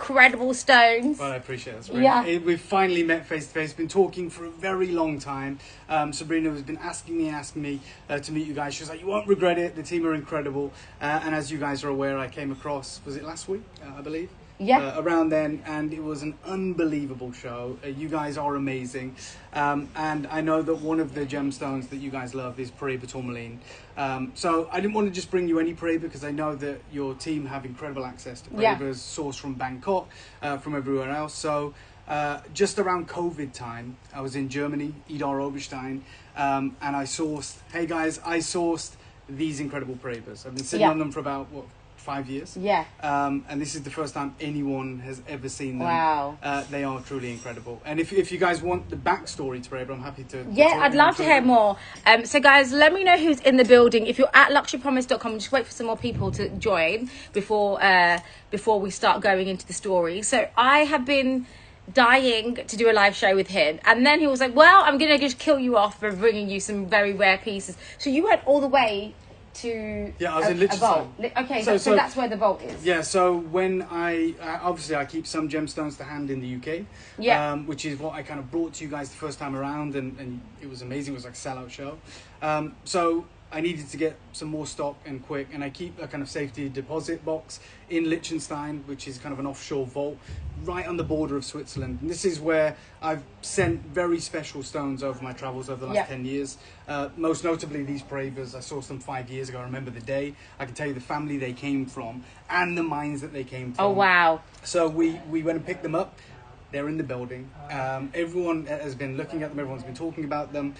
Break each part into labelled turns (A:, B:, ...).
A: incredible stones.
B: Well, I appreciate that, Sabrina.
A: Yeah.
B: We've finally met face to face. Been talking for a very long time. Sabrina has been asking me to meet you guys. She was like, "You won't regret it. The team are incredible." And as you guys are aware, I came across, was it last week, I believe?
A: Yeah.
B: Around then, and it was an unbelievable show. You guys are amazing. And I know that one of the gemstones that you guys love is paraiba tourmaline. So I didn't want to just bring you any paraiba because I know that your team have incredible access to paraibas sourced from Bangkok, from everywhere else. So just around COVID time, I was in Germany, Idar Oberstein, and I sourced these incredible paraibas. I've been sitting on them for about, 5 years.
A: Yeah.
B: And this is the first time anyone has ever seen them.
A: Wow.
B: They are truly incredible. And if you guys want the backstory to paraiba, I'm happy to.
A: Yeah, I'd love to hear more. So guys, let me know who's in the building. If you're at luxurypromise.com, just wait for some more people to join before we start going into the story. So I have been dying to do a live show with him, and then he was like, well, I'm gonna just kill you off for bringing you some very rare pieces. So you went all the way to
B: I was in Liechtenstein.
A: Okay, so that's where the vault is.
B: Yeah, so when I obviously I keep some gemstones to hand in the UK, which is what I kind of brought to you guys the first time around, and it was amazing. It was like a sellout show. So I needed to get some more stock and quick, and I keep a kind of safety deposit box in Liechtenstein, which is kind of an offshore vault right on the border of Switzerland. And this is where I've sent very special stones over my travels over the last 10 years. Most notably these paraibas. I sourced them 5 years ago. I remember the day. I can tell you the family they came from and the mines that they came from.
A: Oh, wow.
B: So we went and picked them up. They're in the building. Everyone has been looking at them. Everyone's been talking about them.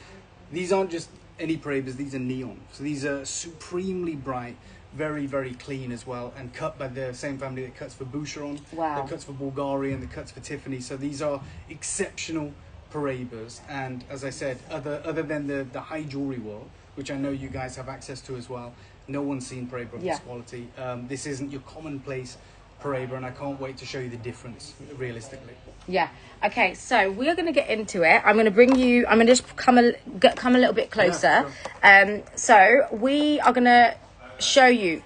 B: These aren't just any paraibas, these are neon. So these are supremely bright, very, very clean as well, and cut by the same family that cuts for Boucheron, that cuts for Bulgarian, that cuts for Tiffany. So these are exceptional paraibas. And as I said, other than the high jewelry world, which I know you guys have access to as well, no one's seen paraiba of this quality. This isn't your commonplace paraiba, and I can't wait to show you the difference realistically. Yeah.
A: Okay, so we are going to get into it. I'm going to just come a little bit closer.
B: Yeah, sure.
A: So we are going to show you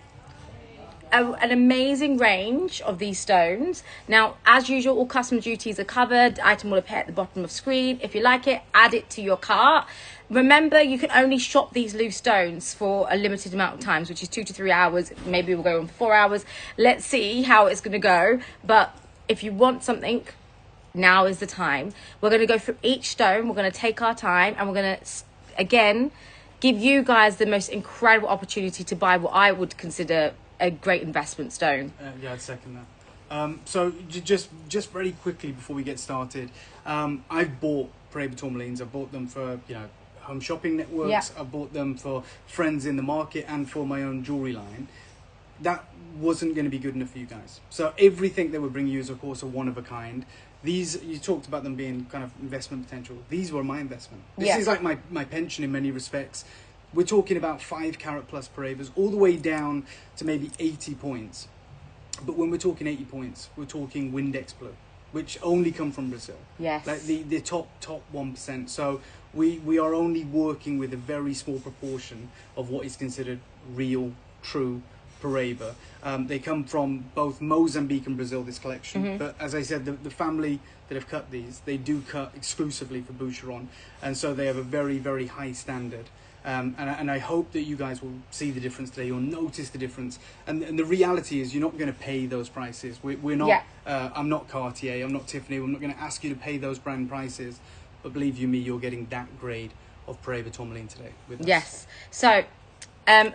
A: an amazing range of these stones. Now, as usual, all customs duties are covered. The item will appear at the bottom of the screen. If you like it, add it to your cart. Remember, you can only shop these loose stones for a limited amount of times, which is 2 to 3 hours. Maybe we'll go on for 4 hours. Let's see how it's going to go. But if you want something, now is the time. We're going to go through each stone. We're going to take our time, and we're going to, again, give you guys the most incredible opportunity to buy what I would consider a great investment stone.
B: Yeah, I'd second that. So just very quickly before we get started, I've bought paraiba tourmalines. I've bought them for home shopping networks. I've bought them for friends in the market and for my own jewelry line. That wasn't going to be good enough for you guys. So everything they would bring you is, of course, a one of a kind. These, you talked about them being kind of investment potential. These were my investment. This is like my pension in many respects. We're talking about 5 carat plus paraibas, all the way down to maybe 80 points. But when we're talking 80 points, we're talking Windex blue, which only come from Brazil.
A: Yes.
B: Like the top 1%. So we are only working with a very small proportion of what is considered real, true paraiba. They come from both Mozambique and Brazil, this collection. But as I said, the family that have cut these, they do cut exclusively for Boucheron. And so they have a very, very high standard. And I hope that you guys will see the difference today. You'll notice the difference. And the reality is you're not going to pay those prices. We're not, I'm not Cartier, I'm not Tiffany. I'm not going to ask you to pay those brand prices. But believe you me, you're getting that grade of paraiba tourmaline today with us.
A: Yes. So,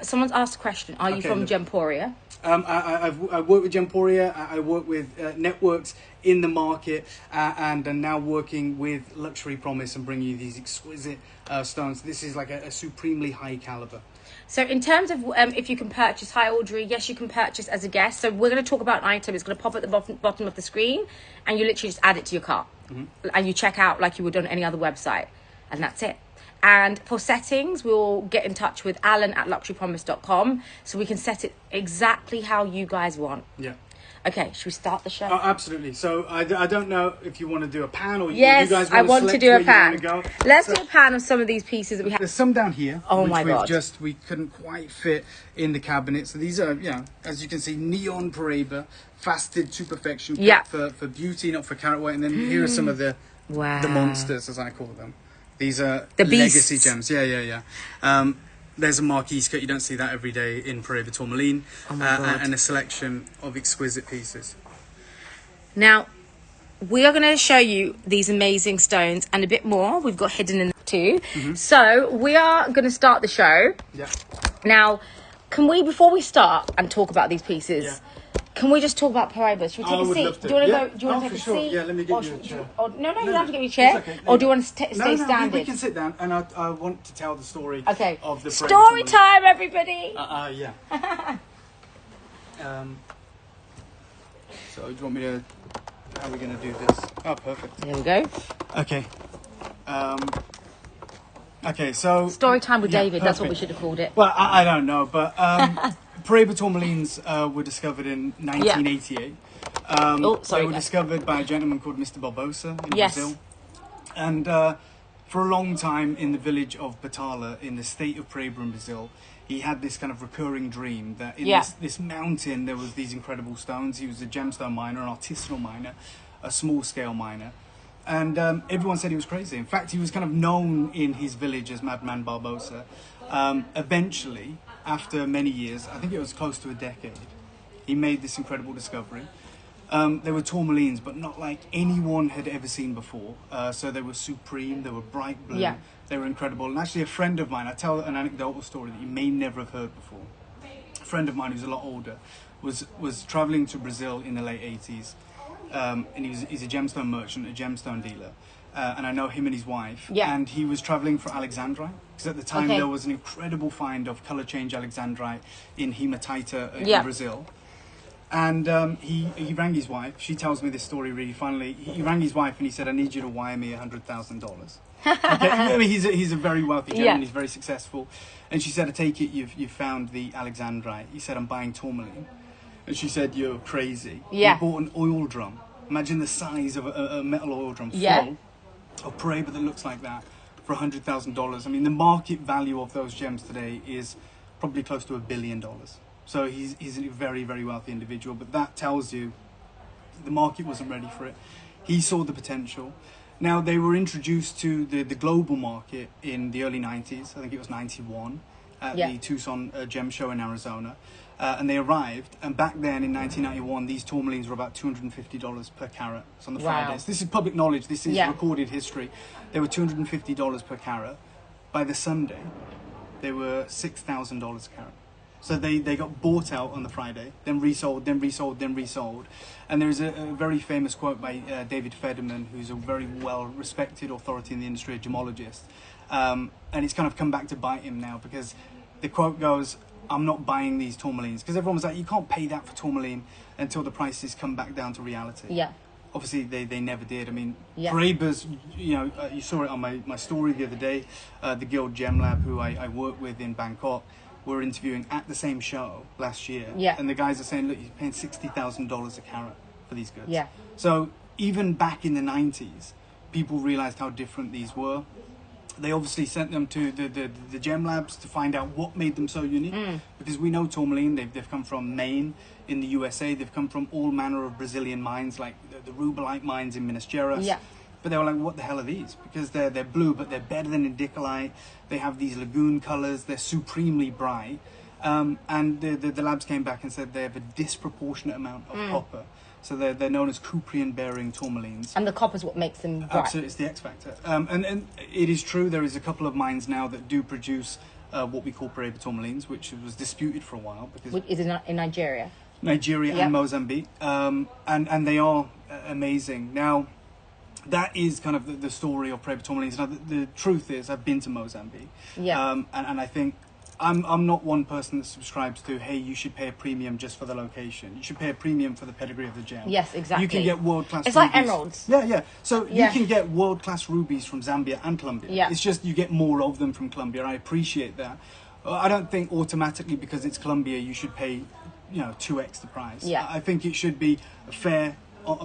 A: someone's asked a question. Are you from Gemporia?
B: I work with Gemporia. I work with networks in the market, and are now working with Luxury Promise and bringing you these exquisite stones. This is like a supremely high caliber.
A: So in terms of if you can purchase high ordery, yes, you can purchase as a guest. So we're going to talk about an item. It's going to pop at the bottom of the screen, and you literally just add it to your cart. And you check out like you would on any other website, and that's it. And for settings, we'll get in touch with Alan at luxurypromise.com so we can set it exactly how you guys want.
B: Yeah.
A: Okay, should we start the show?
B: Oh, absolutely. So I don't know if you want to do a pan or
A: Yes,
B: you guys
A: I
B: want
A: to
B: select
A: do a
B: where you
A: pan.
B: wanna go.
A: Let's
B: So
A: do a pan of some of these pieces that we have.
B: there's some down here,
A: Oh
B: which
A: my God.
B: we couldn't quite fit in the cabinet. So these are, you know, as you can see, neon paraiba, fasted to perfection,
A: Yeah.
B: for beauty, not for carat weight. And then here are some of the monsters, as I call them. These are
A: The
B: legacy
A: beasts.
B: gems. Yeah. There's a marquee skirt. You don't see that every day in paraiba tourmaline.
A: Oh my God.
B: And a selection of exquisite pieces.
A: Now, we are going to show you these amazing stones and a bit more we've got hidden in too. So we are going to start the show.
B: Yeah.
A: Now, can we, before we start and talk about these pieces,
B: Yeah.
A: can we just talk about paraiba? Should we take
B: I
A: a
B: would
A: seat?
B: love to.
A: Do you want to
B: Yeah.
A: go? Do you want
B: Oh,
A: to take
B: for
A: a
B: sure.
A: seat?
B: Yeah, let me get
A: Or
B: you a
A: should-
B: chair.
A: no, you don't have to get me a
B: It's
A: chair.
B: okay.
A: Or do you want to stay
B: No,
A: standing?
B: we can sit down, and I want to tell the story
A: Okay.
B: of the
A: Story
B: tourmaline.
A: time, everybody.
B: Yeah. So do you want me to? How are we going to do this? Oh, perfect.
A: There we go.
B: Okay. Okay. So
A: Story time with
B: yeah,
A: David. That's what we
B: perfect.
A: should have called it.
B: Well, I don't know, but paraiba tourmalines were discovered in 1988.
A: Oh, sorry,
B: They were
A: guys.
B: discovered by a gentleman called Mr. Barbosa in
A: Yes.
B: Brazil. And for a long time in the village of Batala, in the state of Paraiba in Brazil, he had this kind of recurring dream that in
A: Yeah.
B: this mountain there was these incredible stones. He was a gemstone miner, an artisanal miner, a small-scale miner. And everyone said he was crazy. In fact, he was kind of known in his village as Madman Barbosa. Eventually, after many years, I think it was close to a decade, he made this incredible discovery. They were tourmalines, but not like anyone had ever seen before. So they were supreme, they were bright blue,
A: Yeah.
B: they were incredible. And actually a friend of mine, I tell an anecdotal story that you may never have heard before. A friend of mine who's a lot older was traveling to Brazil in the late 80s. And he's a gemstone merchant, a gemstone dealer. And I know him and his wife.
A: Yeah.
B: And he was traveling for alexandrite, because at the time
A: Okay.
B: there was an incredible find of color change alexandrite in hematita in
A: Yeah.
B: Brazil. And he rang his wife. She tells me this story really funnily. He rang his wife and he said, "I need you to wire me $100,000." Okay, I mean, he's a very wealthy gentleman.
A: Yeah.
B: He's very successful. And she said, "I take it you've found the alexandrite." He said, "I'm buying tourmaline." And she said, "You're crazy."
A: Yeah.
B: He bought an oil drum. Imagine the size of a metal oil drum full
A: Yeah.
B: of paraiba that looks like that for $100,000. I mean, the market value of those gems today is probably close to $1 billion. So he's a very, very wealthy individual, but that tells you the market wasn't ready for it. He saw the potential. Now, they were introduced to the global market in the early 90s. I think it was 91 at
A: Yeah.
B: the Tucson Gem Show in Arizona. And they arrived, and back then in 1991, these tourmalines were about $250 per carat. So on the
A: Wow.
B: Fridays. This is public knowledge. This is
A: Yeah.
B: recorded history. They were $250 per carat. By the Sunday, they were $6,000 a carat. So they got bought out on the Friday, then resold, then resold, then resold. And there's a very famous quote by David Federman, who's a very well-respected authority in the industry, a gemologist. And it's kind of come back to bite him now, because the quote goes, "I'm not buying these tourmalines." Because everyone was like, you can't pay that for tourmaline until the prices come back down to reality.
A: Yeah.
B: Obviously, they never did. I mean,
A: Yeah.
B: Paraiba's, you saw it on my story the other day. The Guild Gem Lab, who I work with in Bangkok, were interviewing at the same show last year.
A: Yeah.
B: And the guys are saying, look, you're paying $60,000 a carat for these goods.
A: Yeah.
B: So even back in the 90s, people realized how different these were. They obviously sent them to the gem labs to find out what made them so unique. Because we know tourmaline, they've come from Maine in the USA. They've come from all manner of Brazilian mines, like the rubellite mines in Minas Gerais.
A: Yeah.
B: But they were like, what the hell are these? Because they're blue, but they're better than indicolite. They have these lagoon colors. They're supremely bright. And the labs came back and said they have a disproportionate amount of copper. So they're known as Cuprian-bearing tourmalines.
A: And the copper's what makes them bright.
B: Absolutely, it's the X factor. And it is true, there is a couple of mines now that do produce what we call paraiba tourmalines, which was disputed for a while because
A: Which is in Nigeria.
B: Nigeria
A: Yep.
B: and Mozambique, and they are amazing. Now, that is kind of the story of paraiba tourmalines. Now, the truth is, I've been to Mozambique,
A: Yeah.
B: and I think I'm not one person that subscribes to, hey, you should pay a premium just for the location. You should pay a premium for the pedigree of the gem.
A: Yes, exactly.
B: You can get world-class
A: It's like
B: rubies.
A: emeralds.
B: Yeah. So
A: Yeah.
B: you can get world-class rubies from Zambia and Colombia.
A: Yeah.
B: It's just you get more of them from Colombia. I appreciate that. I don't think automatically because it's Colombia you should pay 2x the price.
A: Yeah.
B: I think it should be fair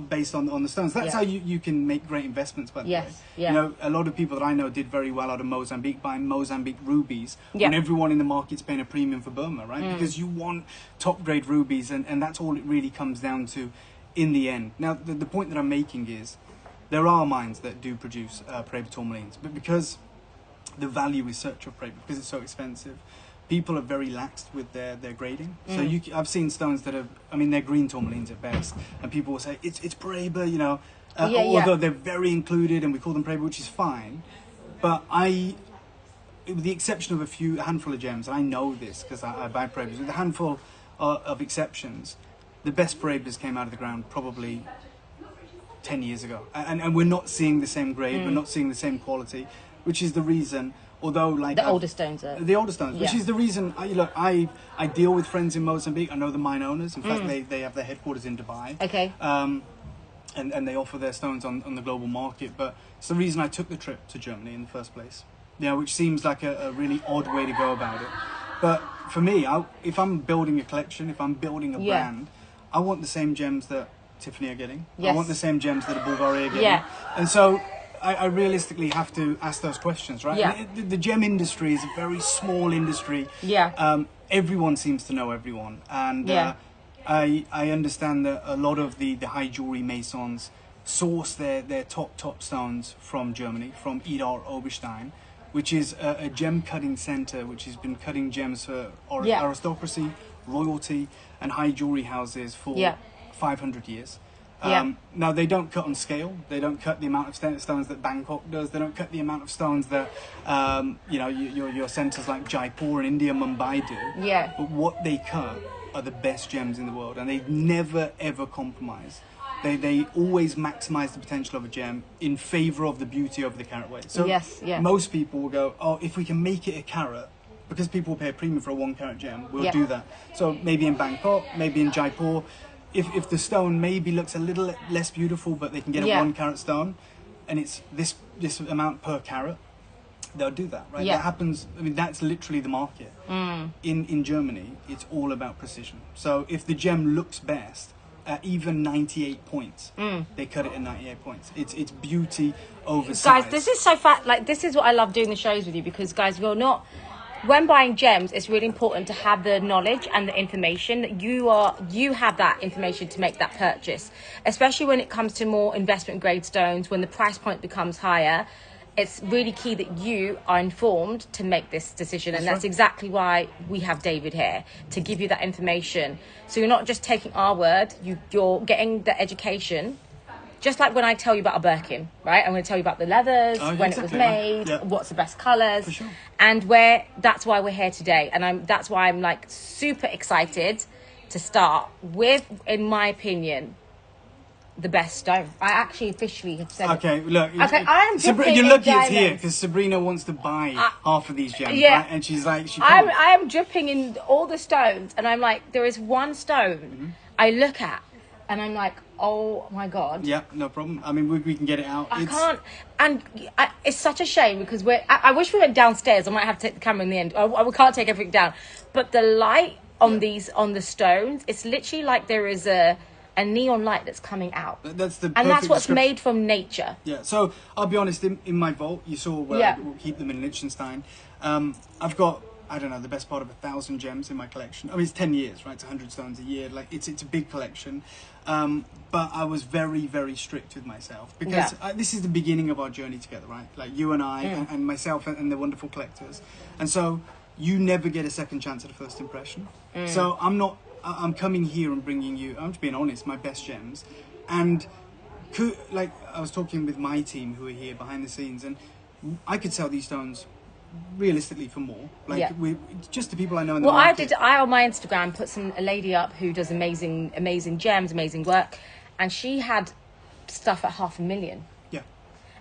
B: based on the stones. That's how you can make great investments, by the way.
A: Yeah.
B: A lot of people that I know did very well out of Mozambique, buying Mozambique rubies when
A: Yeah.
B: everyone in the market's paying a premium for Burma, right? Because you want top grade rubies, and that's all it really comes down to in the end. Now, the point that I'm making is there are mines that do produce paraiba tourmalines, but because the value is such of paraiba, because it's so expensive, people are very laxed with their grading. So I've seen stones that they're green tourmalines at best, and people will say it's paraiba, although they're very included, and we call them paraiba, which is fine. But with the exception of a handful of gems, and I know this because I buy paraibas, with a handful of exceptions, the best paraibas came out of the ground probably 10 years ago, and we're not seeing the same grade, we're not seeing the same quality, which is the reason. Although,
A: the older stones are...
B: The older stones, which is the reason, I deal with friends in Mozambique. I know the mine owners. In fact, they have their headquarters in Dubai.
A: Okay.
B: And they offer their stones on the global market. But it's the reason I took the trip to Germany in the first place. Which seems like a really odd way to go about it. But for me, if I'm building a collection, if I'm building a brand, I want the same gems that Tiffany are getting.
A: Yes.
B: I want the same gems that Bulgaria are getting.
A: Yeah.
B: And so I realistically have to ask those questions, right?
A: Yeah.
B: The gem industry is a very small industry.
A: Yeah.
B: Everyone seems to know everyone. And I understand that a lot of the high jewelry masons source their top stones from Germany, from Idar Oberstein, which is a gem cutting center, which has been cutting gems for aristocracy, royalty, and high jewelry houses for 500 years. Now, they don't cut on scale. They don't cut the amount of stones that Bangkok does. They don't cut the amount of stones that, your centers like Jaipur in India, Mumbai do.
A: Yeah.
B: But what they cut are the best gems in the world, and they never, ever compromise. They always maximize the potential of a gem in favor of the beauty over the carat weight. So most people will go, if we can make it a carat, because people pay a premium for a 1 carat gem, we'll do that. So maybe in Bangkok, maybe in Jaipur, if the stone maybe looks a little less beautiful, but they can get a 1 carat stone, and it's this amount per carat, they'll do that, right? That happens. That's literally the market. In Germany, it's all about precision. So if the gem looks best at even 98 points, they cut it at 98 points. It's beauty over size.
A: Guys, this is so fat. Like, this is what I love doing the shows with you, because guys, when buying gems, it's really important to have the knowledge and the information that you have that information to make that purchase, especially when it comes to more investment grade stones. When the price point becomes higher, it's really key that you are informed to make this decision. And that's exactly why we have David here, to give you that information. So you're not just taking our word, you're getting the education. Just like when I tell you about a Birkin, right? I'm going to tell you about the leathers, when it was made, what's the best colours.
B: For sure.
A: And that's why we're here today. And that's why I'm like super excited to start with, in my opinion, the best stone. I actually officially have said
B: okay, look.
A: Okay, I am dripping
B: you're
A: in
B: lucky
A: diamonds.
B: it's here, because Sabrina wants to buy half of these gems,
A: yeah.
B: right? And she's like,
A: I am dripping in all the stones, and I'm like, there is one stone I look at, and I'm like, oh my god.
B: Yeah, no problem. I mean, we can get it out.
A: I can't, and it's such a shame, because I wish we went downstairs. I might have to take the camera in the end. We can't take everything down, but the light on the stones, it's literally like there is a neon light that's coming out.
B: That's the
A: and that's what's made from nature.
B: Yeah. So I'll be honest. In my vault, you saw where I keep them in Liechtenstein. I've got, I don't know, the best part of 1,000 gems in my collection. I mean, it's 10 years, right? It's 100 stones a year. Like, it's a big collection. But I was very, very strict with myself, because this is the beginning of our journey together, right? Like, you and I and myself and the wonderful collectors. And so you never get a second chance at a first impression. So I'm coming here and bringing you, I'm just being honest, my best gems. And I was talking with my team who are here behind the scenes, and I could sell these stones realistically for more. Just the people I know in the market.
A: I on my Instagram put a lady up who does amazing gems, amazing work, and she had stuff at 500,000.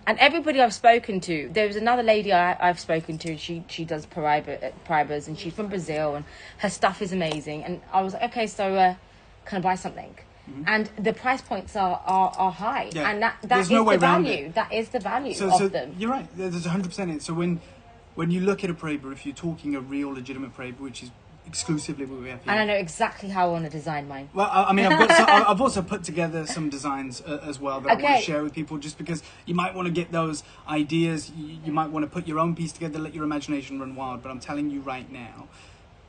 A: And everybody I've spoken to, there was another lady I've spoken to, she does paraibas, and she's from Brazil, and her stuff is amazing. And I was like, okay, so can I buy something? And the price points are high, and that is the value. That is the value of them.
B: You're right. There's 100% it. So when you look at a paraiba, if you're talking a real legitimate paraiba, which is exclusively with FE.
A: And I know exactly how I want to design mine.
B: Well, I mean, I've also put together some designs as well that I want to share with people, just because you might want to get those ideas. You might want to put your own piece together, let your imagination run wild. But I'm telling you right now,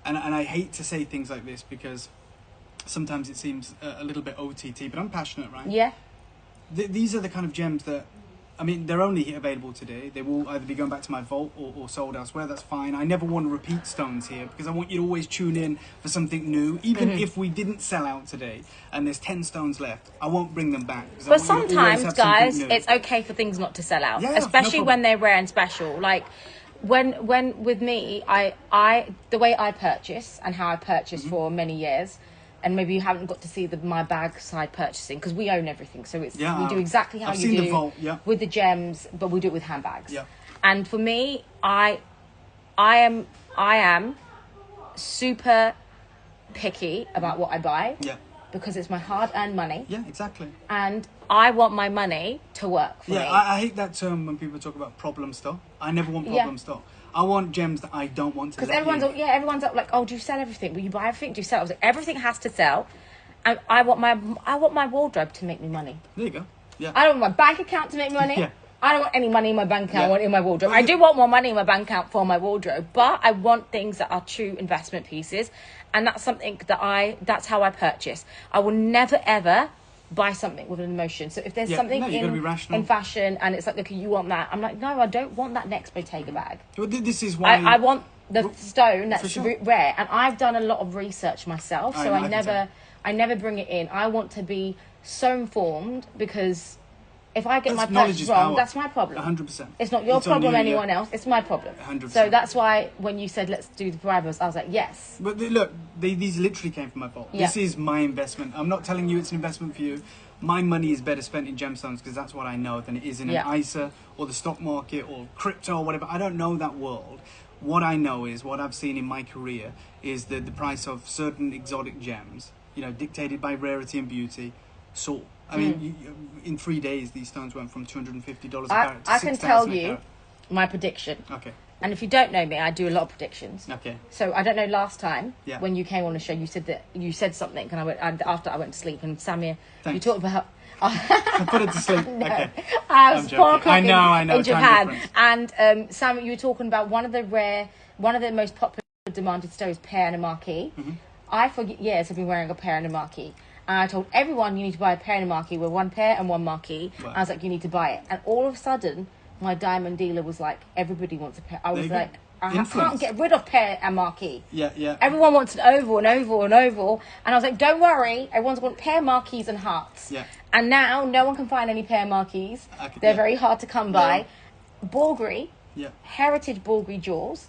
B: and I hate to say things like this because sometimes it seems a little bit OTT, but I'm passionate, right?
A: Yeah.
B: These are the kind of gems that, I mean, they're only available today. They will either be going back to my vault or sold elsewhere. That's fine. I never want to repeat stones here because I want you to always tune in for something new. Even if we didn't sell out today and there's 10 stones left, I won't bring them back.
A: But sometimes, guys, it's okay for things not to sell out, especially when they're rare and special. Like when with me, I the way I purchase and how I purchase for many years. And maybe you haven't got to see my bag side purchasing because we own everything. So it's we do exactly how you do with the gems, but we do it with handbags.
B: Yeah.
A: And for me, I am super picky about what I buy.
B: Yeah.
A: Because it's my hard-earned money.
B: Yeah, exactly.
A: And I want my money to work for me.
B: Yeah, I hate that term when people talk about problem stock. I never want problem stock. I want gems that I don't want to.
A: Because everyone's like, oh, do you sell everything? Will you buy everything? Do you sell? I was like, everything has to sell, and I want my wardrobe to make me money.
B: There you go. Yeah.
A: I don't want my bank account to make me money.
B: Yeah.
A: I don't want any money in my bank account. I want it in my wardrobe. I do want more money in my bank account for my wardrobe, but I want things that are true investment pieces, and that's something that's how I purchase. I will never ever buy something with an emotion. So if there's something in fashion and it's like, okay, you want that, I'm like, no, I don't want that next Bottega bag.
B: Well, this is why
A: I want the stone that's rare, and I've done a lot of research myself, so I never bring it in. I want to be so informed, because if I get my purchase wrong, that's my problem.
B: 100%.
A: It's not your problem, anyone else. It's my problem.
B: 100%.
A: So that's why when you said let's do the paraibas, I was like, yes.
B: But look, these literally came from my vault. Yeah. This is my investment. I'm not telling you it's an investment for you. My money is better spent in gemstones because that's what I know than it is in an ISA or the stock market or crypto or whatever. I don't know that world. What I know is, what I've seen in my career is that the price of certain exotic gems, dictated by rarity and beauty, soar. I mean, in 3 days, these stones went from $250 a carat to $6,000
A: I can tell you my prediction.
B: Okay.
A: And if you don't know me, I do a lot of predictions.
B: Okay.
A: So I don't know, last time when you came on the show, you said something, and after I went to sleep, and Samir, you talked about.
B: I put it to sleep.
A: No.
B: Okay.
A: I was 4 o'clock in Japan,
B: and
A: Sam, you were talking about one of the most popular demanded stones, pear and a marquee. I, for years, have been wearing a pear and a marquee. And I told everyone you need to buy a pear and a marquee with one pear and one marquee. Wow. I was like, you need to buy it. And all of a sudden, my diamond dealer was like, everybody wants a pear. I was like, I can't get rid of pear and marquee.
B: Yeah.
A: Everyone wants an oval and oval and oval. And I was like, don't worry. Everyone's got pear marquees and hearts.
B: Yeah.
A: And now no one can find any pear marquees. They're very hard to come by. Bulgari, heritage Bulgari jewels.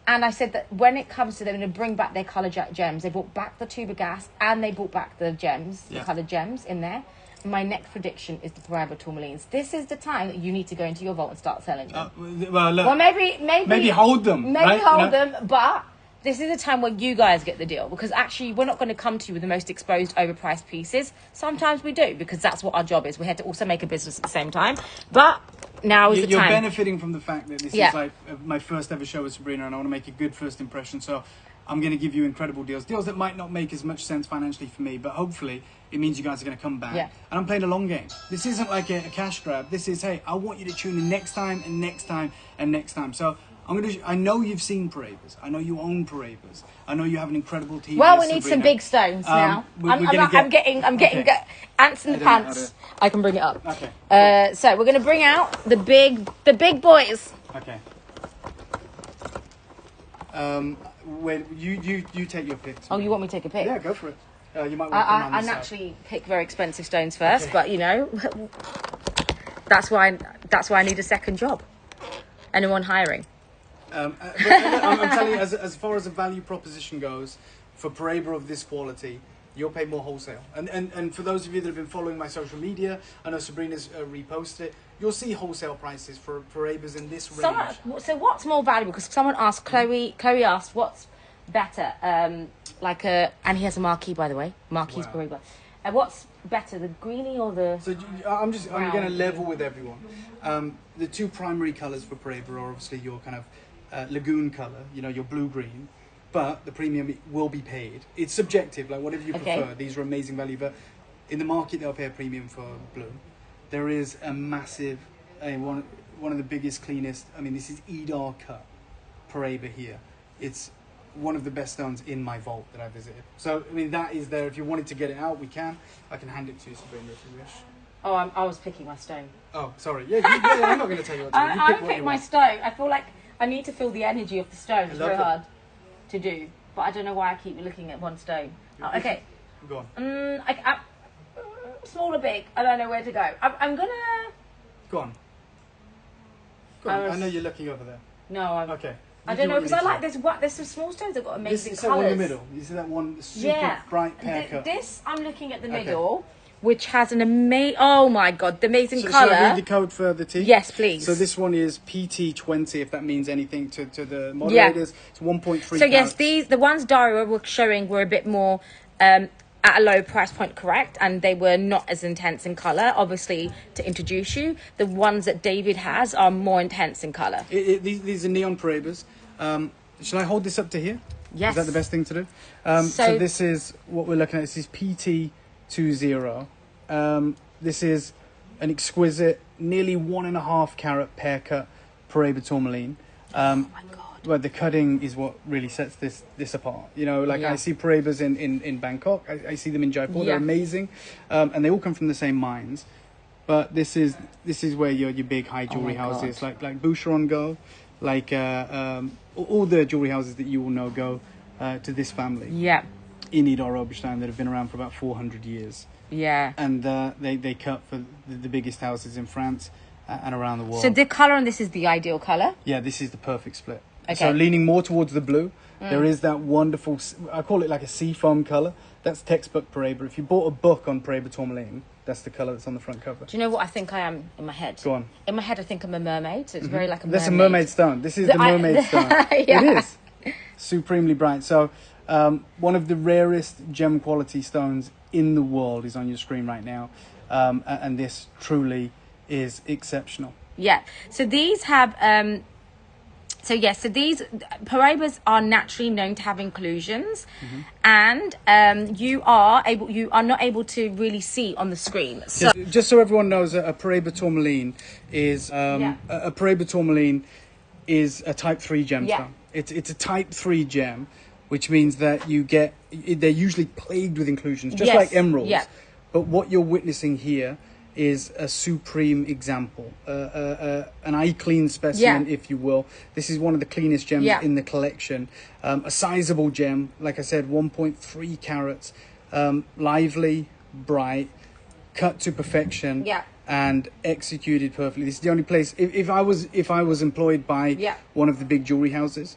A: And I said that when it comes to them to bring back their coloured gems, they brought back the tuba gas and they brought back the gems, the coloured gems in there. My next prediction is the paraiba tourmalines. This is the time that you need to go into your vault and start selling them.
B: Well,
A: maybe
B: hold them.
A: Maybe hold them, but this is the time where you guys get the deal, because actually we're not going to come to you with the most exposed, overpriced pieces. Sometimes we do, because that's what our job is. We're here to also make a business at the same time. But now is the time.
B: You're benefiting from the fact that this is like my first ever show with Sabrina, and I want to make a good first impression. So I'm going to give you incredible deals that might not make as much sense financially for me, but hopefully it means you guys are going to come back. And I'm playing a long game. This isn't like a cash grab. This is, hey, I want you to tune in next time and next time and next time. So I know you've seen paraibas. I know you own paraibas. I know you have an incredible team.
A: Well, we need some big stones now. I'm getting ants in the pants. I can bring it up.
B: Okay.
A: So we're going to bring out the big boys.
B: Okay. When you take your pick.
A: Oh, you want me to take a pick?
B: Yeah, go for it. You might want
A: I naturally pick very expensive stones first, but that's why I need a second job. Anyone hiring?
B: But I'm telling you, as far as the value proposition goes, for paraiba of this quality, you'll pay more wholesale. And for those of you that have been following my social media, I know Sabrina's reposted it, you'll see wholesale prices for paraibas in this range.
A: So what's more valuable? Because someone asked, Chloe asked, what's better? And he has a marquee, by the way, marquee's paraiba. What's better, the greenie or the...
B: So I'm going to level with everyone. The two primary colours for paraiba are obviously your kind of lagoon colour, your blue-green, but the premium will be paid. It's subjective, like whatever you prefer. These are amazing value, but in the market they'll pay a premium for blue. There is a massive, one of the biggest, cleanest. I mean, this is Edar cut paraiba here. It's one of the best stones in my vault that I visited. So I mean, that is there. If you wanted to get it out, we can. I can hand it to you, Sabrina, if you wish.
A: Oh, I was picking my stone.
B: Oh, sorry. Yeah, I'm not going to tell you what to do.
A: I'm picking my stone. I feel like I need to feel the energy of the stone. It's very hard to do, but I don't know why I keep looking at one stone. Oh, okay.
B: Go on.
A: Small or big? I don't know where to go. I'm gonna.
B: Go on. Go on. I know you're looking over there.
A: No, I'm.
B: Okay.
A: I don't know because I like this. There's some small stones that got amazing
B: colours.
A: This
B: one in the middle. You see that one super bright pear cut?
A: This I'm looking at the middle, which has an amazing. Oh my god, the amazing colour.
B: Shall I read the code for the tea?
A: Yes, please.
B: So this one is PT20, if that means anything to the moderators. It's 1.3.
A: So yes, the ones Dario were showing were a bit more at a low price point, correct, and they were not as intense in colour. Obviously, to introduce you, the ones that David has are more intense in colour.
B: These are neon paraibas. Shall I hold this up to here?
A: Yes.
B: Is that the best thing to do? So this is what we're looking at. This is PT20. This is an exquisite, nearly 1.5 carat pear cut paraiba tourmaline.
A: Oh my god.
B: Well, the cutting is what really sets this apart. You know, like I see paraibas in Bangkok. I see them in Jaipur. They're amazing, and they all come from the same mines. But this is where your big high jewelry houses like Boucheron go, like all the jewelry houses that you all know go to this family.
A: Yeah.
B: In Idar Oberstein that have been around for about 400 years.
A: Yeah.
B: And they cut for the biggest houses in France and around the world.
A: So the colour on this is the ideal colour?
B: Yeah, this is the perfect split.
A: Okay.
B: So leaning more towards the blue, there is that wonderful, I call it like a seafoam colour. That's textbook paraiba. If you bought a book on paraiba tourmaline, that's the colour that's on the front cover.
A: Do you know what I think I am in my head?
B: Go on.
A: In my head, I think I'm a mermaid. So it's very like a mermaid.
B: That's a mermaid stone. This is the mermaid stone. It is. Supremely bright. So one of the rarest gem quality stones in the world is on your screen right now. And this truly is exceptional.
A: Yeah. So these have... So these paraibas are naturally known to have inclusions, and you are not able to really see on the screen. So
B: just so everyone knows, a paraiba tourmaline is a paraiba tourmaline is a type 3 gemstone.
A: Yeah.
B: It's a type 3 gem, which means that they're usually plagued with inclusions, just like emeralds. Yeah. But what you're witnessing here is a supreme example, an eye clean specimen, if you will. This is one of the cleanest gems in the collection. A sizable gem, like I said, 1.3 carats, lively, bright, cut to perfection, and executed perfectly. This is the only place. If I was employed by one of the big jewelry houses,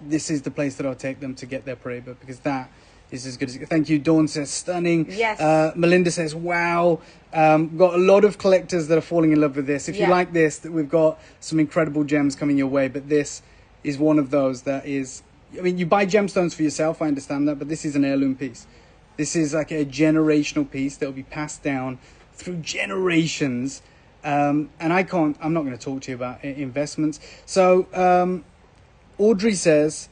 B: this is the place that I'll take them to get their paraiba, because that is as good as it. Thank you. Dawn says stunning.
A: Yes.
B: Melinda says wow. Got a lot of collectors that are falling in love with this. If you like this, we've got some incredible gems coming your way. But this is one of those that is. I mean, you buy gemstones for yourself. I understand that, but this is an heirloom piece. This is like a generational piece that will be passed down through generations. And I'm not going to talk to you about investments. So Audrey says.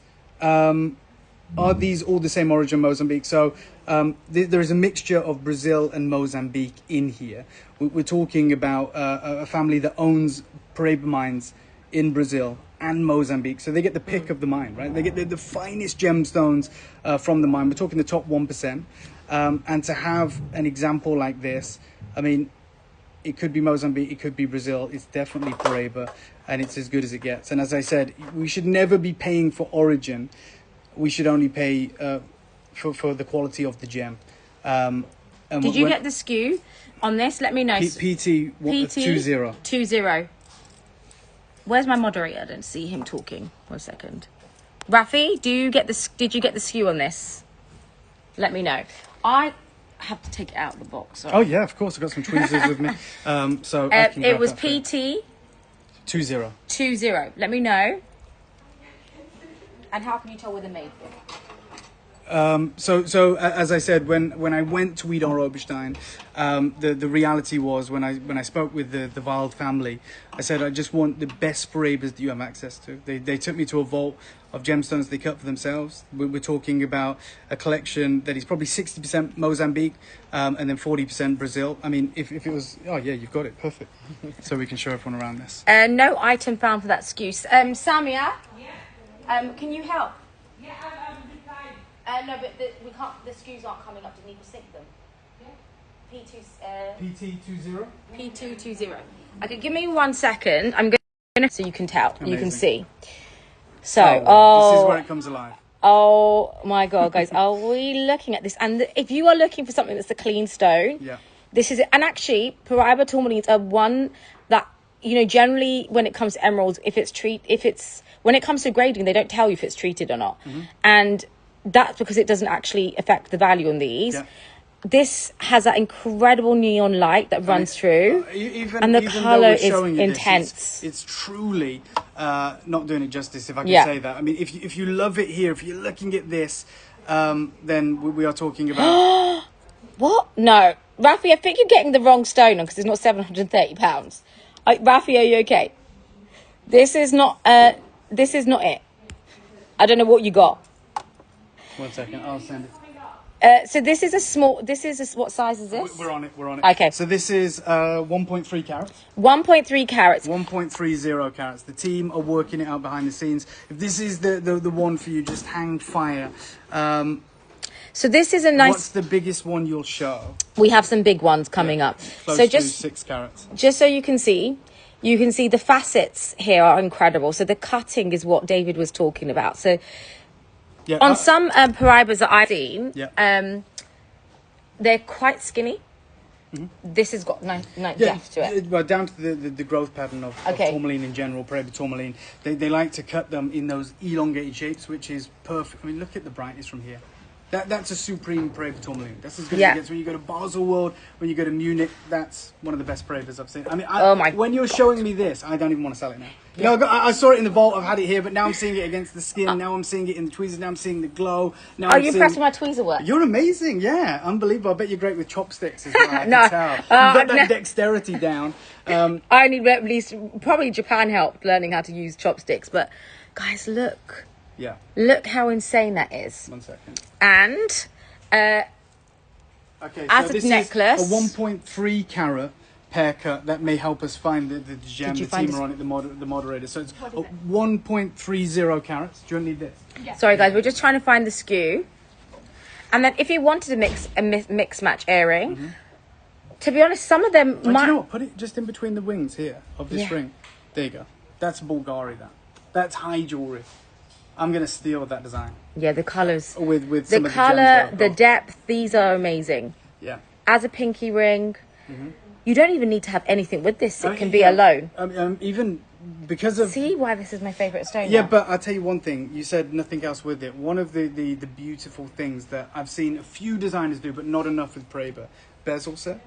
B: Are these all the same origin, Mozambique? So there is a mixture of Brazil and Mozambique in here. We're talking about a family that owns paraiba mines in Brazil and Mozambique. So they get the pick of the mine, right? They get the finest gemstones from the mine. We're talking the top 1%. And to have an example like this, I mean, it could be Mozambique, it could be Brazil. It's definitely paraiba, and it's as good as it gets. And as I said, we should never be paying for origin. We should only pay for the quality of the gem.
A: Did you get the SKU on this? Let me know.
B: PT 20.
A: Where's my moderator? I don't see him talking. 1 second. Rafi, did you get the SKU on this? Let me know. I have to take it out of the box. Sorry.
B: Oh yeah, of course. I've got some tweezers with me. So
A: it was PT
B: 20.
A: Let me know. And how can you tell where they're made from?
B: So as I said, when I went to Wiedon Roberstein, the reality was when I spoke with the Wild family, I said I just want the best paraibas that you have access to. They took me to a vault of gemstones they cut for themselves. We're talking about a collection that is probably 60% Mozambique, and then 40% Brazil. I mean, if it was, oh yeah, you've got it, perfect. So we can show everyone around this.
A: No item found for that SKU. Samia, can you help?
C: Yeah, I'm replying.
A: No, but we can't. The SKUs aren't coming up. Do you need to sync them?
C: Yeah.
B: PT20.
A: P220. Okay, give me 1 second. I'm gonna so you can tell.
B: Amazing.
A: You can see. So,
B: this is where it comes alive.
A: Oh my God, guys, are we looking at this? And if you are looking for something that's a clean stone,
B: Yeah.
A: this is it. And actually, paraiba tourmalines are one that, you know, generally when it comes to emeralds, when it comes to grading, they don't tell you if it's treated or not. And that's because it doesn't actually affect the value on these.
B: Yeah.
A: This has that incredible neon light that runs through, and the colour is intense.
B: It's truly not doing it justice, if I can say that. I mean, if you love it here, if you're looking at this, then we are talking about...
A: What? No. Rafi, I think you're getting the wrong stone on because it's not £730. Rafi, are you okay? This is not it. I don't know what you got.
B: 1 second, I'll send it.
A: So this is what size is this?
B: We're on it.
A: Okay.
B: So this is 1.3 carats.
A: 1.3 carats.
B: 1.30 carats. The team are working it out behind the scenes. If this is the one for you, just hang fire.
A: So this is a nice...
B: What's the biggest one you'll show?
A: We have some big ones coming up.
B: Close
A: so
B: to 6 carats.
A: Just so you can see the facets here are incredible. So the cutting is what David was talking about. So
B: Yeah,
A: on some paraibas that I've seen,
B: Yeah.
A: They're quite skinny. This has got nice depth to it.
B: Well, down to the growth pattern of tourmaline in general, paraiba tourmaline. They like to cut them in those elongated shapes, which is perfect. I mean, look at the brightness from here. That's a supreme paraiba tourmaline. That's as good as it gets. When you go to Basel World, when you go to Munich, that's one of the best paraibas I've seen. I mean, when you're showing me this, I don't even want to sell it now.
A: Yeah.
B: You know, I saw it in the vault. I've had it here, but now I'm seeing it against the skin. Now I'm seeing it in the tweezers. Now I'm seeing the glow. Now
A: Are you impressed with my tweezer work?
B: You're amazing. Yeah, unbelievable. I bet you're great with chopsticks as well. I
A: No.
B: can tell. You've got that dexterity down.
A: I need at least probably Japan helped learning how to use chopsticks. But guys, look.
B: Yeah.
A: Look how insane that is.
B: 1 second.
A: And
B: Okay,
A: as
B: so
A: a
B: this
A: necklace,
B: is a 1.3 carat pear cut that may help us find the gem.
A: Did you
B: the
A: find
B: team are on it, the moderator. So it's 1.30 carats. Do you need this?
C: Yeah.
A: sorry guys, we're just trying to find the SKU. And then if you wanted to mix match earring, to be honest, some of them
B: Do
A: might.
B: you know what? Put it just in between the wings here of this ring. There you go. That's Bulgari. That's high jewelry. I'm gonna steal that design.
A: Yeah, the colours.
B: With
A: The
B: some of
A: colour,
B: the gems
A: the
B: that I've got.
A: depth, these are amazing.
B: Yeah.
A: As a pinky ring, you don't even need to have anything with this. It can be
B: yeah,
A: alone.
B: Even because of...
A: See why this is my favourite stone?
B: Yeah,
A: now?
B: but I'll tell you one thing. You said nothing else with it. One of the beautiful things that I've seen a few designers do, but not enough with paraiba, bezel set.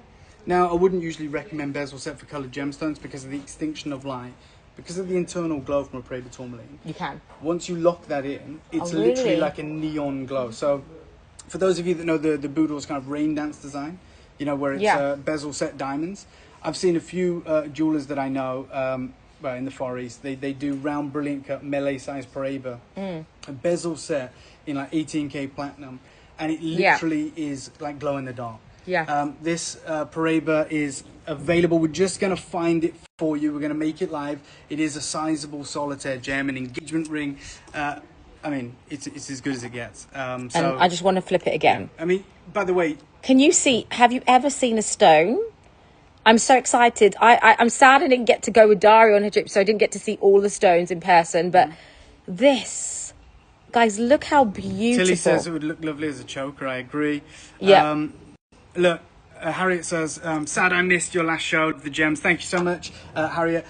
B: Now, I wouldn't usually recommend bezel set for coloured gemstones because of the extinction of light, because of the internal glow from a paraiba tourmaline.
A: You can.
B: Once you lock that in, it's
A: really?
B: literally like a neon glow. So, for those of you that know the Boodle's kind of rain dance design, you know, where it's bezel set diamonds. I've seen a few jewelers that I know, well, in the Far East, they do round brilliant cut melee size paraiba, a bezel set in like 18K platinum, and it literally is like glow in the dark.
A: Yeah.
B: This paraiba is available. We're just going to find it for you. We're going to make it live. It is a sizable solitaire gem, an engagement ring. I mean, it's as good as it gets. So
A: And I just want to flip it again.
B: I mean, by the way,
A: Can you see? Have you ever seen a stone? I'm so excited. I'm sad I didn't get to go with Dario on her trip, so I didn't get to see all the stones in person. But this, guys, look how beautiful.
B: Tilly says it would look lovely as a choker. I agree.
A: Yeah.
B: Look, Harriet says, sad I missed your last show of the gems. Thank you so much, Harriet.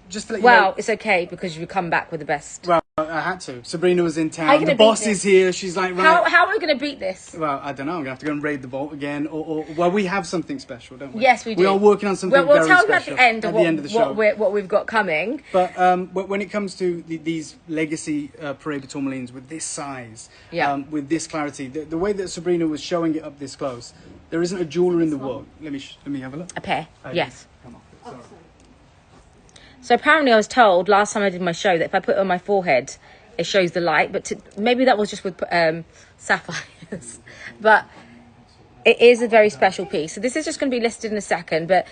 B: Just to let you know.
A: Well, it's okay because you come back with the best.
B: Well, I had to. Sabrina was in
A: How you
B: town.
A: gonna
B: The boss
A: beat this?
B: is here. She's like, right.
A: How are we going to beat this?
B: Well, I don't know. I'm going to have to go and raid the vault again. Or well, we have something special, don't we?
A: Yes, we do.
B: We are working on something
A: we'll
B: very
A: tell
B: special
A: you at the end of
B: the show.
A: what we've got coming.
B: But when it comes to these legacy paraiba tourmalines with this size, with this clarity, the way that Sabrina was showing it up this close, there isn't a jeweler in the world. Let me have a look.
A: A pair, yes.
B: Come on. Sorry.
A: So apparently I was told last time I did my show that if I put it on my forehead, it shows the light. But maybe that was just with sapphires. But it is a very special piece. So this is just going to be listed in a second. But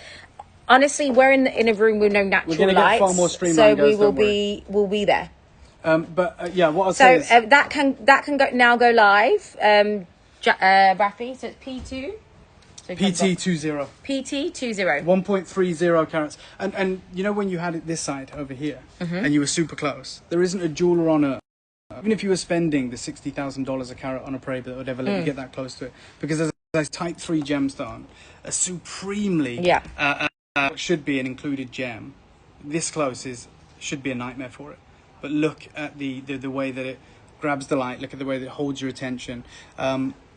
A: honestly, we're in a room with no natural
B: We're
A: lights.
B: get far more streamlined,
A: so we
B: guys,
A: will be there.
B: Yeah, what I'll say is...
A: that can go live. Rafi, so it's P2. So
B: PT20.
A: PT20.
B: 1.30 carats. And you know when you had it this side over here and you were super close, there isn't a jeweler on earth, even if you were spending the $60,000 a carat on a paraiba, that would ever let you get that close to it. Because as a type 3 gemstone, a supremely should be an included gem, this close should be a nightmare for it. But look at the way that it grabs the light, look at the way that it holds your attention.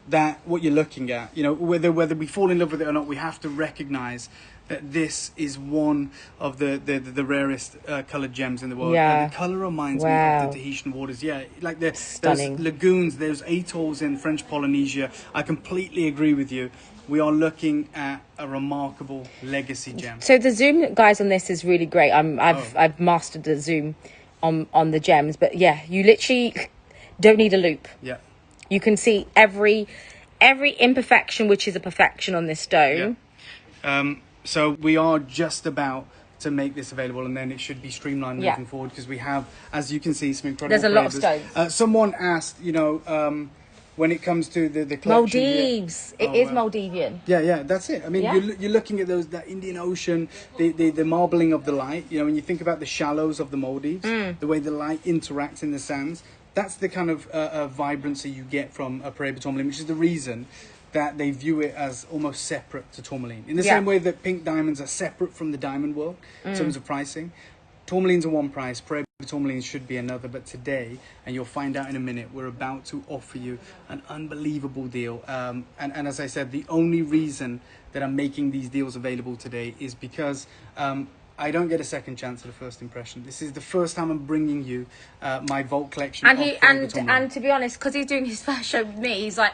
B: That what you're looking at, you know, whether we fall in love with it or not, we have to recognize that this is one of the rarest coloured gems in the world.
A: Yeah.
B: And the colour reminds me of the Tahitian waters. Yeah, like there's lagoons, there's atolls in French Polynesia. I completely agree with you. We are looking at a remarkable legacy gem.
A: So the zoom, guys, on this is really great. I've mastered the zoom on the gems, but yeah, you literally don't need a loop.
B: Yeah.
A: You can see every imperfection, which is a perfection on this stone.
B: Yeah. So we are just about to make this available, and then it should be streamlined moving forward, because we have, as you can see, some incredible
A: There's a lot of
B: flavors.
A: stones.
B: Someone asked, you know, when it comes to the collection,
A: Maldives. It is Maldivian.
B: Yeah, that's it. I mean, you're looking at that Indian Ocean, the marbling of the light. You know, when you think about the shallows of the Maldives, the way the light interacts in the sands, that's the kind of vibrancy you get from a paraiba tourmaline, which is the reason that they view it as almost separate to tourmaline. In the same way that pink diamonds are separate from the diamond world in terms of pricing, tourmalines are one price, paraiba tourmalines should be another. But today, and you'll find out in a minute, we're about to offer you an unbelievable deal. And as I said, the only reason that I'm making these deals available today is because I don't get a second chance at a first impression. This is the first time I'm bringing you my vault collection.
A: And to be honest, because he's doing his first show with me, he's like,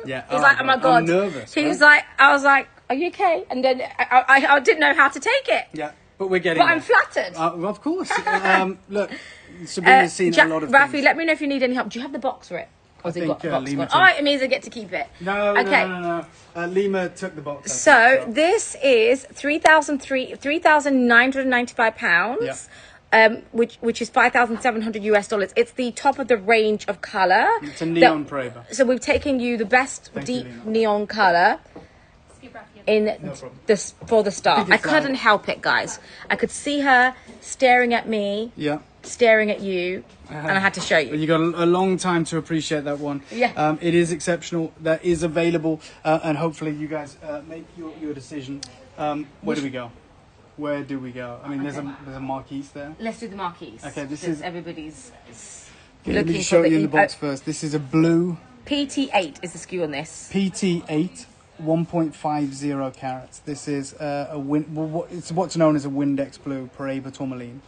B: yeah.
A: He's like, oh my God.
B: I'm nervous.
A: He was like, I was like, are you okay? And then I didn't know how to take it.
B: Yeah, but we're getting.
A: But I'm flattered.
B: Well, of course. Look, Sabrina's seen a lot of
A: Rafi,
B: things.
A: let me know if you need any help. Do you have the box for it? Or has it got the box
B: Lima
A: gone? Oh, it means I get to keep it.
B: No. Lima took the box.
A: So this is £3,995. Which is $5,700 US. It's the top of the range of color.
B: It's a neon paraiba.
A: So we've taken you the best neon color for the start. I couldn't help it, guys. I could see her staring at me, staring at you, and I had to show you.
B: You got a long time to appreciate that one.
A: Yeah.
B: It is exceptional. That is available, and hopefully you guys make your decision. Where do we go? Where do we go? I mean, there's a marquise there.
A: Let's do the marquise.
B: Okay, this is
A: everybody's
B: looking. Let me
A: for
B: show you in the box first. This is a blue
A: PT8 is the skew on this.
B: PT8, 1.50 carats. This is it's what's known as a Windex blue paraiba tourmaline,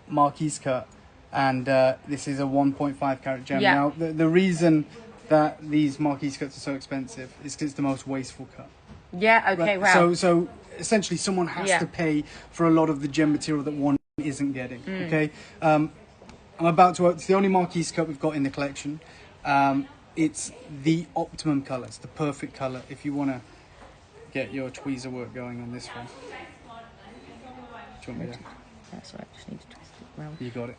B: marquise cut, and this is a 1.5 carat gem.
A: Yeah.
B: Now, the reason that these marquise cuts are so expensive is because it's the most wasteful cut.
A: Yeah. Okay.
B: Right?
A: Wow.
B: So essentially, someone has to pay for a lot of the gem material that one isn't getting. Okay. I'm about to. It's the only marquise cut we've got in the collection. It's the optimum colour. It's the perfect colour if you want to get your tweezer work going on this one. Do you want me to?
A: That's right. I just need to twist it around.
B: You got it.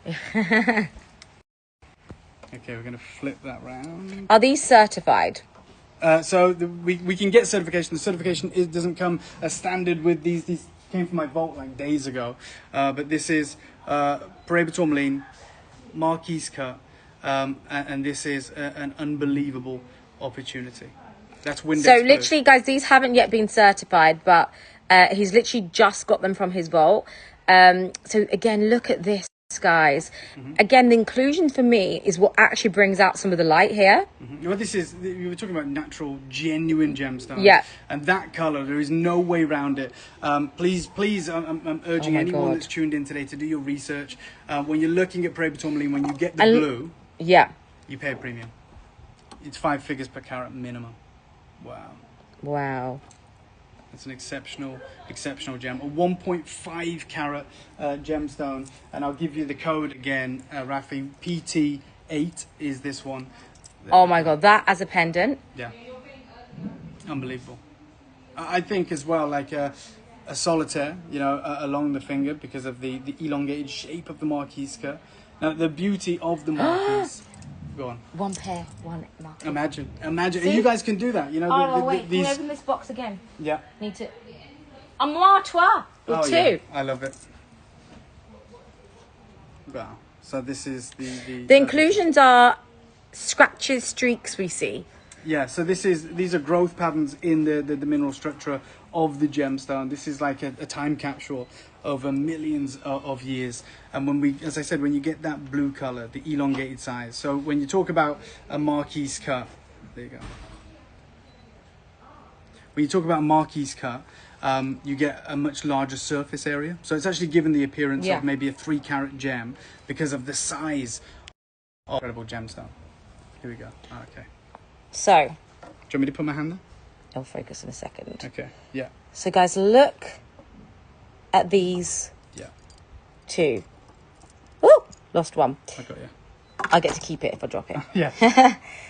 B: Okay, we're going to flip that round.
A: Are these certified?
B: So we can get certification. The certification doesn't come as standard with these. These came from my vault like days ago. But this is paraiba tourmaline, marquise cut, and this is an unbelievable opportunity. That's Windex.
A: So literally, guys, these haven't yet been certified, but he's literally just got them from his vault. So again, look at this. guys. Again, the inclusion for me is what actually brings out some of the light here.
B: Well, this is, we were talking about natural, genuine gemstones.
A: Yeah.
B: And that color, there is no way around it. Please, I'm urging anyone that's tuned in today to do your research. When you're looking at paraiba tourmaline, when you get the blue,
A: yeah,
B: you pay a premium. It's 5 figures per carat minimum. Wow.
A: Wow.
B: It's an exceptional gem. A 1.5 carat gemstone. And I'll give you the code again, Rafi. PT8 is this one.
A: Oh my God, that as a pendant.
B: Yeah. Unbelievable. I think as well, like a solitaire, you know, along the finger because of the elongated shape of the marquise cut. Now, the beauty of the marquise. Go on.
A: One pair, one marquise.
B: Imagine. And
A: See?
B: you guys can do that, you know.
A: Oh, wait, can we open this box again?
B: Yeah.
A: Need to... A moi, toi, or two.
B: Yeah. I love it. Wow. So this is
A: The inclusions are scratches, streaks we see.
B: Yeah, so these are growth patterns in the mineral structure of the gemstone. This is like a time capsule over millions of years. And when we, as I said, when you get that blue color, the elongated size. So when you talk about a marquise cut, there you go. When you talk about a marquise cut, you get a much larger surface area. So it's actually given the appearance of maybe a 3 carat gem because of the size of incredible gemstone. Here we go. Okay.
A: So,
B: do you want me to put my hand there?
A: I'll focus in a second.
B: Okay, yeah.
A: So guys, look at these two. Oh, lost one.
B: I got you.
A: I get to keep it if I drop it.
B: Yeah.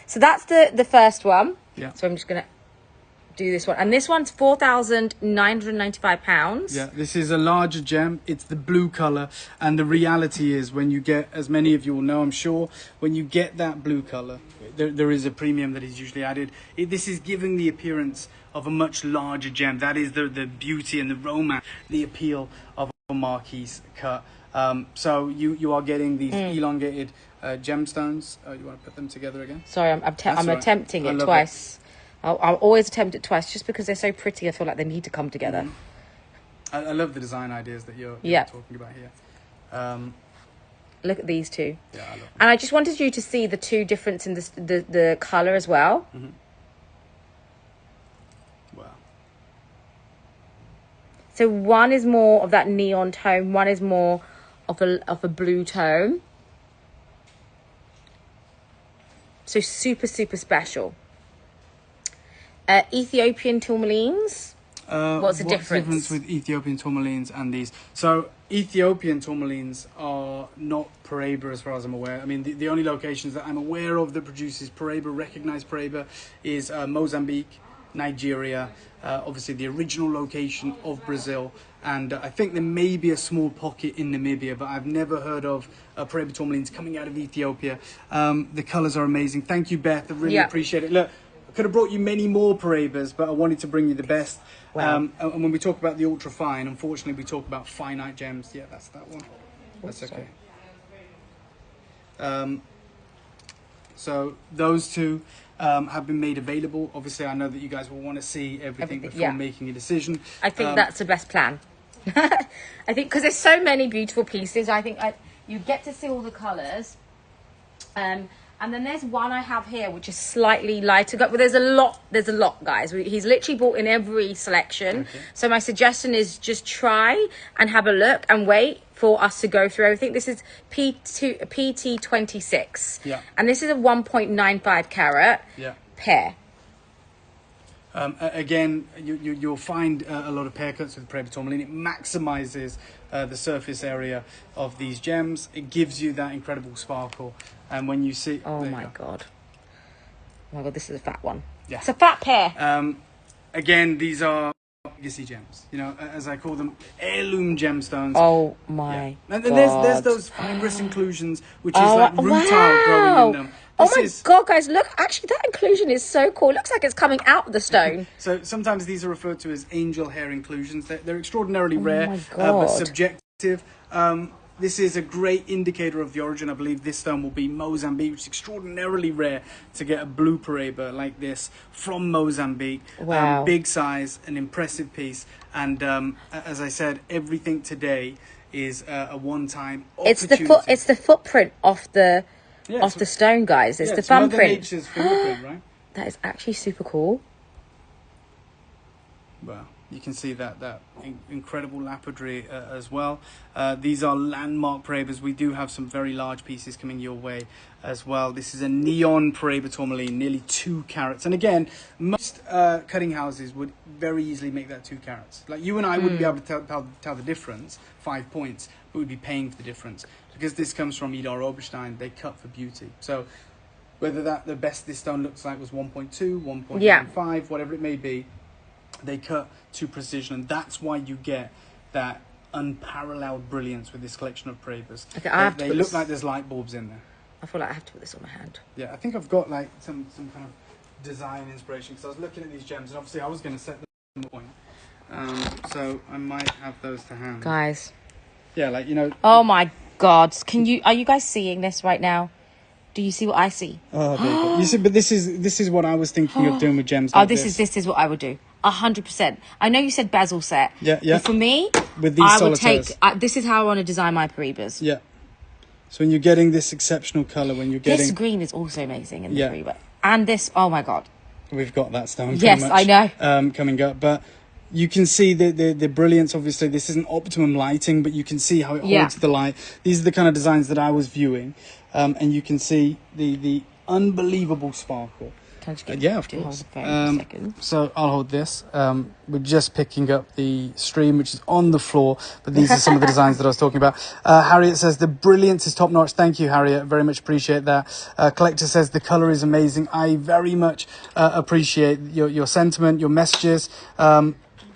A: So that's the first one.
B: Yeah.
A: So I'm just going to do this one. And this one's £4,995.
B: Yeah, this is a larger gem. It's the blue color. And the reality is when you get, as many of you will know, I'm sure, when you get that blue color, there is a premium that is usually added. This is giving the appearance of a much larger gem. That is the beauty and the romance, the appeal of a marquise cut. So you are getting these elongated gemstones. You want to put them together again?
A: Sorry, I'm attempting it twice. I'll always attempt it twice just because they're so pretty. I feel like they need to come together.
B: I love the design ideas that you're talking about here.
A: Look at these two.
B: Yeah, I love them.
A: And I just wanted you to see the two difference in the colour as well.
B: Wow.
A: So one is more of that neon tone, one is more of a blue tone. So super, super special. Ethiopian tourmalines. What's the difference
B: with Ethiopian tourmalines and these? So Ethiopian tourmalines are not paraiba as far as I'm aware. I mean, the only locations that I'm aware of that produces paraiba, recognized paraiba, is Mozambique, Nigeria, obviously the original location of Brazil, and I think there may be a small pocket in Namibia, but I've never heard of paraiba tourmalines coming out of Ethiopia. The colors are amazing. Thank you, Beth. I really appreciate it. Look, I could have brought you many more paraibas, but I wanted to bring you the best.
A: Wow.
B: And when we talk about the ultra fine, unfortunately, we talk about finite gems. Yeah, that's that one. That's okay. So those two have been made available. Obviously, I know that you guys will want to see everything before making a decision.
A: I think that's the best plan. I think because there's so many beautiful pieces. I think you get to see all the colours. And then there's one I have here, which is slightly lighter. But there's a lot, guys. He's literally bought in every selection. Okay. So my suggestion is just try and have a look and wait for us to go through everything. This is PT26.
B: Yeah.
A: And this is a 1.95 carat pair.
B: Again, you'll find a lot of pair cuts with paraiba tourmaline. It maximizes the surface area of these gems. It gives you that incredible sparkle. And when you see...
A: Oh my God, this is a fat one.
B: Yeah.
A: It's a fat pair.
B: Again, these are legacy gems. You know, as I call them, heirloom gemstones.
A: Oh my God.
B: And then there's those fibrous inclusions, which is like rutile growing in them.
A: God, guys, look, actually that inclusion is so cool. It looks like it's coming out of the stone.
B: So sometimes these are referred to as angel hair inclusions. They're extraordinarily rare, but subjective. This is a great indicator of the origin. I believe this stone will be Mozambique, which is extraordinarily rare to get a blue paraiba like this from Mozambique.
A: Wow.
B: Big size, an impressive piece. And as I said, everything today is a one-time
A: It's
B: opportunity.
A: it's the footprint of the
B: Yeah,
A: of the stone, guys. It's the
B: it's Mother
A: thumbprint.
B: Nature's fingerprint, right?
A: That is actually super cool.
B: Well, you can see that incredible lapidary as well. These are landmark paraibas. We do have some very large pieces coming your way as well. This is a neon paraiba tourmaline, nearly 2 carats. And again, most cutting houses would very easily make that 2 carats. Like you and I wouldn't be able to tell the difference, 5 points, but we'd be paying for the difference. Because this comes from Idar Oberstein, they cut for beauty. So whether the best this stone looks like was 1.2, 1.15, whatever it may be, they cut to precision, and that's why you get that unparalleled brilliance with this collection of paraibas.
A: Okay,
B: they look like there's light bulbs in there.
A: I feel like I have to put this on my hand.
B: Yeah, I think I've got like some kind of design inspiration, because I was looking at these gems, and obviously I was going to set them on the point. So I might have those to hand.
A: Guys.
B: Yeah, like, you know.
A: Oh my God. Are you guys seeing this right now? Do you see what I see?
B: Oh, there you go. You see, but this is what I was thinking of doing with gems like this.
A: This is what I would do. 100%. I know you said bezel set.
B: Yeah.
A: But for me,
B: with these
A: I would
B: solitaires.
A: take. This is how I want to design my paraibas.
B: Yeah. So when you're getting this exceptional colour, when you're getting
A: this green is also amazing in the paraiba, and this. Oh my God.
B: We've got that stone.
A: Yes,
B: much,
A: I know.
B: Coming up, but you can see the brilliance. Obviously, this isn't optimum lighting, but you can see how it holds the light. These are the kind of designs that I was viewing, and you can see the unbelievable sparkle.
A: Can I just get
B: Yeah, of course.
A: hold the phone for a second?
B: So I'll hold this. We're just picking up the stream, which is on the floor, but these are some of the designs that I was talking about. Harriet says the brilliance is top notch. Thank you, Harriet. Very much appreciate that. Collector says the color is amazing. I very much appreciate your sentiment, your messages.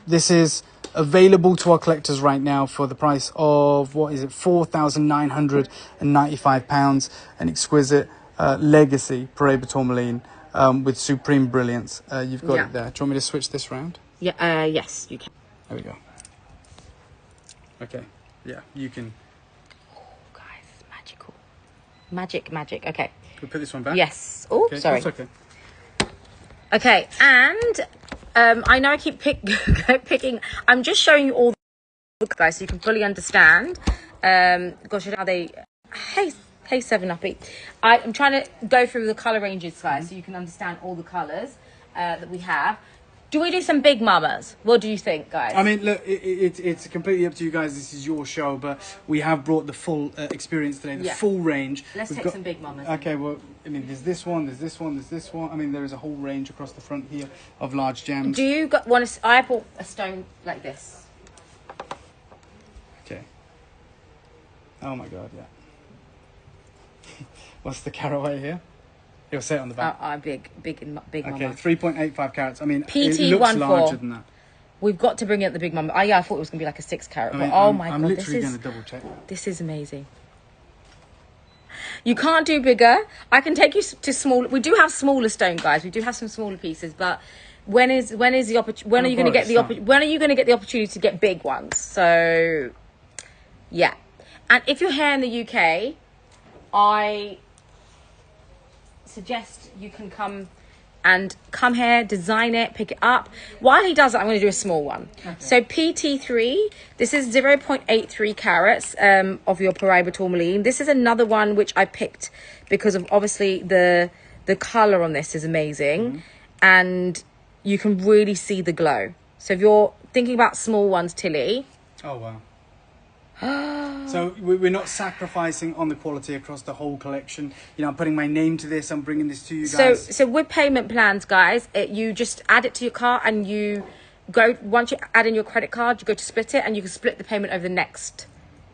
B: This is available to our collectors right now for the price of, what is it, £4,995, an exquisite legacy paraiba tourmaline. With supreme brilliance. You've got it there. Do you want me to switch this round?
A: Yeah. Yes, you can.
B: There we go. Okay. Yeah, you can.
A: Oh, guys, magical. Magic. Okay.
B: Can we put this one back?
A: Yes. Oh,
B: Okay,
A: sorry.
B: that's okay.
A: Okay, and I know I keep picking. I'm just showing you all the guys so you can fully understand. Gosh, how they. Hey, 7-Uppy. I'm trying to go through the colour ranges, guys, so you can understand all the colours that we have. Do we do some big mamas? What do you think, guys?
B: I mean, look, it's completely up to you guys. This is your show, but we have brought the full experience today, the full range.
A: Let's take some big mamas.
B: Okay, well, I mean, there's this one. I mean, there is a whole range across the front here of large gems.
A: Do you want to... I bought a stone like this.
B: Okay. Oh, my God, yeah. What's the caraway here? You'll say it on the back.
A: Big
B: Okay,
A: mama.
B: 3.85 carats. I mean,
A: PT
B: it looks
A: 14.
B: larger than that.
A: We've got to bring out the big mama. I thought it was going to be like a 6 carat.
B: I mean,
A: but my
B: I'm
A: God,
B: literally going to double check.
A: This is amazing. You can't do bigger. I can take you to small. We do have smaller stone, guys. We do have some smaller pieces, but when are you going to get the opportunity to get big ones? So, yeah. And if you're here in the UK, I suggest you can come here, design it, pick it up. While he does that, I'm going to do a small one. Okay. So PT3, this is 0.83 carats of your paraiba tourmaline. This is another one which I picked because of obviously the colour on this is amazing, and you can really see the glow. So if you're thinking about small ones, Tilly.
B: Oh wow. So we're not sacrificing on the quality across the whole collection. You know, I'm putting my name to this. I'm bringing this to you guys.
A: So with payment plans, guys, you just add it to your cart, and you go, once you add in your credit card, you go to split it, and you can split the payment over the next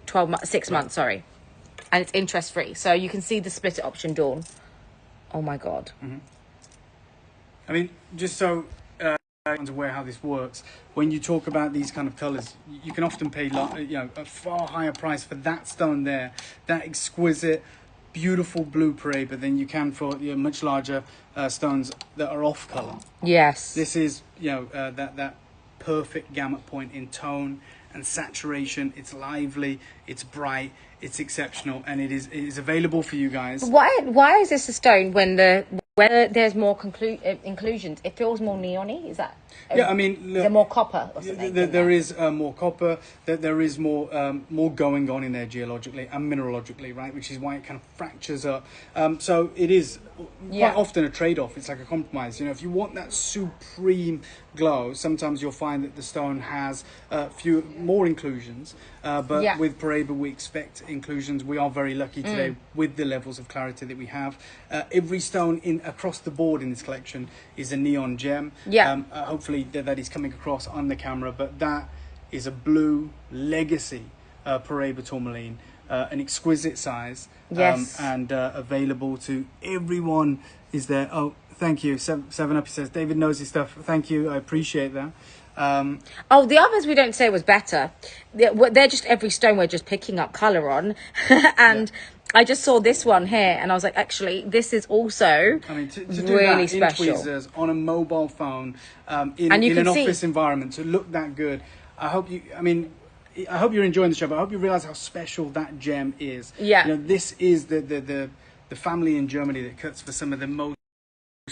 A: 6 months, sorry. And it's interest free. So you can see the split it option, Dawn. Oh my God.
B: I mean, just so everyone's aware how this works, when you talk about these kind of colours, you can often pay a far higher price for that stone there, that exquisite, beautiful blue paraiba, than you can for much larger stones that are off colour.
A: Yes.
B: This is that perfect gamut point in tone and saturation. It's lively, it's bright, it's exceptional, and it is available for you guys.
A: Why is this a stone when Whether there's more inclusions, it feels more neon-y. Is that?
B: Yeah, I mean,
A: Is there more copper or something?
B: there is more copper. There is more going on in there geologically and mineralogically, right? Which is why it kind of fractures up. So it is quite often a trade-off. It's like a compromise. You know, if you want that supreme glow, sometimes you'll find that the stone has more inclusions. But with paraiba, we expect inclusions. We are very lucky today with the levels of clarity that we have. Every stone across the board in this collection is a neon gem. Hopefully that is coming across on the camera, but that is a blue legacy paraiba tourmaline, an exquisite size, and available to everyone. Is there? Oh, thank you. Seven Up, he says, David knows his stuff. Thank you, I appreciate that.
A: The others we don't say was better. They're just every stone we're just picking up colour on. And I just saw this one here and I was like, actually, this is also
B: to
A: really
B: do that
A: special.
B: In tweezers, on a mobile phone, in an office environment, to look that good. I hope you're enjoying the show, but I hope you realise how special that gem is.
A: Yeah.
B: You know, this is the family in Germany that cuts for some of the most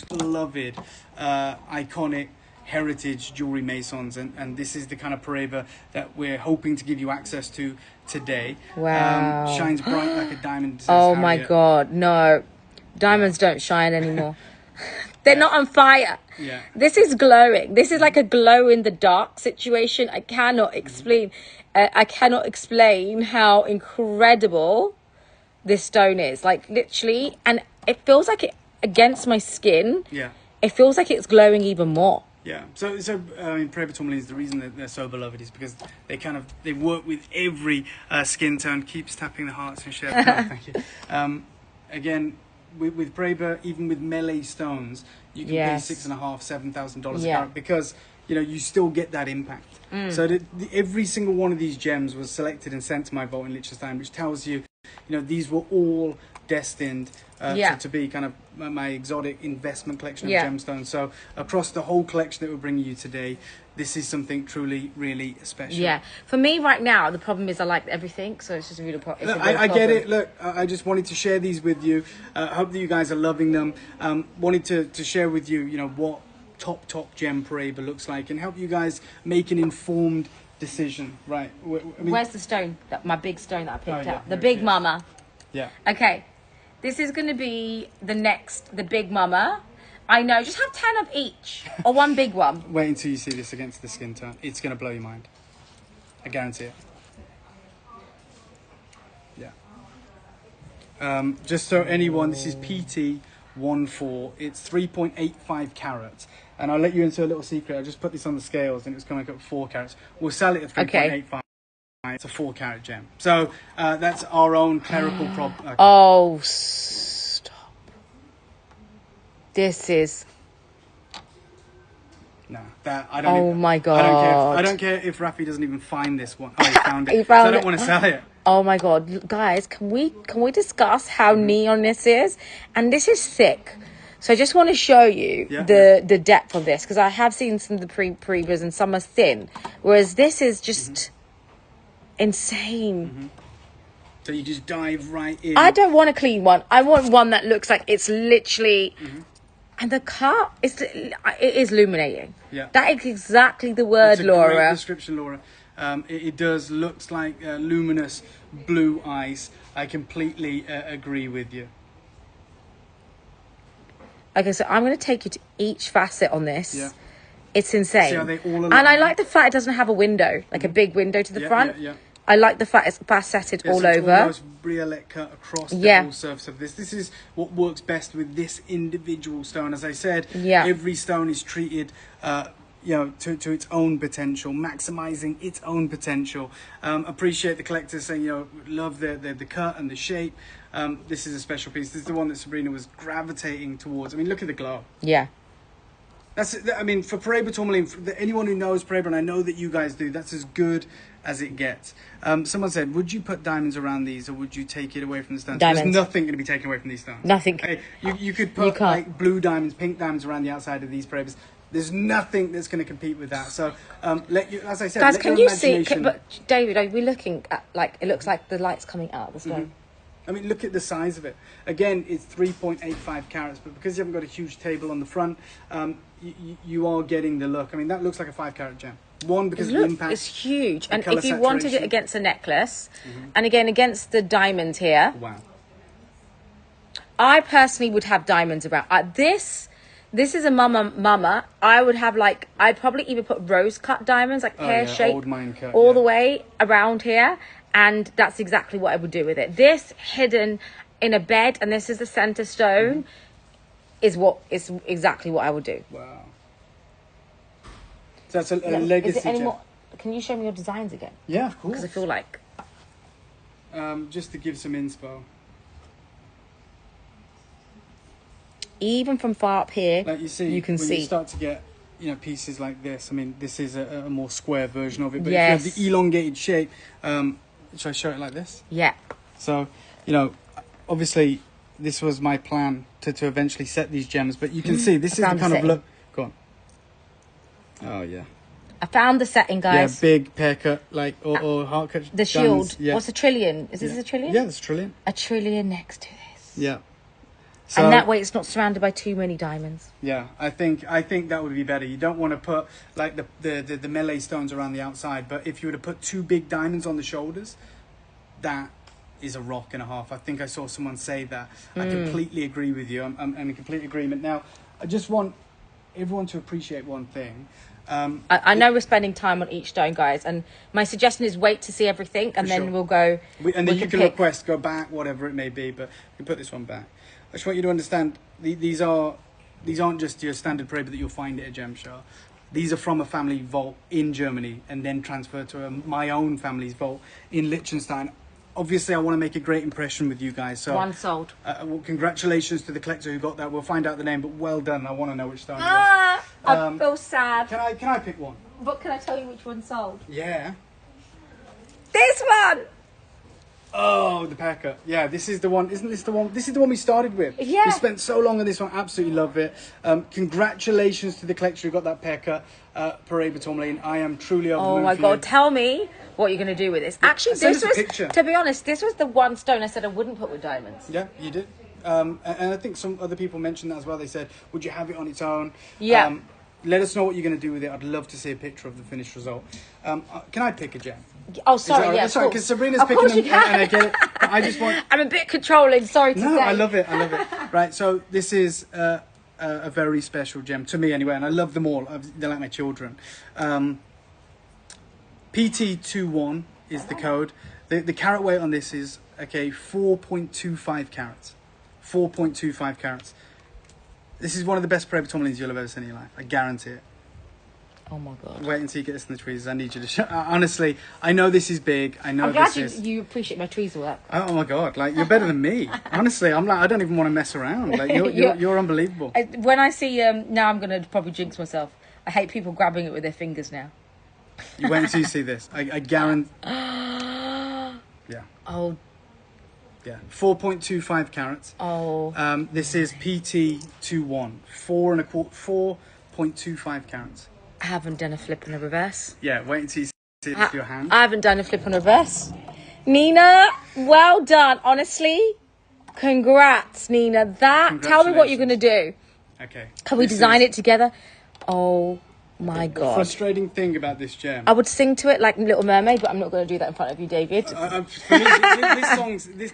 B: beloved, iconic heritage jewelry masons, and this is the kind of paraiba that we're hoping to give you access to today.
A: Wow.
B: Shines bright like a diamond, says
A: Oh my
B: Harriet.
A: God, no. Diamonds don't shine anymore. They're not on fire.
B: Yeah.
A: This is glowing. This is like a glow in the dark situation. I cannot explain. I cannot explain how incredible this stone is. Like literally, and it feels like it against my skin.
B: Yeah.
A: It feels like it's glowing even more.
B: Yeah, so paraiba tourmalines, the reason that they're so beloved is because they work with every skin tone. Keeps tapping the hearts and share. Thank you. Again, with paraiba, even with melee stones, you can pay $6,500–7,000 a carat because you still get that impact. So every single one of these gems was selected and sent to my vault in Liechtenstein, which tells you, these were all destined to be kind of my exotic investment collection of gemstones. So across the whole collection that we're bringing you today, this is something truly, really special. Yeah.
A: For me right now, the problem is I like everything, so it's just a real problem.
B: I get it. Look, I just wanted to share these with you. Hope that you guys are loving them. Wanted to share with you, what top gem paraiba looks like and help you guys make an informed decision. Right.
A: Where's the stone? My big stone that I picked out. The
B: here
A: big
B: it is.
A: mama.
B: Yeah.
A: Okay. This is going to be the big mama. I know, just have 10 of each or one big one.
B: Wait until you see this against the skin tone. It's going to blow your mind. I guarantee it. Yeah. Just so anyone, this is PT14. It's 3.85 carats. And I'll let you into a little secret. I just put this on the scales and it's coming up 4 carats. We'll sell it at 3.85. It's a 4-carat gem. So that's our own clerical problem. Okay.
A: Oh, stop. This is...
B: No, that I don't.
A: Oh my God.
B: I don't care if Rafi doesn't even find this one. Oh, he found it.
A: He found
B: I don't want to sell it.
A: Oh my God, guys, can we discuss how neon this is? And this is thick. So I just want to show you the depth of this, because I have seen some of the previous and some are thin, whereas this is just insane.
B: So you just dive right in.
A: I don't want a clean one. I want one that looks like it's literally... And the cut it is illuminating.
B: Yeah.
A: That is exactly the word,
B: It's a
A: Laura.
B: great description, Laura. It does looks like luminous blue ice. I completely agree with you.
A: Okay, so I'm going to take you to each facet on this.
B: Yeah.
A: It's insane.
B: See how they all
A: and I
B: align?
A: like the fact it doesn't have a window, like a big window to the front.
B: Yeah.
A: I like the fact it's faceted all
B: So it's
A: over.
B: almost briolette cut across the whole surface of this. This is what works best with this individual stone. As I said, every stone is treated to its own potential, maximizing its own potential. Appreciate the collector saying, love the cut and the shape. This is a special piece. This is the one that Sabrina was gravitating towards. I mean, look at the glow.
A: Yeah.
B: For paraiba tourmaline, for anyone who knows paraiba, and I know that you guys do, that's as good as it gets. Someone said, would you put diamonds around these, or would you take it away from the stones?
A: Diamonds.
B: There's nothing going to be taken away from these stones.
A: Nothing.
B: Okay? You could put like blue diamonds, pink diamonds around the outside of these paraibas. There's nothing that's going to compete with that. So, as I said,
A: guys,
B: let
A: can
B: your
A: you see?
B: imagination...
A: But David, are we looking at it looks like the light's coming out of the stone.
B: I mean, look at the size of it. Again, it's 3.85 carats, but because you haven't got a huge table on the front, you are getting the look. I mean, that looks like a 5 carat gem. One, because of the impact.
A: It's huge. And
B: colour
A: if you wanted it
B: saturation.
A: against a necklace, and again, against the diamonds here,
B: Wow.
A: I personally would have diamonds around. This is a mama. I would have I'd probably even put rose cut diamonds, like pear shaped,
B: old mine cut,
A: all the way around here. And that's exactly what I would do with it. This hidden in a bed, and this is the center stone, is exactly what I would do.
B: Wow. So that's a legacy gem.
A: Can you show me your designs again?
B: Yeah, of course.
A: Because I feel like...
B: just to give some inspo.
A: Even from far up here,
B: Like you see,
A: you can
B: when
A: see.
B: you start to get, pieces like this. I mean, this is a more square version of it. But
A: Yes.
B: if you have the elongated shape, should I show it like this?
A: Yeah.
B: So, obviously, this was my plan to eventually set these gems. But you can see, this is the
A: found the
B: kind of
A: setting.
B: look. Go on. Oh, yeah.
A: I found the setting, guys.
B: Yeah, big pear cut, or heart cut.
A: The shield.
B: diamonds. Yeah.
A: What's a trillion? Is this a trillion?
B: Yeah, it's a trillion.
A: A trillion next to this.
B: Yeah. So,
A: And that way it's not surrounded by too many diamonds.
B: yeah, I think that would be better. You don't want to put the melee stones around the outside, but if you were to put 2 big diamonds on the shoulders, that is a rock and a half. I think I saw someone say that. I completely agree with you. I'm in complete agreement. Now, I just want everyone to appreciate one thing.
A: I know we're spending time on each stone, guys, and my suggestion is wait to see everything, and then
B: sure.
A: we'll go.
B: And then you can
A: pick.
B: request, go back, whatever it may be, but you can put this one back. I just want you to understand, these aren't just your standard paraiba that you'll find at a gem show. These are from a family vault in Germany and then transferred to my own family's vault in Liechtenstein. Obviously, I want to make a great impression with you guys. So,
A: One sold.
B: well, congratulations to the collector who got that. We'll find out the name, but well done. I want to know which stone it was.
A: I feel sad.
B: Can I pick one?
A: But can I tell you which one sold?
B: Yeah.
A: This one!
B: Oh, the pear cut. Yeah, this is the one. Isn't this the one? This is the one we started with.
A: Yeah.
B: We spent so long on this one. Absolutely love it. Congratulations to the collector who got that pear cut, paraiba tourmaline. I am truly over the
A: Oh
B: moon
A: my
B: for
A: God,
B: you.
A: tell me what you're going to do with this. Actually,
B: Send
A: this
B: us a
A: was,
B: picture.
A: to be honest, this was the one stone I said I wouldn't put with diamonds.
B: Yeah, you did. And I think some other people mentioned that as well. They said, would you have it on its own?
A: Yeah.
B: Let us know what you're going to do with it. I'd love to see a picture of the finished result. Can I pick a gem?
A: Oh, sorry, yeah.
B: Sorry, because Sabrina's
A: Of
B: picking
A: course
B: them,
A: you can.
B: and I get it. But I just want...
A: I'm a bit controlling, sorry to
B: No,
A: say.
B: I love it. Right, so this is a very special gem, to me anyway, and I love them all. They're like my children. PT21 is the code. The carat weight on this is, 4.25 carats. 4.25 carats. This is one of the best paraiba tourmalines you'll have ever seen in your life. I guarantee it.
A: Oh my God.
B: Wait until you get this in the tweezers. I need you to show. Honestly, I know this is big. I know
A: I'm glad
B: this is...
A: you appreciate my tweezer work.
B: Oh my God, you're better than me. Honestly, I don't even want to mess around. You're unbelievable.
A: When I see, now I'm going to probably jinx myself. I hate people grabbing it with their fingers now.
B: You wait until you see this. I guarantee. Yeah.
A: Oh,
B: Yeah. 4.25 carats.
A: oh.
B: This is PT21. 4.25 carats.
A: I haven't done a flip and a reverse.
B: Yeah, wait until you see it with your hand.
A: I haven't done a flip and a reverse. Nina, well done. Honestly, congrats, Nina. Tell me what you're going to do.
B: Okay.
A: Can we design it together? Oh my
B: The
A: God.
B: frustrating thing about this gem.
A: I would sing to it like Little Mermaid, but I'm not going to do that in front of you, David.
B: For me,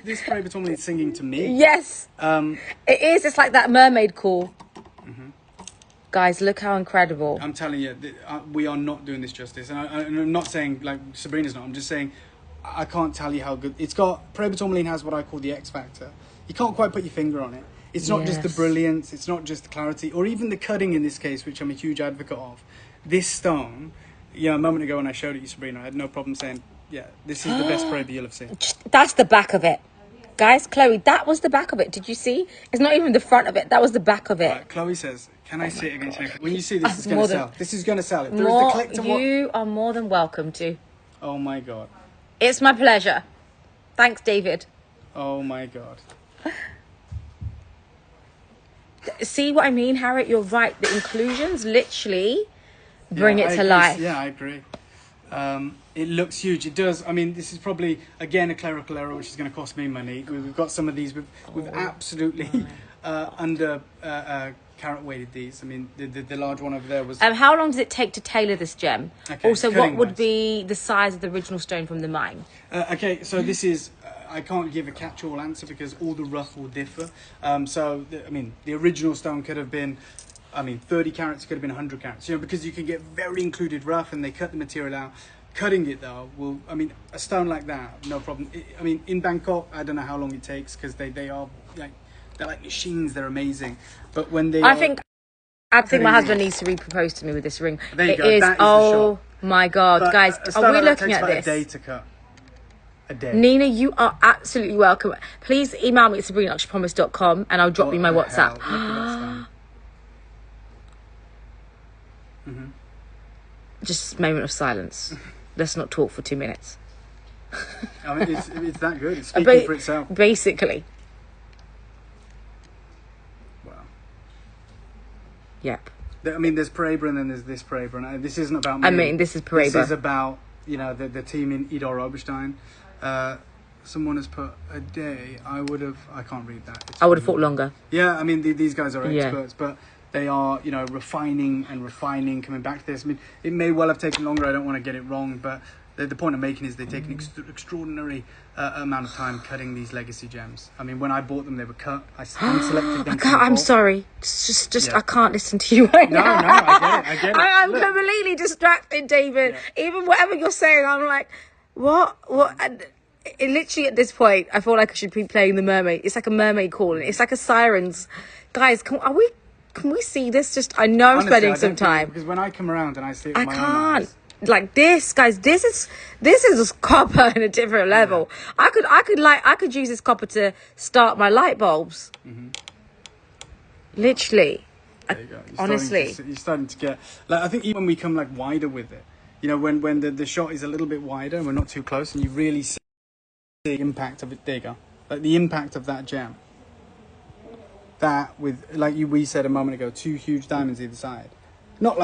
B: this paraiba tourmaline is singing to me.
A: Yes,
B: Um,
A: it is. It's like that mermaid call. Guys, look how incredible.
B: I'm telling you, we are not doing this justice, and I'm not saying like Sabrina's not. I'm just saying I can't tell you how good it's got. Paraiba tourmaline has what I call the X factor. You can't quite put your finger on it. It's not just the
A: Yes.
B: brilliance. It's not just the clarity, or even the cutting in this case, which I'm a huge advocate of. This stone, a moment ago when I showed it you, Sabrina, I had no problem saying, yeah, this is the best paraiba you'll have seen.
A: That's the back of it. Guys, Chloe, that was the back of it. Did you see? It's not even the front of it. That was the back of it.
B: Right, Chloe says, "Can I see it against you?" When you see this, it's
A: More
B: going to
A: than-
B: sell. This is going to sell. If there is the collector one,
A: You are more than welcome to.
B: oh my God,
A: It's my pleasure. Thanks, David.
B: oh my God.
A: See what I mean, Harriet? You're right. The inclusions literally bring
B: Yeah,
A: it
B: I
A: to
B: agree.
A: life.
B: Yeah, I agree. It looks huge. It does. I mean, this is probably, again, a clerical error, which is going to cost me money. We've got some of these. We've absolutely under carat weighted these. I mean, the large one over there was...
A: How long does it take to tailor this gem?
B: Okay,
A: Also, what would
B: wise.
A: be the size of the original stone from the mine?
B: Okay, so this is... I can't give a catch-all answer because all the rough will differ. I mean, the original stone could have been... 30 carats, could have been 100 carats. You know, because you can get very included rough and they cut the material out. Cutting it though will, a stone like that, no problem. In Bangkok, I don't know how long it takes because they are like, they're like machines. They're amazing. But when they,
A: I think my husband needs to re-propose to me with this ring.
B: There you
A: it
B: go.
A: is.
B: That is
A: Oh my God,
B: but
A: guys,
B: a stone
A: are we
B: like that
A: looking
B: takes
A: at
B: about
A: this?
B: A day to cut. A day.
A: Nina, you are absolutely welcome. Please email me at sabrina@promise.com and I'll drop you my
B: What the
A: WhatsApp.
B: hell? Look at that stone.
A: Just a moment of silence. Let's not talk for 2 minutes.
B: It's that good. It's speaking for itself.
A: Basically.
B: Wow.
A: Yep.
B: There's paraiba and then there's this paraiba. And this isn't about me.
A: This is paraiba.
B: This is about, the team in Idar Oberstein. Someone has put a day. I can't read that.
A: I would have thought longer.
B: Yeah, these guys are
A: Yeah.
B: experts, but they are, refining, coming back to this. It may well have taken longer. I don't want to get it wrong, but the point I'm making is they take an extraordinary amount of time cutting these legacy gems. When I bought them, they were cut. I hand-selected them.
A: I'm sorry. Just
B: Yeah.
A: I can't listen to you right
B: No,
A: now.
B: I get it.
A: I'm
B: Look.
A: completely distracted, David.
B: Yeah.
A: Even whatever you're saying, I'm like, what? And it literally at this point, I feel like I should be playing the mermaid. It's like a mermaid calling. It's like a sirens. Guys, can we see this? I know I'm
B: Honestly,
A: spending
B: I don't
A: some
B: think-
A: time.
B: because when I come around and I see it with
A: I
B: my own
A: can't.
B: eyes,
A: Like this, guys. This is just copper in a different level. I could use this copper to start my light bulbs. Literally.
B: there you go.
A: Honestly.
B: You're starting to get. I think even when we come wider with it, when the shot is a little bit wider and we're not too close, and you really see the impact of it. There you go. The impact of that gem. That with we said a moment ago, 2 huge diamonds either side, not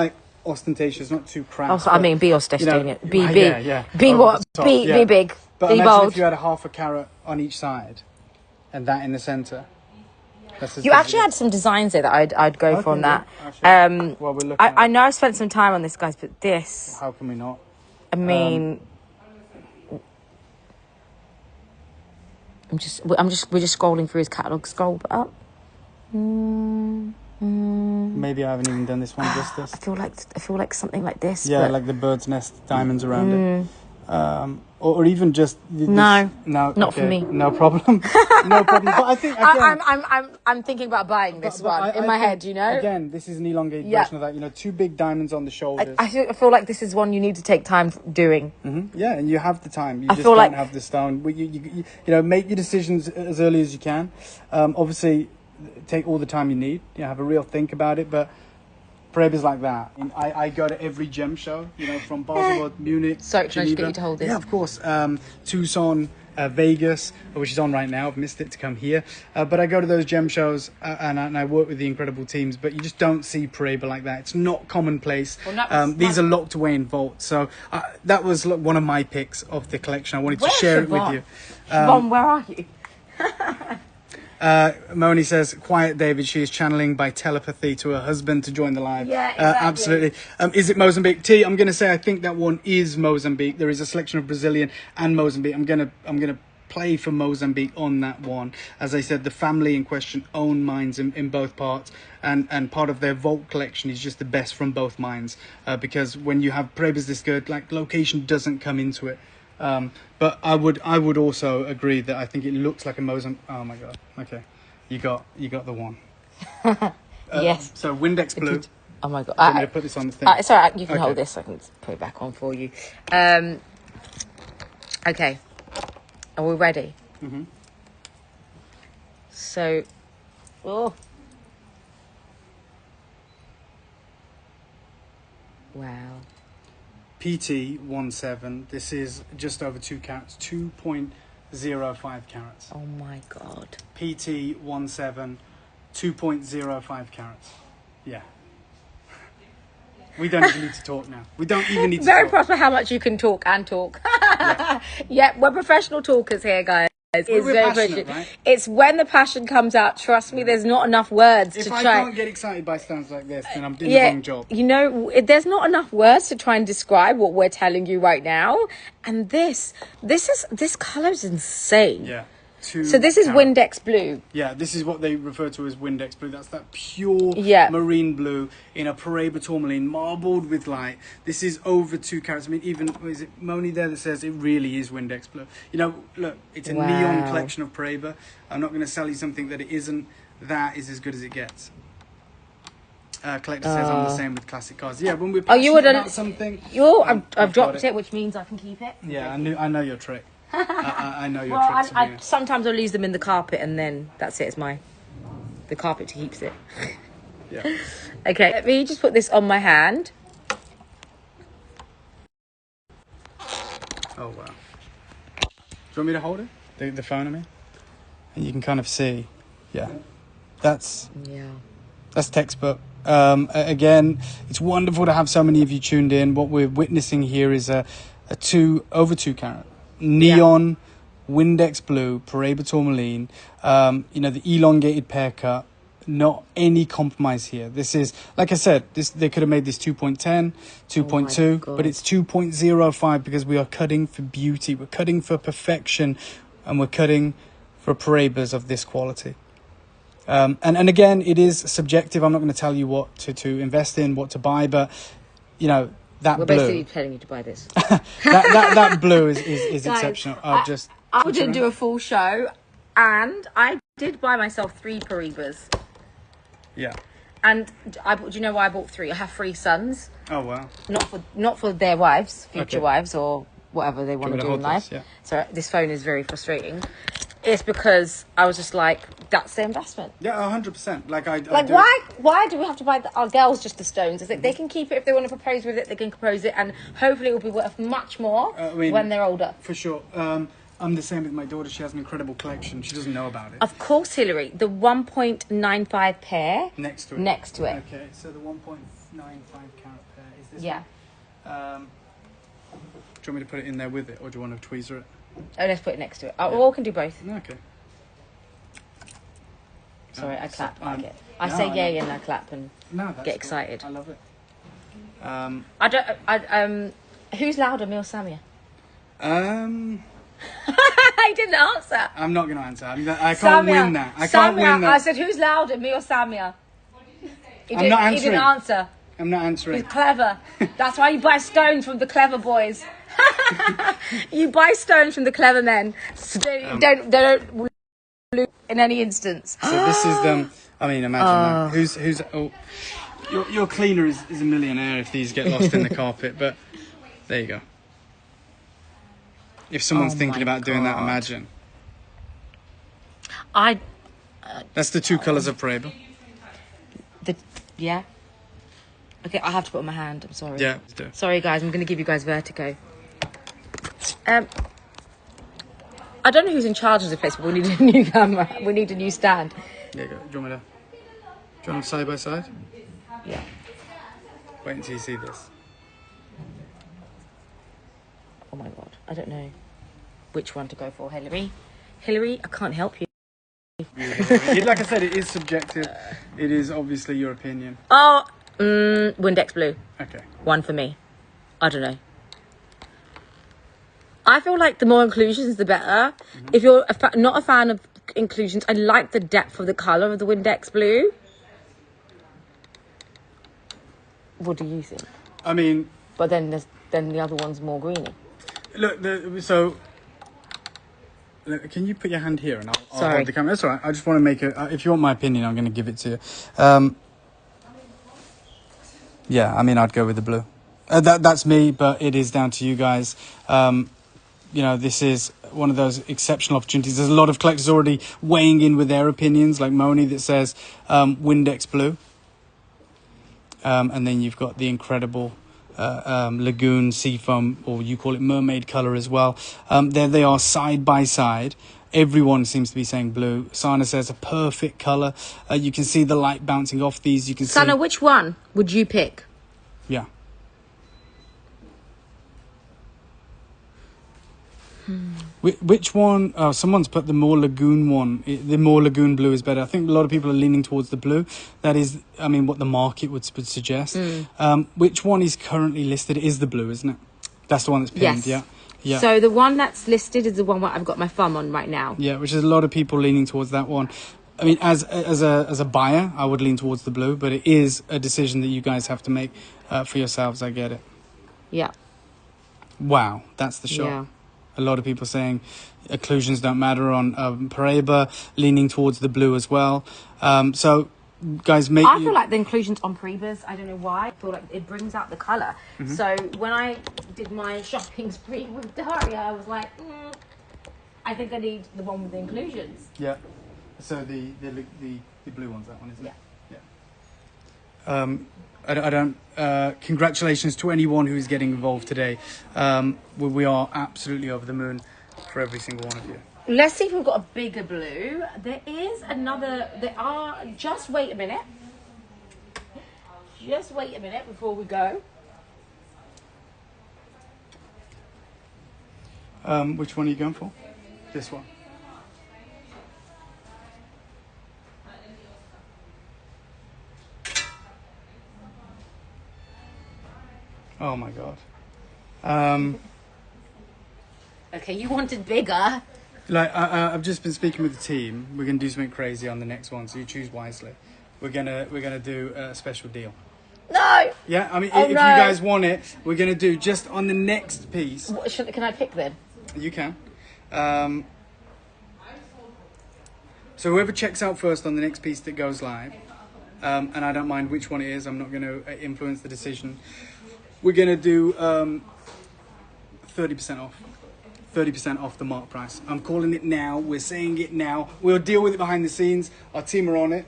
B: ostentatious, not too crass.
A: Be ostentatious. Be
B: yeah.
A: Be
B: Over
A: what?
B: the top,
A: Be
B: yeah.
A: big.
B: But
A: Be
B: imagine
A: bold.
B: if you had a half a carat on each side, and that in the centre.
A: You actually had some designs there that I'd go
B: Okay,
A: for on
B: yeah,
A: that.
B: actually. Well, we're looking
A: I
B: at
A: know I've spent some time on this, guys, but this,
B: how can we not?
A: we're just scrolling through his catalogue. Scroll up.
B: Maybe I haven't even done this one justice.
A: I feel like something like this.
B: Yeah,
A: but
B: like the bird's nest diamonds around it. Or even just this,
A: No,
B: not
A: for me.
B: No problem. No problem. But I think again,
A: I'm thinking about buying this one
B: I
A: in my
B: think,
A: head. You know.
B: Again, this is an elongated
A: Yeah.
B: version of that. 2 big diamonds on the shoulders.
A: I feel like this is one you need to take time doing.
B: Yeah, and you have the time. You
A: I
B: just
A: feel
B: don't
A: like-
B: have the stone. You make your decisions as early as you can. Obviously, take all the time you need. Have a real think about it. But paraiba's like that. I go to every gem show. From Basel, Munich,
A: Sorry, can I just get
B: Geneva.
A: you to hold this?
B: Yeah, of course. Tucson, Vegas, which is on right now. I've missed it to come here. But I go to those gem shows and I work with the incredible teams. But you just don't see paraiba like that. It's not commonplace.
A: Well,
B: These are locked away in vaults. So that was one of my picks of the collection. I wanted to
A: Where's
B: share it
A: Siobhan?
B: with you.
A: Siobhan, where are you?
B: Moni says, quiet David, she is channeling by telepathy to her husband to join the live.
A: Yeah, exactly.
B: Absolutely. Is it Mozambique? T, I'm going to say I think that one is Mozambique. There is a selection of Brazilian and Mozambique. I'm going to play for Mozambique on that one. As I said, the family in question own mines in both parts, and part of their vault collection is just the best from both mines, because when you have paraibas this good, location doesn't come into it. But I would also agree that I think it looks like a Mozambique. Oh my god. Okay. You got the one.
A: Yes.
B: So Windex blue.
A: Oh my god.
B: I'm going to put this on the thing.
A: It's alright, you can
B: Okay.
A: hold this. I can put it back on for you. Okay. Are we ready?
B: Mhm.
A: So, oh. Wow.
B: PT 17. This is just over 2 carats. 2.05 carats.
A: Oh my god.
B: PT 17. 2.05 carats. Yeah. We don't even need to talk now. We don't even need to
A: Very
B: talk.
A: proud of how much you can talk and talk. Yeah, we're professional talkers here, guys. It's
B: We're
A: very
B: passionate,
A: passionate.
B: right?
A: It's when the passion comes out. Trust me, there's not enough words
B: If
A: to
B: I
A: try.
B: can't get excited by stones like this, then I'm doing the wrong job.
A: You know, there's not enough words to try and describe what we're telling you right now. And this color is insane.
B: Yeah.
A: So this is Windex blue.
B: Yeah, this is what they refer to as Windex blue. That's that pure marine blue in a paraiba tourmaline, marbled with light. This is over 2 carats. I mean, even, is it Moni there that says it really is Windex blue? You know, look, it's a neon collection of paraiba. I'm not going to sell you something that it isn't. That is as good as it gets. Collector says I'm the same with classic cars. Yeah, when we're passionate about something...
A: I've dropped it, which means I can keep it.
B: Yeah, I know your trick. I know your trick, Sabrina.
A: Sometimes I'll lose them in the carpet and then that's it. It's the carpet keeps it.
B: Yeah.
A: Okay, let me just put this on my hand.
B: Oh, wow. Do you want me to hold it? The phone, I mean? And you can kind of see. Yeah. That's textbook. Again, it's wonderful to have so many of you tuned in. What we're witnessing here is a over 2 carat neon Windex blue paraiba tourmaline. You know, the elongated pear cut. Not any compromise here. This is, like I said, they could have made this 2.10, 2.2, but it's 2.05 because we are cutting for beauty. We're cutting for perfection, and we're cutting for paraibas of this quality. And again, it is subjective. I'm not going to tell you what to invest in, what to buy, but you know,
A: We're basically telling you to buy this.
B: that blue is
A: Guys,
B: exceptional.
A: I didn't do a full show, and I did buy myself 3 paraibas.
B: Yeah.
A: And do you know why I bought 3? I have 3 sons.
B: Oh wow.
A: Not for their wives, future wives, or whatever they want to do in life.
B: Yeah.
A: So this phone is very frustrating. It's because I was just like, that's the investment.
B: Yeah, 100%.
A: Why do we have to buy our girls just the stones? They can keep it if they want to propose with it. They can propose it, and hopefully it will be worth much more when they're older.
B: For sure. I'm the same with my daughter. She has an incredible collection. She doesn't know about it.
A: Of course, Hillary. The 1.95 pair
B: next to it. Okay, so the 1.95 carat pair is this.
A: Yeah.
B: One? Do you want me to put it in there with it, or do you want to tweezer it?
A: Oh, let's put it next to it. Or we can do both.
B: Okay.
A: Sorry, I clap. I say yay and I clap and get excited.
B: I love it.
A: Who's louder, me or Samia?
B: I
A: didn't answer.
B: I'm not going to answer. I can't win that. I can't win that.
A: I said, who's louder, me or Samia?
B: I'm not answering.
A: He didn't answer.
B: I'm not answering.
A: He's clever. That's why you buy stones from the clever boys. You buy stones from the clever men. So they don't lose in any instance.
B: So this is them. I mean, imagine that. Who's? Oh, your cleaner is a millionaire if these get lost in the carpet. But there you go. If someone's thinking about doing that, imagine. That's the 2 colours of paraiba.
A: Yeah. Okay, I have to put on my hand. I'm sorry.
B: Yeah, do.
A: Sorry, guys. I'm going to give you guys vertigo. I don't know who's in charge of the place, but we need a new camera. We need a new stand.
B: There you go. Do you want them side by side?
A: Yeah.
B: Wait until you see this.
A: Oh my God. I don't know which one to go for, Hillary. Hillary, I can't help you.
B: Like I said, it is subjective. It is obviously your opinion.
A: Windex blue.
B: Okay.
A: 1 for me. I don't know. I feel like the more inclusions, the better. Mm-hmm. If you're not a fan of inclusions, I like the depth of the colour of the Windex blue. What do you think?
B: I mean...
A: But then the other one's more greeny.
B: Look, can you put your hand here and I'll hold the camera? That's all right. I just want to make if you want my opinion, I'm going to give it to you. Yeah, I mean, I'd go with the blue. That's me, but it is down to you guys. You know, this is one of those exceptional opportunities. There's a lot of collectors already weighing in with their opinions, like Moni that says Windex blue. And then you've got the incredible lagoon seafoam, or you call it mermaid color as well. There they are side by side. Everyone seems to be saying blue. Sana says a perfect color. You can see the light bouncing off these. You can see.
A: Sana, which one would you pick?
B: Yeah. Which one? Oh, someone's put the more lagoon one. The more lagoon blue is better. I think a lot of people are leaning towards the blue. That is, I mean, what the market would suggest. Which one is currently listed? Is the blue, isn't it? That's the one that's pinned.
A: Yes.
B: Yeah.
A: So the one that's listed is the one where I've got my thumb on right now.
B: Yeah, which is a lot of people leaning towards that one. I mean, as a buyer, I would lean towards the blue, but it is a decision that you guys have to make for yourselves. I get it.
A: Yeah.
B: Wow, that's the shot.
A: Yeah.
B: A lot of people saying occlusions don't matter on paraiba, leaning towards the blue as well. So, guys,
A: I feel like the inclusions on Paraibas, I don't know why, I feel like it brings out the colour. So when I did my shopping spree with Daria, I was like, I think I need the one with the inclusions.
B: Yeah. So the blue one's that one, isn't it?
A: Yeah.
B: Yeah. I don't. Congratulations to anyone who's getting involved today. We are absolutely over the moon for every single one of you.
A: Let's see if we've got a bigger blue. There is another. There are. Just wait a minute. Just wait a minute before we go.
B: Which one are you going for? This one. Oh my god.
A: Okay, you wanted bigger.
B: Like I've just been speaking with the team. We're gonna do something crazy on the next one, so you choose wisely. We're gonna do a special deal.
A: No.
B: Yeah, I mean,
A: Oh,
B: if you
A: no.
B: guys want it, we're gonna do just on the next piece.
A: What, can I pick then?
B: You can. So whoever checks out first on the next piece that goes live, and I don't mind which one it is. I'm not going to influence the decision. We're going to do 30% off. 30% off the mark price. I'm calling it now. We're saying it now. We'll deal with it behind the scenes. Our team are on it.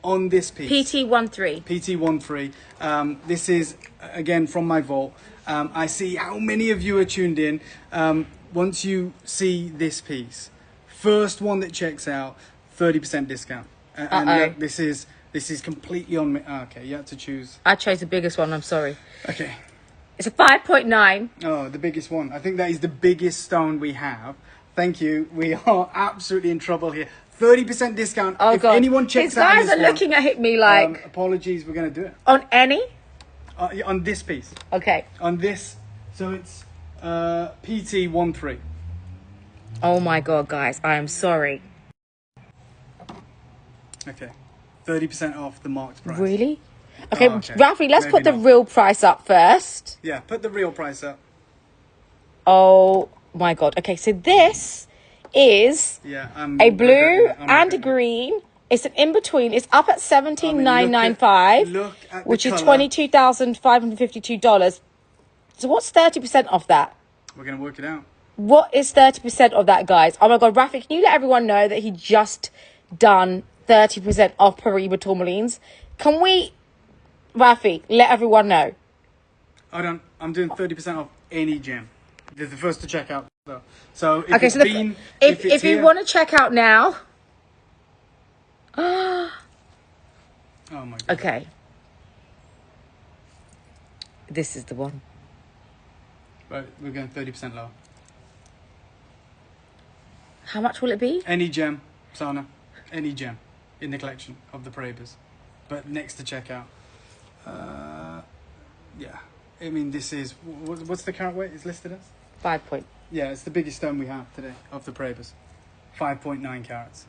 B: On this piece.
A: PT13.
B: PT13. This is, again, from my vault. I see how many of you are tuned in. Once you see this piece, first one that checks out, 30% discount. And look, this is completely on me. Okay, you have to choose.
A: I chose the biggest one. I'm sorry.
B: Okay.
A: It's a 5.9.
B: Oh, the biggest one. I think that is the biggest stone we have. Thank you. We are absolutely in trouble here. 30% discount.
A: Oh,
B: if
A: God.
B: anyone checks
A: These
B: out
A: guys
B: this
A: are
B: one,
A: looking at me like...
B: apologies, we're going to do it.
A: On any?
B: On this piece.
A: Okay.
B: On this. So it's PT13.
A: Oh, my God, guys. I am sorry.
B: Okay. 30% off the marked price.
A: Really? Okay,
B: Oh, okay.
A: Ralphie, let's
B: Maybe
A: put the
B: not.
A: real price up first.
B: Yeah, put the real price up.
A: Oh, my God. Okay, so this is
B: Yeah,
A: a blue
B: I'm
A: and a
B: regretting it.
A: green. It's an in-between. It's up at $17,995,
B: look at the
A: which is
B: colour.
A: $22,552. So what's 30% off that?
B: We're going to work it out.
A: What is 30% of that, guys? Oh, my God. Ralphie, can you let everyone know that he just done 30% off paraiba tourmalines? Can we... Rafi, let everyone know.
B: I'm doing 30% off any gem. They're the first to check out, though. So if
A: Okay,
B: it's
A: so
B: been,
A: if
B: it's
A: you
B: here-
A: want to check out now...
B: Oh my god.
A: Okay. This is the one.
B: Right, we're going 30% lower.
A: How much will it be?
B: Any gem, Sana, any gem in the collection of the Paraibas. But next to check out. Yeah. I mean, this is... What's the carat weight it's listed as?
A: 5 point.
B: Yeah, it's the biggest stone we have today of the Paraibas. 5.9 carats.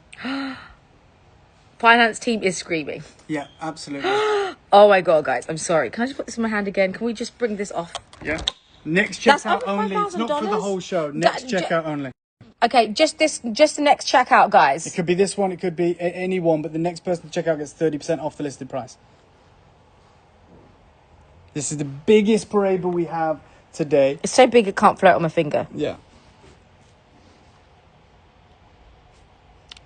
A: Finance team is screaming.
B: Yeah, absolutely.
A: Oh my God, guys. I'm sorry. Can I just put this in my hand again? Can we just bring this off?
B: Yeah. Next
A: That's
B: checkout
A: over
B: only. It's not for the
A: $5,000?
B: whole show. Next checkout only.
A: Okay, just the next checkout,
B: It
A: guys.
B: could be this one. It could be any one. But the next person to check out gets 30% off the listed price. This is the biggest paraiba we have today.
A: It's so big it can't float on my finger.
B: Yeah.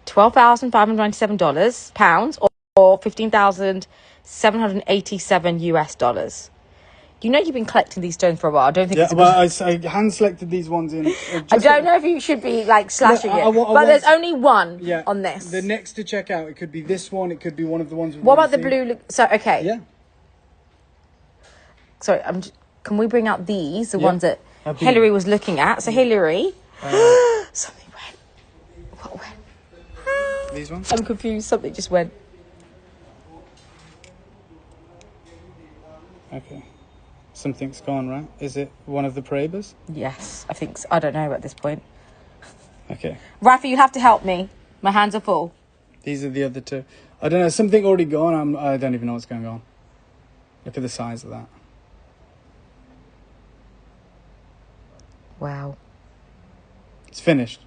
A: $12,597 pounds or $15,787 US. You know you've been collecting these stones for a while. I don't think
B: Yeah,
A: it's a
B: well, I hand selected these ones in.
A: I don't know if you should be like slashing
B: No, I
A: it,
B: want-
A: but there's only one
B: Yeah.
A: on this.
B: The next to check out, it could be this one. It could be one of the ones. We've
A: What
B: already
A: about the
B: seen.
A: blue? So okay,
B: Yeah.
A: Sorry, can we bring out these, the ones that
B: I'll be-
A: Hillary was looking at? So Hillary, something went. What went?
B: These ones?
A: I'm confused. Something just went.
B: Okay. Something's gone, right? Is it one of the paraibas?
A: Yes, I think so. I don't know at this point.
B: Okay.
A: Rafa, you have to help me. My hands are full.
B: These are the other two. I don't know. Something already gone. I don't even know what's going on. Look at the size of that.
A: Wow.
B: It's finished.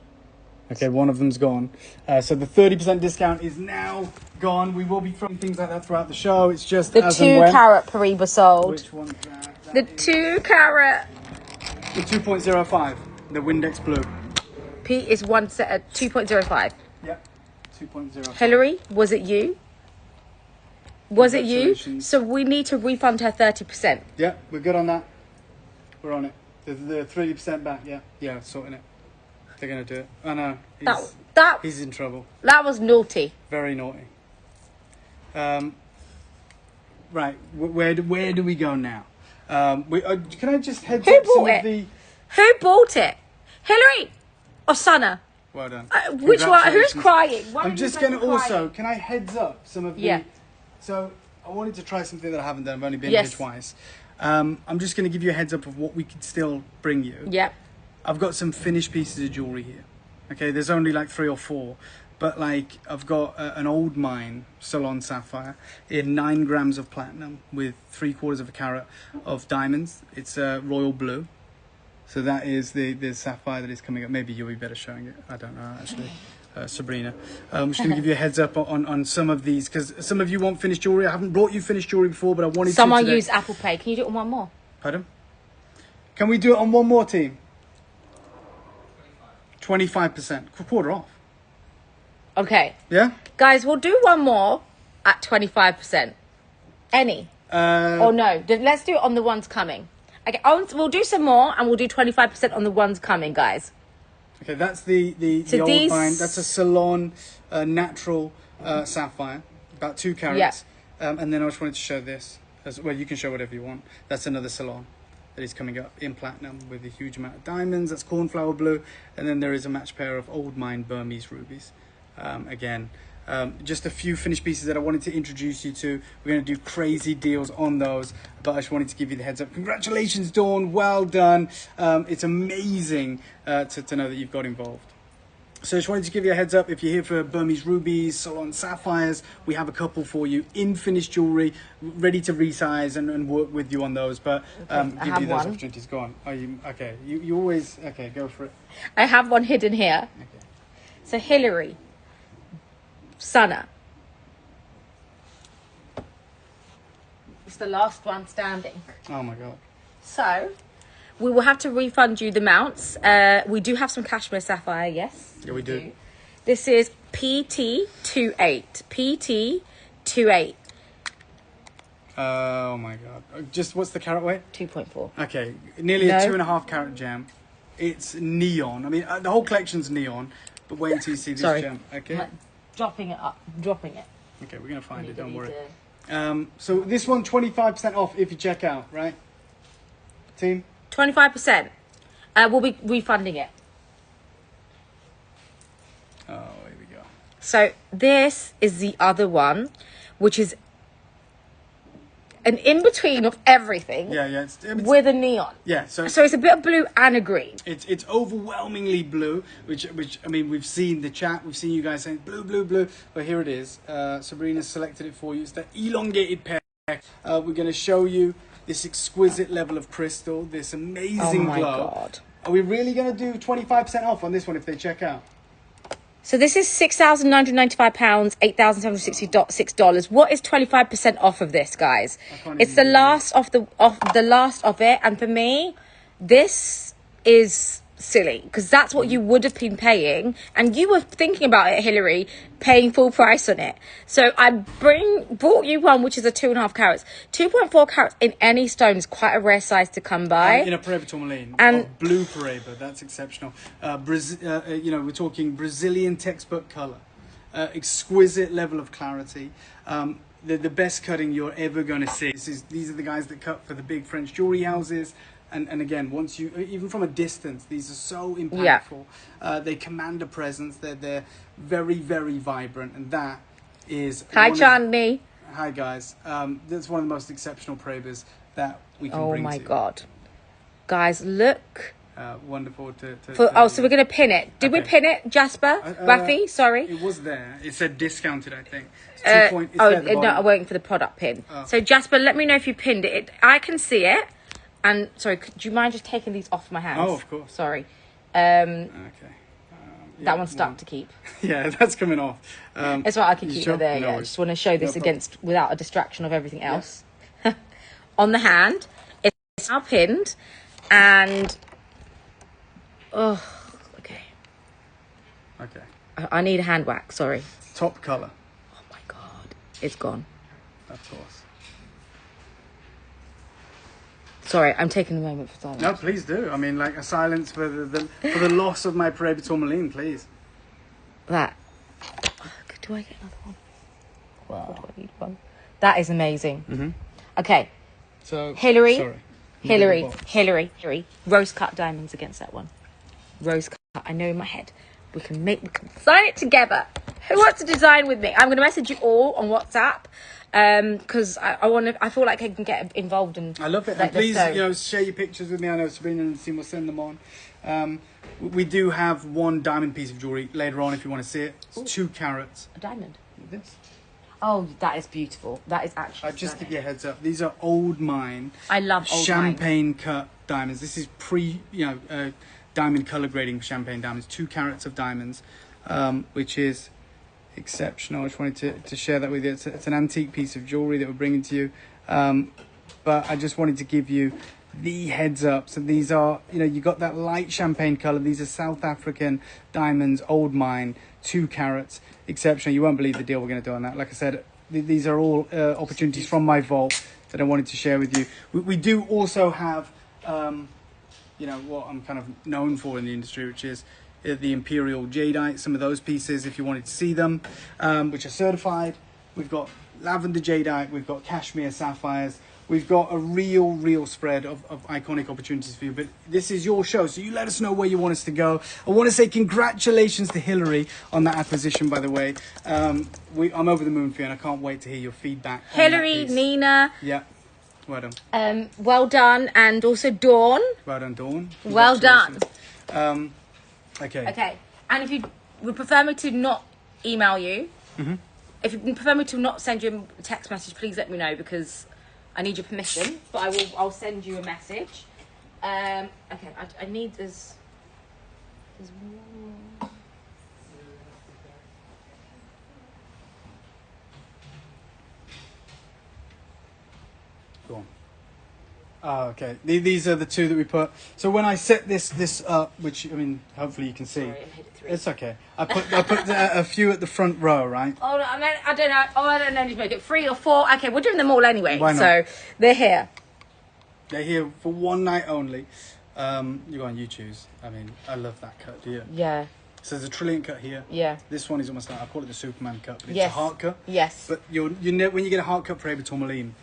B: Okay, one of them's gone. So the 30% discount is now gone. We will be throwing things like that throughout the show. It's just
A: The
B: as and when.
A: 2-carat paraiba sold.
B: Which one's that?
A: The 2-carat.
B: The 2.05. The Windex Blue.
A: Pete is 2.05.
B: Yep. 2.05.
A: Hillary, was it you? Was it you?
B: Congratulations.
A: So we need to refund her 30%.
B: Yeah, we're good on that. We're on it. The 30% back. Yeah, sorting it. They're gonna do it. I know. He's in trouble.
A: That was naughty.
B: Very naughty. Right. Where do we go now? Can I just heads
A: Who
B: up some
A: bought
B: of
A: it?
B: the?
A: Who bought it? Hillary or Sana?
B: Well done.
A: Which one? Who's
B: Congratulations.
A: crying? Why
B: I'm
A: are
B: just
A: you
B: gonna
A: both
B: also.
A: crying?
B: Can I heads up some of the?
A: Yeah.
B: So I wanted to try something that I haven't done. I've only been
A: Yes.
B: here twice. I'm just gonna give you a heads up of what we could still bring you.
A: Yep.
B: I've got some finished pieces of jewelry here. Okay, there's only like 3 or 4, but like I've got an old mine Salon sapphire in 9 grams of platinum with 3/4 of a carat of diamonds. It's royal blue, so that is the sapphire that is coming up. Maybe you'll be better showing it. I don't know actually. Sabrina, I'm just going to give you a heads up on some of these because some of you want finished jewelry. I haven't brought you finished jewelry before, but I wanted
A: Someone
B: to today.
A: used Apple Pay. Can you do it on one more?
B: Pardon? Can we do it on one more team? 25%, quarter off.
A: Okay.
B: Yeah?
A: Guys, we'll do one more at 25%. Any? Or no? Let's do it on the ones coming. Okay, we'll do some more and we'll do 25% on the ones coming, guys.
B: Okay, that's the
A: So
B: old
A: these-
B: mine. That's a Salon natural sapphire, about 2 carats. And then I just wanted to show this. Well, you can show whatever you want. That's another Salon that is coming up in platinum with a huge amount of diamonds. That's cornflower blue. And then there is a match pair of old mine Burmese rubies. Again, just a few finished pieces that I wanted to introduce you to. We're going to do crazy deals on those, but I just wanted to give you the heads up. Congratulations, Dawn. Well done. It's amazing to know that you've got involved. So I just wanted to give you a heads up. If you're here for Burmese rubies, Salon sapphires, we have a couple for you in finished jewelry, ready to resize and work with you on those. But give
A: have
B: you those
A: one.
B: opportunities. Go on. Are you okay? You always okay? Go for it.
A: I have one hidden here.
B: Okay.
A: So Hillary, Sana. It's the last one standing.
B: Oh my god.
A: So we will have to refund you the amounts. We do have some cashmere sapphire, yes.
B: Yeah, we do.
A: This is PT28. PT28.
B: Oh my god. Just what's the carat weight?
A: 2.4.
B: Okay, nearly
A: No.
B: a 2.5 carat gem. It's neon. I mean, the whole collection's neon, but wait until you see this
A: Sorry.
B: gem. Okay.
A: Dropping it up. Dropping it.
B: Okay, we're gonna find it. Don't
A: Need
B: worry.
A: to-
B: So this one 25% off if you check out, right? Team.
A: 25%. We'll be refunding it.
B: Oh, here we go.
A: So this is the other one, which is an in-between of everything
B: Yeah.
A: with a neon.
B: Yeah. So
A: So it's a bit of blue and a green.
B: it's overwhelmingly blue, which I mean we've seen the chat, we've seen you guys saying blue, but here it is. Sabrina selected it for you. It's the elongated pair. We're going to show you this exquisite level of crystal, this amazing
A: Oh my
B: glow.
A: God.
B: Are we really going to do 25% off on this one if they check out?
A: So this is £6,995, $8,766. What is 25% off of this, guys?
B: can't
A: It's
B: even
A: the
B: do
A: last of it, and for me, this is silly because that's what you would have been paying, and you were thinking about it, Hillary, paying full price on it. So I brought you one which is a 2.5 carats. 2.4 carats in any stone is quite a rare size to come by.
B: In a paraiba tourmaline,
A: And-
B: blue paraiba, that's exceptional. We're talking Brazilian textbook color, exquisite level of clarity. the best cutting you're ever going to see. These are the guys that cut for the big French jewelry houses. And again, once you, even from a distance, these are so impactful. They command a presence. They're very, very vibrant. And that is...
A: Hi, Chandni.
B: Hi, guys. That's one of the most exceptional paraibas that we can bring to you.
A: Oh, my God. Guys, look.
B: Wonderful
A: so we're going to pin it. Did we pin it, Jasper? Rafi, sorry.
B: It was there. It said discounted, I think.
A: No, I'm waiting for the product pin. Oh. So, Jasper, let me know if you pinned it. I can see it. And, sorry, do you mind just taking these off my hands?
B: Oh, of course.
A: Sorry.
B: Okay.
A: That one's stuck to keep.
B: Yeah, that's coming off.
A: It's right, I can keep it there. No, I just want to show this without a distraction of everything else. Yeah. On the hand, it's now pinned. And... Oh, okay. I need a hand wax, sorry.
B: Top colour.
A: Oh my God, it's gone.
B: Of course.
A: Sorry, I'm taking a moment for silence.
B: No, please do. I mean, like a silence for the loss of my paraiba tourmaline, please.
A: That. Do I get another one? Wow. Or do I need one? That is amazing.
B: Mm-hmm.
A: Okay.
B: So
A: Hillary. Rose cut diamonds against that one. Rose cut. I know in my head. We can design it together. Who wants to design with me? I'm going to message you all on WhatsApp because I feel like I can get involved in.
B: I love it. And please, share your pictures with me. I know Sabrina and the team will send them on. We do have one diamond piece of jewelry later on if you want to see it. It's 2 carats.
A: A diamond.
B: This.
A: Oh, that is beautiful. That is actually.
B: Just give you a heads up. These are old mine.
A: I love old
B: champagne cut diamonds. This is diamond color grading champagne diamonds. 2 carats of diamonds, which is exceptional. I just wanted to share that with you. It's an antique piece of jewelry that we're bringing to you, but I just wanted to give you the heads up. So these are, you got that light champagne color. These are South African diamonds, old mine, 2 carats, exceptional. You won't believe the deal we're going to do on that. Like I said, these are all opportunities from my vault that I wanted to share with you. We do also have what I'm kind of known for in the industry, which is the Imperial Jadeite, some of those pieces if you wanted to see them, which are certified. We've got lavender jadeite, we've got cashmere sapphires, we've got a real spread of iconic opportunities for you. But this is your show, so you let us know where you want us to go. I want to say congratulations to Hillary on that acquisition, by the way. I'm over the moon for you, and I can't wait to hear your feedback.
A: Hillary, Nina.
B: Yeah. Well
A: done. Well done, and also Dawn.
B: Well done, Dawn.
A: Well done.
B: Okay.
A: And if you would prefer me to not email you, if you prefer me to not send you a text message, please let me know because I need your permission. But I'll send you a message. Okay. I need this. There's one.
B: Go on. Oh, okay. These are the 2 that we put. So when I set this up, which hopefully you can see.
A: Sorry, I hit it 3.
B: It's okay. I put a few at the front row, right?
A: Oh, no, I don't know. Oh, I don't know if I do 3 or 4. Okay, we're doing them all anyway.
B: Why not?
A: So they're here.
B: They're here for one night only. You go on, you choose. I love that cut. Do you?
A: Yeah.
B: So there's a trillion cut here.
A: Yeah.
B: This one is almost like, I call it the Superman cut, but it's
A: yes.
B: a heart cut.
A: Yes.
B: But when you get a heart cut for paraiba tourmaline,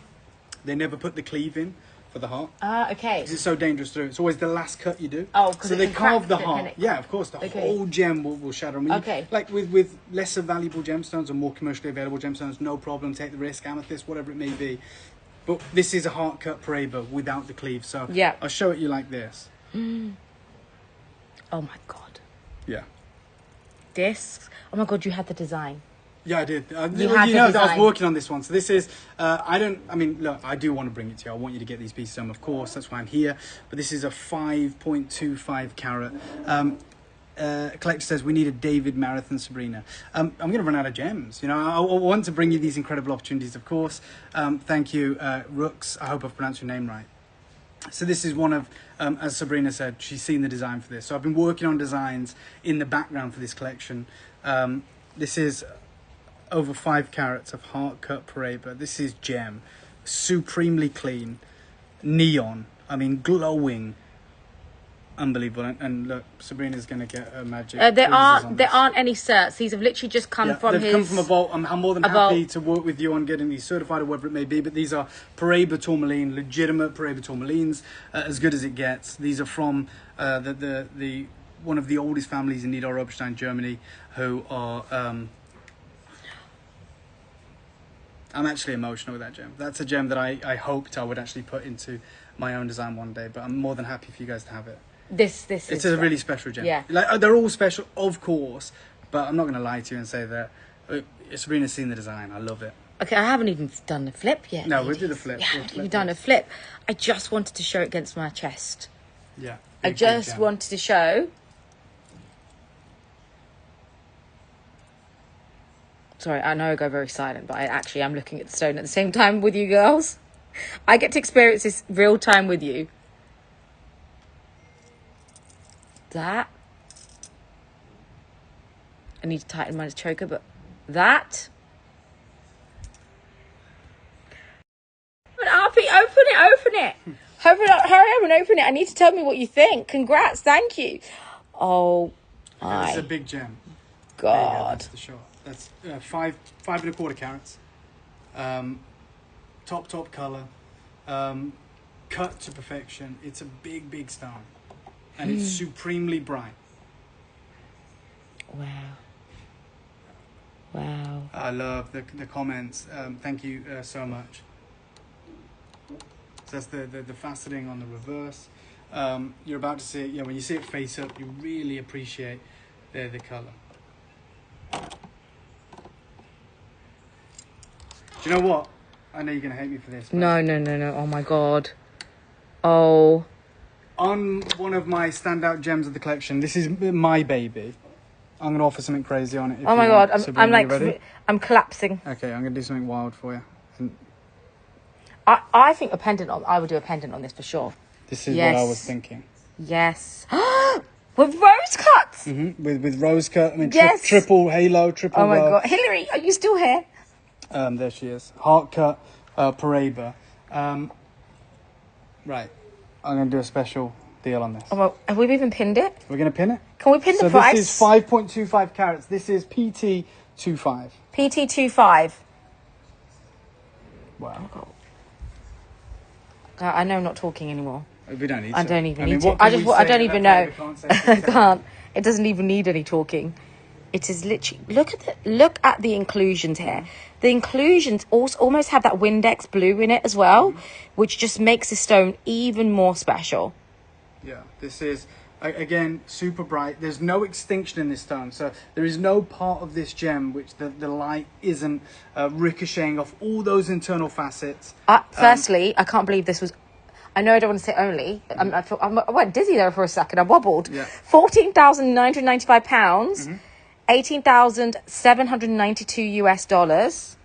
B: they never put the cleave in for the heart.
A: Okay.
B: Because it's so dangerous to do. It's always the last cut you do.
A: Oh, because
B: so they carve the heart. Yeah, of course. The whole gem will shatter. Like with lesser valuable gemstones or more commercially available gemstones, no problem. Take the risk. Amethyst, whatever it may be. But this is a heart cut paraiba without the cleave. So
A: yeah.
B: I'll show it you like this.
A: Oh my God.
B: Yeah.
A: This. Oh my God, you had the design.
B: Yeah, I did. I was working on this one. So this is, look, I do want to bring it to you. I want you to get these pieces home, of course. That's why I'm here. But this is a 5.25 carat. Collector says, we need a David Marathon Sabrina. I'm going to run out of gems. I want to bring you these incredible opportunities, of course. Thank you, Rooks. I hope I've pronounced your name right. So this is one of, as Sabrina said, she's seen the design for this. So I've been working on designs in the background for this collection. This is over 5 carats of heart cut paraiba. This is gem, supremely clean, neon. Glowing. Unbelievable. And look, Sabrina's going to get a magic.
A: There
B: tweezers on this.
A: aren't any certs. These have literally just come from
B: they've come from a vault. I'm more than
A: a
B: happy
A: vault.
B: to work with you on getting these certified or whatever it may be. But these are paraiba tourmaline, legitimate paraiba tourmalines, as good as it gets. These are from the one of the oldest families in Niederoberstein, Germany, who are. I'm actually emotional with that gem. That's a gem that I hoped I would actually put into my own design one day. But I'm more than happy for you guys to have it.
A: This
B: It's a really special gem.
A: Yeah.
B: Like, they're all special, of course, but I'm not going to lie to you and say that Sabrina's seen the design. I love it.
A: Okay, I haven't even done the flip yet.
B: No, we'll do the flip.
A: Yeah, I
B: We'll
A: haven't
B: flip
A: even done a
B: this.
A: flip. I just wanted to show it against my chest.
B: Yeah.
A: I
B: big
A: just
B: gem.
A: wanted to show. Sorry, I know I go very silent, but I actually am looking at the stone at the same time with you girls. I get to experience this real time with you. That. I need to tighten my choker, but that. Open it. Hurry up and open it. I need to tell me what you think. Congrats, thank you. Oh
B: Yeah, it's a
A: my
B: big gem. There you go,
A: God.
B: that's the shot. That's 5.25 carats. Top colour. Cut to perfection. It's a big stone. And it's supremely bright.
A: Wow.
B: I love the comments. Thank you so much. So that's the faceting on the reverse. You're about to see it. When you see it face up, you really appreciate the colour. Do you know what? I know you're going to hate me for this. But
A: No. Oh my God. Oh.
B: on one of my standout gems of the collection, this is my baby. I'm going to offer something crazy on it. If
A: Oh my
B: you
A: God.
B: want.
A: I'm
B: Sabrina,
A: like,
B: you ready?
A: I'm collapsing.
B: Okay, I'm going to do something wild for you. And
A: I think I would do a pendant on this for sure.
B: this is
A: Yes.
B: what I was thinking.
A: Yes. With rose cuts.
B: With rose cut, I mean,
A: Yes.
B: triple halo, triple
A: Oh my
B: row.
A: God. Hillary, are you still here?
B: There she is. Heart cut, paraiba. Right. I'm going to do a special deal on this.
A: Oh, well, have we even pinned it?
B: We're going to pin it.
A: Can we pin
B: So
A: the price?
B: this is 5.25 carats. This is PT25.
A: PT25.
B: Wow.
A: I know I'm not talking anymore.
B: We don't need to.
A: I don't even
B: mean,
A: need
B: what
A: to. I
B: can
A: just.
B: we
A: I
B: say
A: don't
B: that
A: even
B: that
A: know.
B: paraiba can't say
A: I
B: to
A: can't. It doesn't even need any talking. It is literally. Look at the inclusions here. The inclusions also almost have that Windex blue in it as well, which just makes the stone even more special.
B: Yeah, this is, again, super bright. There's no extinction in this stone, so there is no part of this gem which the light isn't ricocheting off all those internal facets.
A: Firstly, I can't believe this was. I know I don't want to say only. I went dizzy there for a second. I wobbled.
B: Yeah.
A: £14,995, $18,792 US.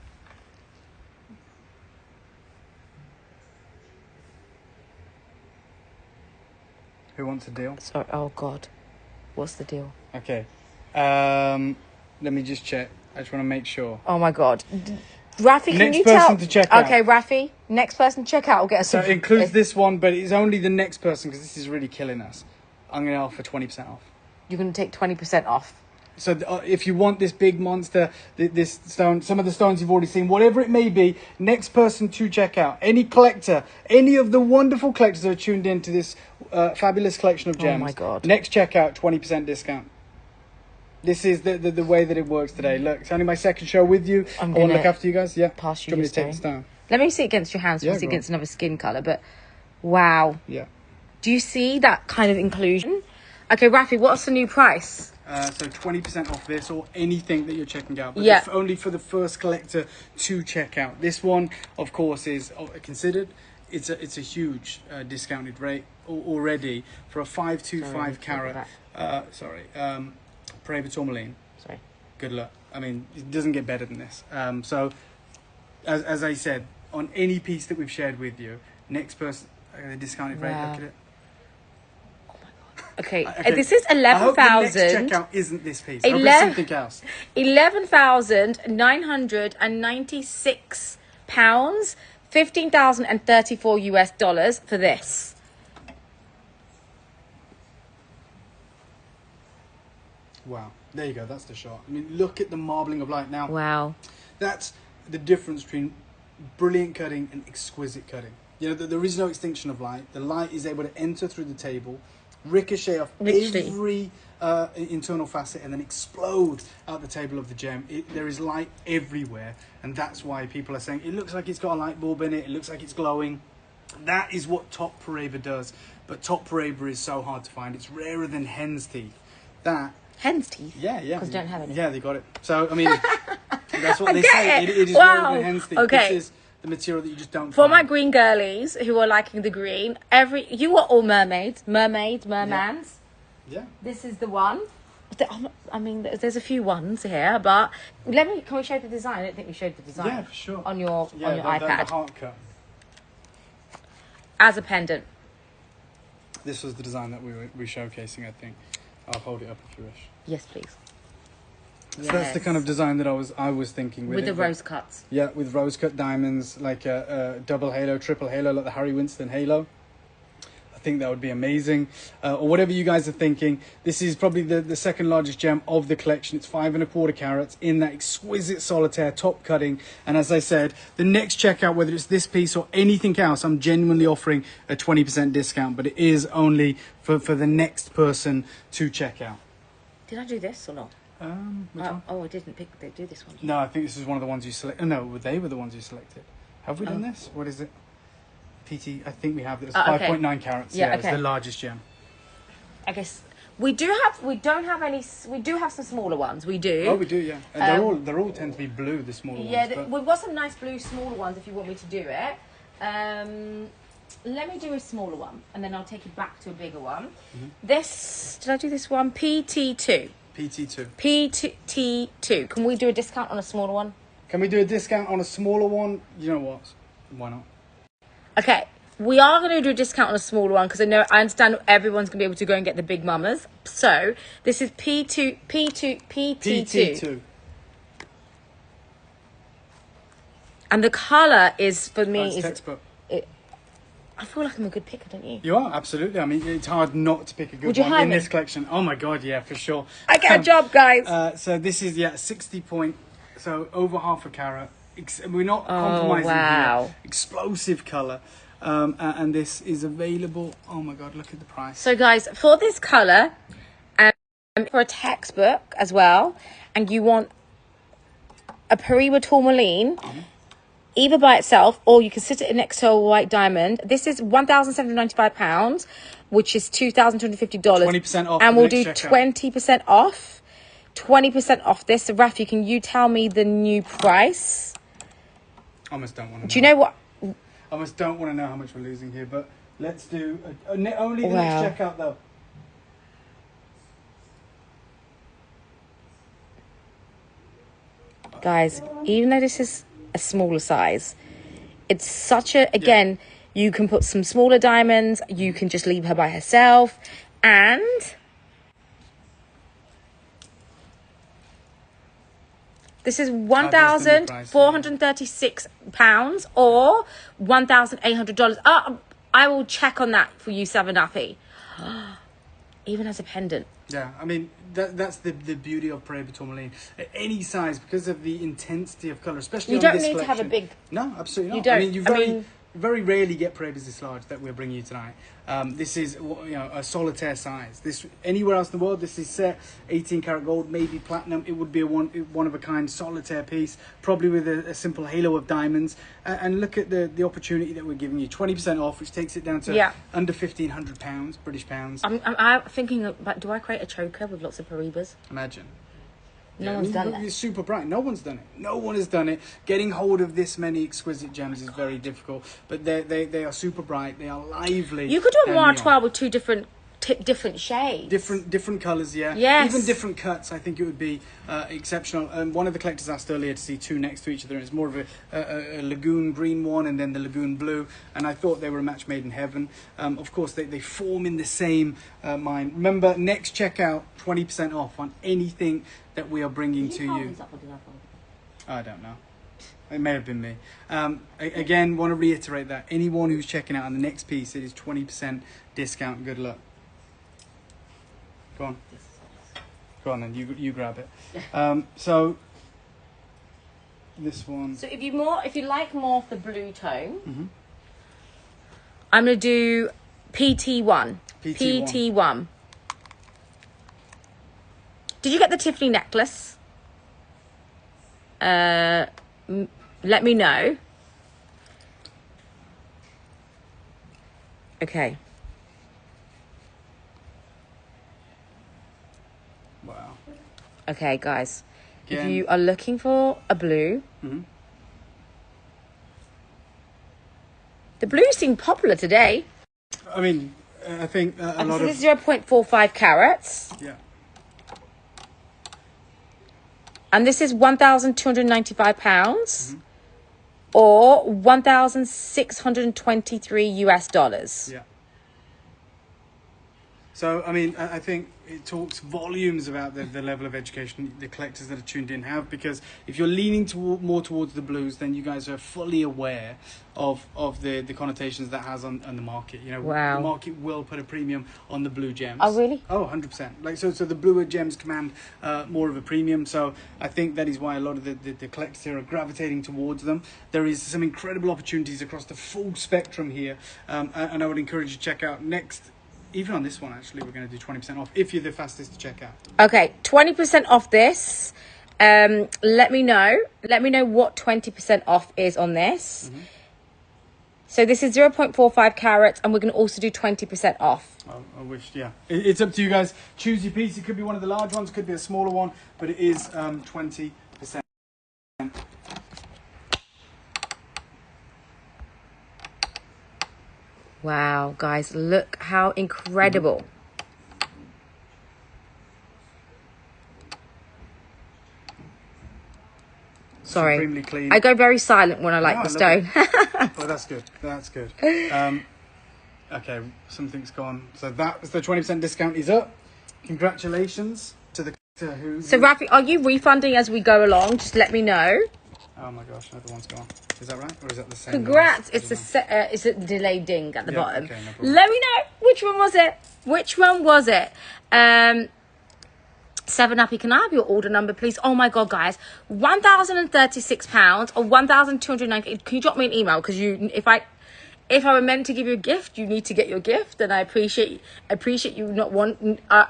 B: Who wants a deal?
A: Sorry. Oh God, what's the deal?
B: Okay. Let me just check. I just want to make sure.
A: Oh my God. Rafi, can
B: Next
A: you
B: person
A: tell?
B: to check out.
A: Okay, Rafi, next person to check out will get us.
B: So it includes this one, but it's only the next person because this is really killing us. I'm going to offer 20% off.
A: You're going to take 20% off.
B: So if you want this big monster, this stone, some of the stones you've already seen, whatever it may be, next person to check out, any collector, any of the wonderful collectors that are tuned into this fabulous collection of gems.
A: Oh my God.
B: Next checkout, 20% discount. This is the way that it works today. Look, it's only my second show with you. I want to look after you guys. Yeah.
A: pass you
B: Do you want me
A: this
B: to take
A: down.
B: this down?
A: Let me see it against your hands.
B: Yeah,
A: Yeah, see
B: go on.
A: against another skin colour. But wow.
B: Yeah.
A: Do you see that kind of inclusion? Okay, Rafi, what's the new price?
B: So 20% off this or anything that you're checking out. But
A: Yeah.
B: only for the first collector to check out. This one, of course, is considered. It's a huge discounted rate already for a 525 carat. Paraiba tourmaline.
A: Sorry.
B: Good luck. I mean, it doesn't get better than this. So, as I said, on any piece that we've shared with you, next person, the discounted rate.
A: Wow.
B: Look at it.
A: Okay,
B: Okay.
A: this is
B: I hope the next
A: 11,000.
B: checkout isn't this piece. I hope it's something else.
A: £11,996, $15,034 US for this.
B: Wow. There you go. That's the shot. I mean, look at the marbling of light. Now,
A: Wow.
B: that's the difference between brilliant cutting and exquisite cutting. You know, there is no extinction of light. The light is able to enter through the table, ricochet off
A: Literally.
B: every internal facet, and then explode out the table of the gem. There is light everywhere, and that's why people are saying it looks like it's got a light bulb in it. It looks like it's glowing. That is what top paraiba does. But top paraiba is so hard to find. It's rarer than hen's teeth. That.
A: Hen's teeth?
B: Yeah.
A: Because don't have any.
B: Yeah, they got it. So, I mean, that's what they
A: get
B: say.
A: it.
B: It is
A: Wow.
B: rarer than hen's teeth.
A: Okay.
B: This is the material that you just don't
A: For
B: find.
A: my green girlies who are liking the green, you are all mermaids, mermans.
B: Yeah.
A: This is the one. I mean, there's a few ones here, but can we show the design? I don't think we showed the design.
B: Yeah, for sure.
A: On your iPad.
B: The heart cut.
A: As a pendant.
B: This was the design that we were showcasing, I think. I'll hold it up if you wish.
A: Yes, please.
B: So that's the kind of design that I was thinking with
A: the
B: it,
A: rose cuts.
B: Yeah, with rose cut diamonds, like a double halo, triple halo, like the Harry Winston halo. I think that would be amazing. Or whatever you guys are thinking. This is probably the second largest gem of the collection. It's 5 1/4 carats in that exquisite solitaire top cutting. And as I said, the next checkout, whether it's this piece or anything else, I'm genuinely offering a 20% discount, but it is only for the next person to check out.
A: Did I do this or not?
B: Which one?
A: Oh, I didn't do this one.
B: No, I think this is one of the ones you select. No, they were the ones you selected. Have we done this? What is it? PT, I think we have this. 5.9 carats.
A: Yeah,
B: It's the largest gem.
A: I guess we do have some smaller ones. We do.
B: Oh, we do, yeah. They're all tend to be blue, the smaller ones.
A: Yeah, we've got some nice blue smaller ones if you want me to do it. Let me do a smaller one, and then I'll take you back to a bigger one. Mm-hmm. Did I do this one? PT2.
B: PT2.
A: PT2. Can we do a discount on a smaller one?
B: Can we do a discount on a smaller one? You know what? Why not?
A: Okay, we are going to do a discount on a smaller one because I understand everyone's going to be able to go and get the big mamas. So this is PT2. And the colour is, for me,
B: textbook.
A: I feel like I'm a good picker, don't you?
B: You are, absolutely. I mean, it's hard not to pick a good one in this collection. Oh my God, yeah, for sure.
A: I get a job, guys.
B: So this is, 60 point, so over 1/2 carat. We're not compromising here. Explosive colour. And this is available. Oh my God, look at the price.
A: So guys, for this colour, for a textbook as well, and you want a paraiba tourmaline, either by itself or you can sit it next to a white diamond. This is £1,795, which is $2,250.
B: 20% off.
A: And we'll do 20% off. 20% off this. So Raf, you tell me the new price.
B: I almost don't want to know.
A: Do you know what?
B: I almost don't want to know how much we're losing here, but let's do only the next checkout though.
A: Guys, even though this is a smaller size, it's such a, again, you can put some smaller diamonds, you can just leave her by herself, and this is £1,436 or $1,800. I will check on that for you, Savanafi. Even as a pendant.
B: Yeah, I mean, that's the beauty of paraiba tourmaline. At any size, because of the intensity of colour, especially on this collection.
A: You don't need to have a big...
B: No, absolutely not.
A: You don't.
B: I mean, you very rarely get paraibas this large that we're bringing you tonight. This is a solitaire size. This anywhere else in the world, this is set 18 karat gold, maybe platinum. It would be a one of a kind solitaire piece, probably with a simple halo of diamonds. And look at the opportunity that we're giving you. 20% off, which takes it down to under £1,500 British pounds.
A: I'm thinking about, do I create a choker with lots of paraibas?
B: Imagine.
A: No one's done it.
B: It's super bright. No one's done it. No one has done it. Getting hold of this many exquisite gems is very difficult. But they are super bright. They are lively.
A: You could do a moire with two different shades.
B: Different colours, yeah.
A: Yes.
B: Even different cuts, I think it would be exceptional. One of the collectors asked earlier to see two next to each other. It's more of a lagoon green one and then the lagoon blue. And I thought they were a match made in heaven. Of course, they form in the same mind. Remember, next checkout, 20% off on anything that we are bringing to you. I don't know. It may have been me. Again, want to reiterate that. Anyone who's checking out on the next piece, it is 20% discount. Good luck. Go on. Go on then, you grab it. So this one.
A: So if you like more of the blue tone, I'm gonna do PT1. PT1. Did you get the Tiffany necklace? Let me know. Okay.
B: Wow.
A: Okay, guys.
B: Again.
A: If you are looking for a blue, the blues seem popular today.
B: I mean, I think a lot
A: So
B: of...
A: this is 0.45 carats.
B: Yeah.
A: And this is £1,295 or $1,623 US.
B: Yeah. So, I mean, I think it talks volumes about the level of education the collectors that are tuned in have, because if you're leaning more towards the blues, then you guys are fully aware of the connotations that has on the market. You know,
A: wow.
B: The market will put a premium on the blue gems.
A: Oh, really?
B: Oh, 100%. Like, so the bluer gems command more of a premium. So I think that is why a lot of the collectors here are gravitating towards them. There is some incredible opportunities across the full spectrum here. And I would encourage you to check out next. Even on this one, actually, we're going to do 20% off if you're the fastest to check out.
A: Okay, 20% off this. Let me know. Let me know what 20% off is on this. So this is 0.45 carats, and we're going to also do 20% off.
B: I wish, yeah. It's up to you guys. Choose your piece. It could be one of the large ones, could be a smaller one, but it is 20%.
A: Wow, guys, look how incredible. Sorry,
B: Supremely clean.
A: I go very silent when I like the stone.
B: Well, that's good. That's good. Okay, something's gone. So that was the 20% discount is up. Congratulations to the who.
A: So, Rafi, are you refunding as we go along? Just let me know.
B: Oh my gosh, another one's gone. Is that right, or is that the same?
A: Congrats! It's a delayed ding at the bottom.
B: Okay, no problem.
A: Let me know which one was it. Which one was it? 7-Uppy, can I have your order number, please? Oh my god, guys, £1,036 or 1,290. Can you drop me an email? Because if I were meant to give you a gift, you need to get your gift, and I appreciate you not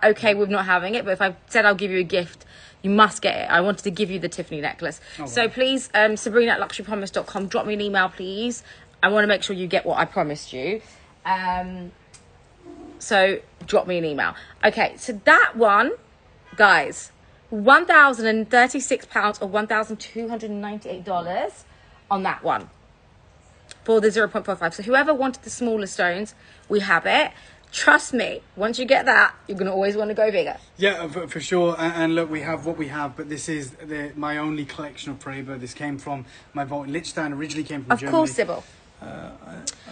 A: okay with not having it. But if I said I'll give you a gift, you must get it. I wanted to give you the Tiffany necklace. Oh, wow. So please, Sabrina at luxurypromise.com, drop me an email, please. I want to make sure you get what I promised you. So drop me an email. Okay, so that one, guys, £1,036 or $1,298 on that one for the 0.45. So whoever wanted the smaller stones, we have it. Trust me, once you get that, you're going to always want to go bigger.
B: Yeah, for sure. And look, we have what we have, but this is my only collection of paraiba. This came from my vault in Liechtenstein, originally came from Germany.
A: Of course, Sybil.
B: I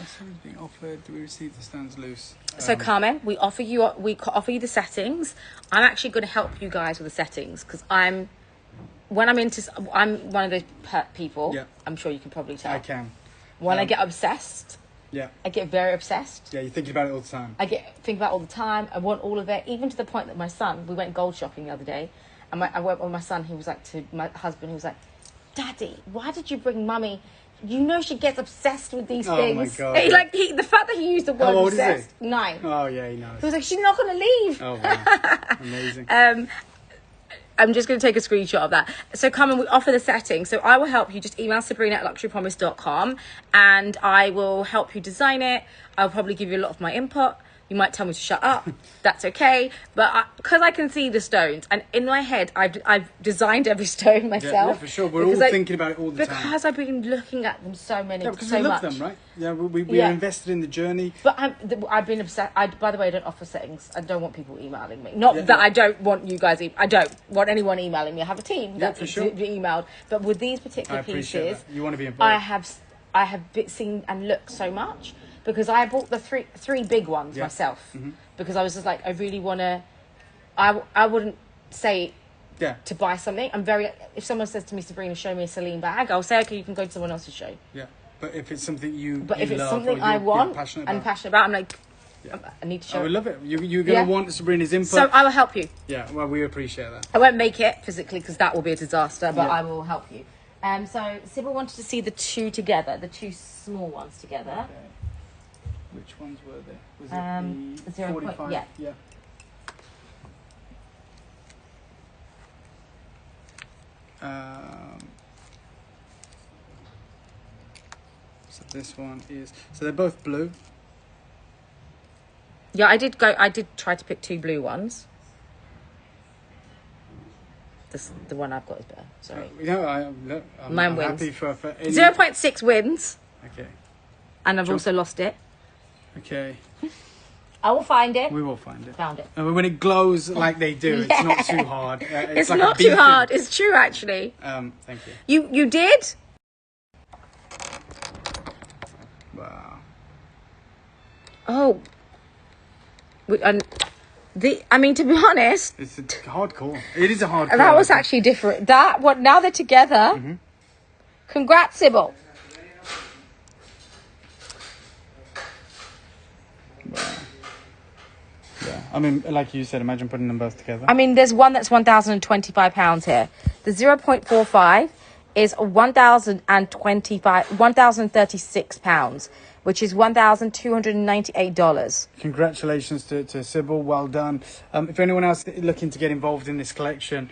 B: said it's being offered. Do we receive the stones loose?
A: So Carmen, we offer you the settings. I'm actually going to help you guys with the settings, because I'm one of those people.
B: Yeah.
A: I'm sure you can probably tell.
B: I can.
A: When I get obsessed.
B: Yeah.
A: I get very obsessed.
B: Yeah, you're thinking about it all the time.
A: I think about it all the time. I want all of it, even to the point that my son, we went gold shopping the other day, and I went with my son. He was like, to my husband, he was like, "Daddy, why did you bring mummy? You know she gets obsessed with these things."
B: Oh my god!
A: The fact that he used the word
B: How old
A: obsessed.
B: Is he?
A: 9.
B: Oh yeah, he knows.
A: He was like, "She's not going to leave."
B: Oh wow, amazing.
A: I'm just going to take a screenshot of that. So come and we offer the settings. So I will help you. Just email Sabrina at luxurypromise.com and I will help you design it. I'll probably give you a lot of my input. You might tell me to shut up. That's okay. But because I can see the stones, and in my head, I've designed every stone myself.
B: Yeah, for sure. We're all thinking about it all the time.
A: Because I've been looking at them so
B: because we love them, right? Yeah, we are invested in the journey.
A: But I've been obsessed. By the way, I don't offer settings. I don't want people emailing me. I don't want you guys. I don't want anyone emailing me. I have a team that's emailed. But with these particular pieces,
B: that. You want to be involved.
A: I have seen and looked so much. Because I bought the three big ones myself. Because I was just like, I really want to... I wouldn't say to buy something. If someone says to me, Sabrina, show me a Celine bag, I'll say, okay, you can go to someone else's show.
B: Yeah, but if it's something you
A: if it's
B: love
A: something
B: or
A: I want
B: passionate
A: and passionate about, I'm like, I need to show
B: I would
A: it.
B: love it. You're going to want Sabrina's input.
A: So I will help you.
B: Yeah, well, we appreciate that.
A: I won't make it physically because that will be a disaster, but
B: Yeah.
A: I will help you. So Sybil wanted to see the two together, the two small ones together.
B: Okay. Which ones were there? Was it the
A: 0.
B: 45?
A: Yeah.
B: So this one is... So they're both blue.
A: Yeah, I did try to pick two blue ones. The one I've got is better. Sorry.
B: I'm
A: Mine wins.
B: happy for any...
A: 0.6 wins.
B: Okay.
A: And I've also lost it.
B: Okay.
A: I will find it.
B: We will find it.
A: Found it.
B: And when it glows like they do, it's not too hard.
A: It's
B: like
A: not
B: a
A: too
B: beacon.
A: hard. It's true, actually.
B: Thank you.
A: You did?
B: Wow.
A: Oh. I mean, to be honest,
B: It's a hard call. It is a hard call.
A: that was actually different. Now they're together.
B: Mm-hmm.
A: Congrats, Sybil.
B: Yeah. I mean, like you said, imagine putting them both together.
A: I mean, there's one that's £1,025 here. The 0.45 is £1,036, which is $1,298.
B: Congratulations to Sybil. Well done. If anyone else is looking to get involved in this collection,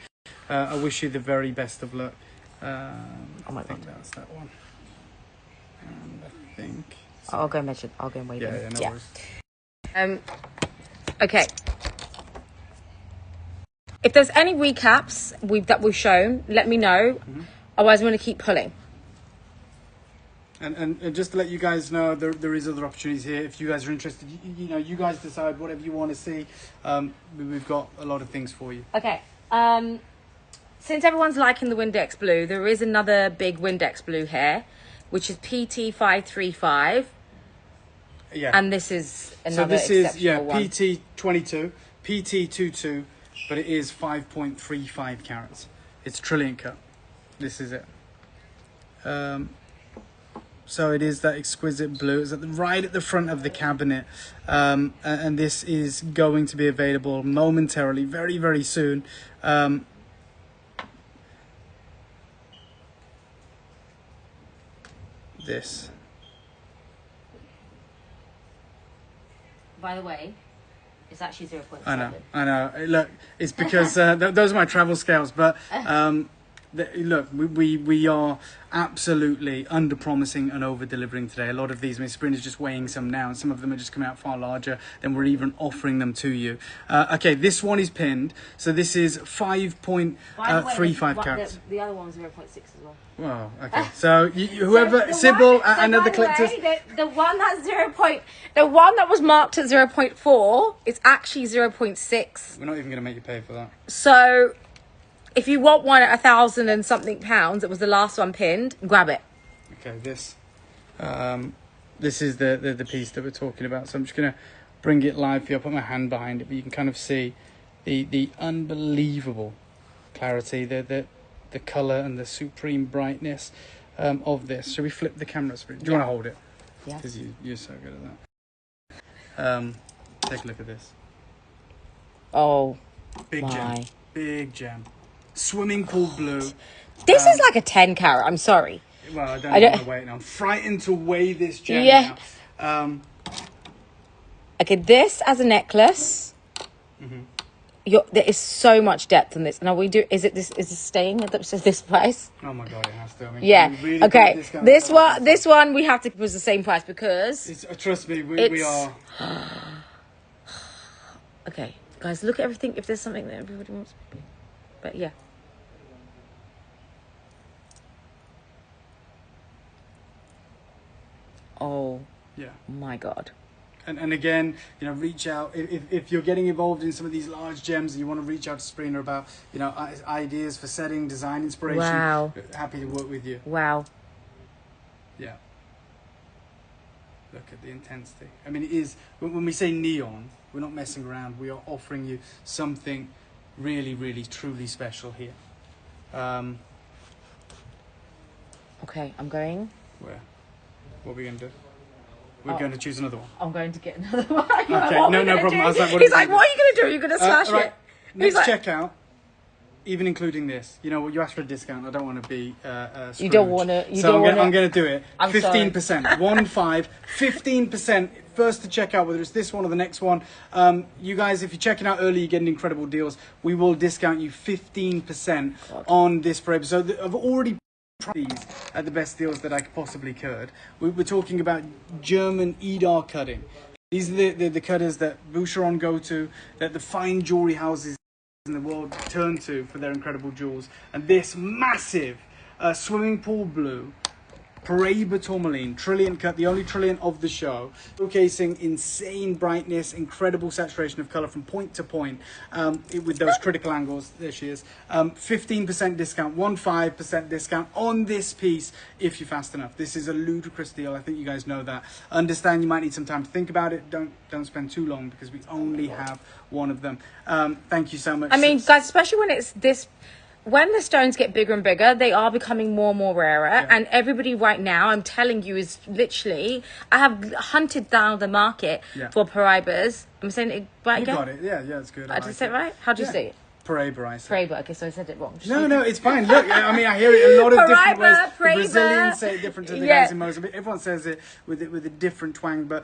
B: I wish you the very best of luck.
A: Oh my
B: I think
A: God.
B: that's that one. And I think...
A: I'll go measure. I'll go and weigh them.
B: Yeah, no worries.
A: Okay. If there's any recaps that we've shown, let me know. Otherwise, I'm going to keep pulling.
B: And just to let you guys know, there is other opportunities here. If you guys are interested, you guys decide whatever you want to see. We've got a lot of things for you.
A: Okay. Since everyone's liking the Windex blue, there is another big Windex blue here, which is PT535.
B: Yeah.
A: And this is another
B: So this is
A: one.
B: PT22, PT22, but it is 5.35 carats. It's trillion cut. This is it. So it is that exquisite blue. It's right at the front of the cabinet, and this is going to be available momentarily, very, very soon. This.
A: By the way, it's actually 0.7.
B: I know. Look, it's because those are my travel scales, but look, we are absolutely under promising and over delivering today. A lot of these, Sabrina's just weighing some now, and some of them are just coming out far larger than we're even offering them to you. Okay, this one is pinned, so this is 5.35 carats.
A: The other one was 0.6 as well.
B: Wow. Okay, so whoever Sybil and other collectors.
A: The one that's the one that was marked at 0.4 is actually 0.6.
B: We're not even going to make you pay for that.
A: So, if you want one at £1,000 and something pounds, it was the last one pinned. Grab it.
B: Okay, this is the piece that we're talking about. So I'm just gonna bring it live for you. I'll put my hand behind it, but you can kind of see the unbelievable clarity, the color and the supreme brightness of this. Shall we flip the camera screen? Do you want to hold it?
A: Yeah.
B: Because you're so good at that. Take a look at this.
A: Oh,
B: Big
A: my.
B: gem. Big gem. Swimming pool blue.
A: This is like a 10 carat. I'm sorry.
B: Well, I don't
A: I
B: know
A: don't-
B: how to weigh it now. I'm frightened to weigh this gem
A: Yeah.
B: now.
A: Okay, this as a necklace. There is so much depth in this. Now is this staying at this price?
B: Oh my god, it has to. I mean,
A: Yeah.
B: can we really
A: Okay.
B: discount
A: This one we have to was the same price because.
B: Trust me, we are.
A: Okay, guys, look at everything. If there's something that everybody wants, but yeah. Oh
B: Yeah.
A: my God.
B: And again, reach out if you're getting involved in some of these large gems and you want to reach out to Sabrina about, ideas for setting, design, inspiration.
A: Wow.
B: Happy to work with you.
A: Wow.
B: Yeah. Look at the intensity. I mean, it is, when we say neon, we're not messing around. We are offering you something really, really, truly special here.
A: Okay, I'm going.
B: Where? What are we going to do? We're going to choose another one.
A: I'm going to get another one.
B: Okay, no problem. I was like,
A: He's like, what are you going to do? You're going to slash
B: right.
A: it.
B: Next
A: like,
B: checkout, even including this. You know what? You asked for a discount. I don't want to be Scrooge.
A: You don't want to.
B: I'm going to do it.
A: I'm
B: 15%. 15%. First to check out, whether it's this one or the next one. You guys, if you're checking out early, you're getting incredible deals. We will discount you 15% on this paraiba. So I've already these at the best deals that I possibly could. We're talking about German Edar cutting. These are the cutters that Boucheron go to, that the fine jewelry houses in the world turn to for their incredible jewels. And this massive swimming pool blue paraiba tourmaline trillion cut, the only trillion of the show, showcasing insane brightness, incredible saturation of color from point to point, with those critical angles. There she is. 15% discount, 15% discount on this piece if you're fast enough. This is a ludicrous deal. I think you guys know that. Understand you might need some time to think about it. Don't spend too long because we only have one of them. Thank you so much.
A: I mean, guys, especially when it's this. When the stones get bigger and bigger, they are becoming more and more rarer. Yeah. And everybody right now, I'm telling you, is literally... I have hunted down the market for paraibas. I'm saying it right again?
B: You got it. Yeah, it's good.
A: I just said it right? How do you say it?
B: Paraiba, I said.
A: Paraiba. Okay, so I said it wrong.
B: No, it's fine. Look, I mean, I hear it a lot of different ways.
A: Paraiba.
B: The Brazilians say it different to the guys in Mozambique. Everyone says it with a different twang, but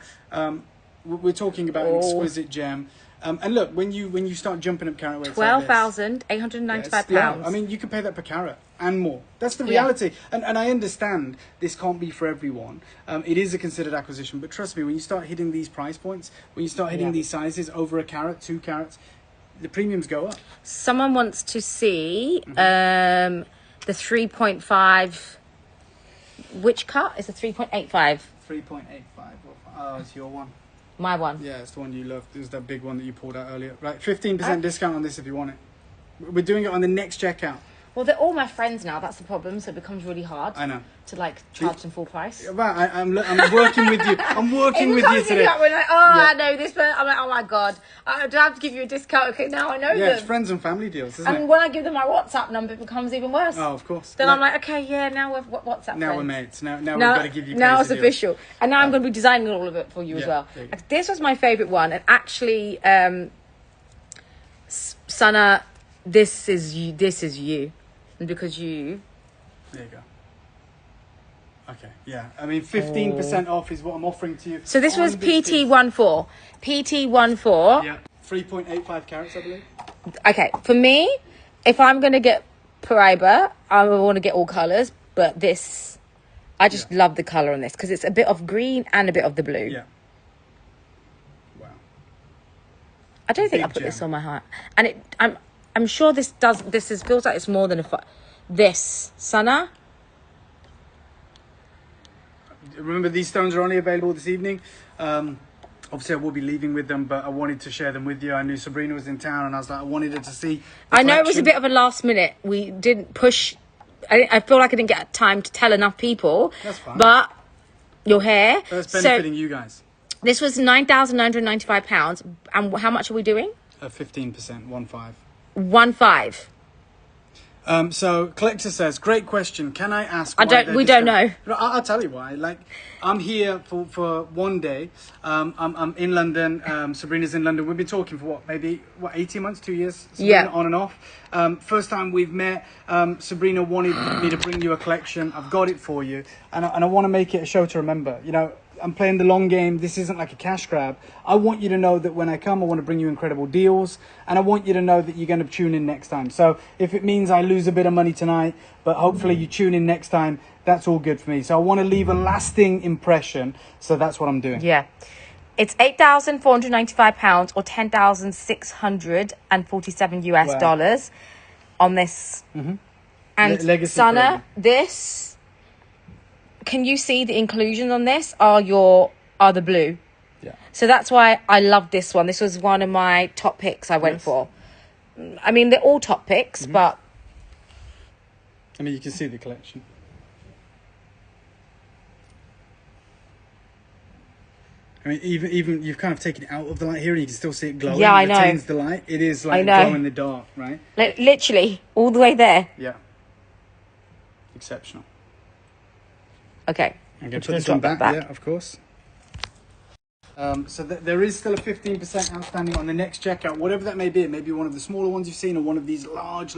B: we're talking about an exquisite gem. And look, when you start jumping up carat weights,
A: £12,895.
B: Yeah, I mean, you can pay that per carat and more. That's the reality. And I understand this can't be for everyone. It is a considered acquisition, but trust me, when you start hitting these price points, when you start hitting these sizes over a carat, 2 carats, the premiums go up.
A: Someone wants to see the 3.5. Which cut is the 3.85?
B: 3.85. Oh, it's your one.
A: My one.
B: Yeah, it's the one you love. It was that big one that you pulled out earlier. Right, 15% discount on this if you want it. We're doing it on the next checkout.
A: Well, they're all my friends now. That's the problem. So it becomes really hard.
B: I know.
A: To charge them full price.
B: Well, I'm working with you. I'm working with you today.
A: When I know this, but I'm like, oh my god, I do have to give you a discount. Okay, now I know them.
B: Yeah, it's friends and family deals, isn't it?
A: And when I give them my WhatsApp number, it becomes even worse.
B: Oh, of course.
A: Then I'm like, okay, now we're WhatsApp
B: now
A: friends.
B: We're mates. Now we've got to give you.
A: Now it's official, and now I'm going to be designing all of it for you as well. This was my favorite one, and actually, Sana, this is you. And because you...
B: There you go. Okay, yeah. I mean, 15% off is what I'm offering to you.
A: So this was PT14. PT14.
B: Yeah. 3.85 carats, I believe.
A: Okay, for me, if I'm going to get paraiba, I want to get all colours. But this... I just love the colour on this because it's a bit of green and a bit of the blue.
B: Yeah. Wow.
A: I don't think I put this on my heart. And I'm sure this feels like it's more than this Sana.
B: Remember, these stones are only available this evening. Obviously, I will be leaving with them, but I wanted to share them with you. I knew Sabrina was in town, and I was like, I wanted her to see.
A: I know it was a bit of a last minute. We didn't push. I feel like I didn't get time to tell enough people.
B: That's fine.
A: But you're here.
B: That's benefiting you guys.
A: This was £9,995. And how much are we doing?
B: 15%, 1.5.
A: 1.5.
B: So collector says, great question. Can I ask?
A: We don't know.
B: I'll tell you why. Like, I'm here for one day. I'm in London. Sabrina's in London. We've been talking for 18 months, 2 years. Sabrina, on and off. First time we've met. Sabrina wanted me to bring you a collection. I've got it for you, and I want to make it a show to remember. You know, I'm playing the long game. This isn't like a cash grab. I want you to know that when I come, I want to bring you incredible deals. And I want you to know that you're going to tune in next time. So if it means I lose a bit of money tonight, but hopefully you tune in next time, that's all good for me. So I want to leave a lasting impression. So that's what I'm doing.
A: Yeah. It's £8,495 or $10,647 US on this.
B: Mm-hmm.
A: And
B: Legacy
A: Sana, this... Can you see the inclusions on this are the blue?
B: Yeah.
A: So that's why I love this one. This was one of my top picks I went for. I mean, they're all top picks, but...
B: I mean, you can see the collection. I mean, even you've kind of taken it out of the light here and you can still see it glowing.
A: Yeah, I know.
B: It retains the light. It is like glow in the dark, right?
A: Like, literally, all the way there.
B: Yeah. Exceptional.
A: Okay.
B: I'm going to put this one back. Yeah, of course. So there is still a 15% outstanding on the next checkout, whatever that may be. It may be one of the smaller ones you've seen or one of these large,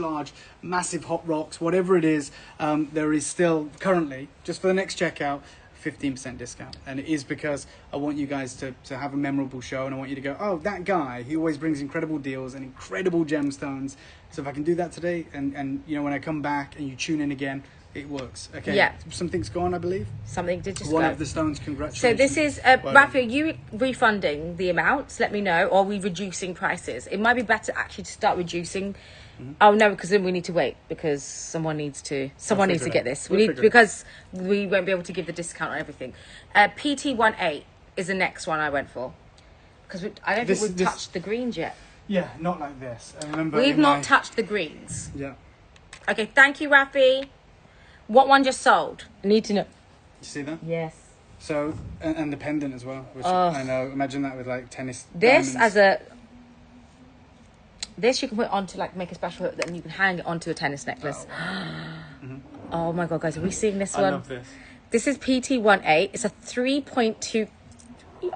B: massive hot rocks, whatever it is. There is still currently, just for the next checkout, 15% discount. And it is because I want you guys to have a memorable show, and I want you to go, oh, that guy, he always brings incredible deals and incredible gemstones. So if I can do that today, and you know, when I come back and you tune in again, it works. Okay.
A: Yeah.
B: Something's gone, I believe.
A: Something did just
B: One
A: go.
B: of the stones, congratulations.
A: So this is,
B: Well
A: Rafi, are
B: done.
A: you refunding the amounts? Let me know. Or are we reducing prices? It might be better actually to start reducing. Oh no, because then we need to wait because someone needs to
B: figure
A: get
B: it out.
A: this.
B: We'll
A: We need
B: figure it out.
A: because we won't be able to give the discount on everything. PT18 is the next one I went for because I don't think we've touched the greens yet.
B: Yeah, not like this. I remember
A: We've not touched the greens.
B: Yeah.
A: Okay, thank you, Rafi. What one just sold? I need to know.
B: You see that?
A: Yes.
B: So, and the pendant as well, which I know. Imagine that with like tennis.
A: This
B: diamonds.
A: This you can put onto like make a special hook, then you can hang it onto a tennis necklace. Oh my god, guys, are we seeing this one?
B: I love this.
A: This is PT18. It's a 3.2.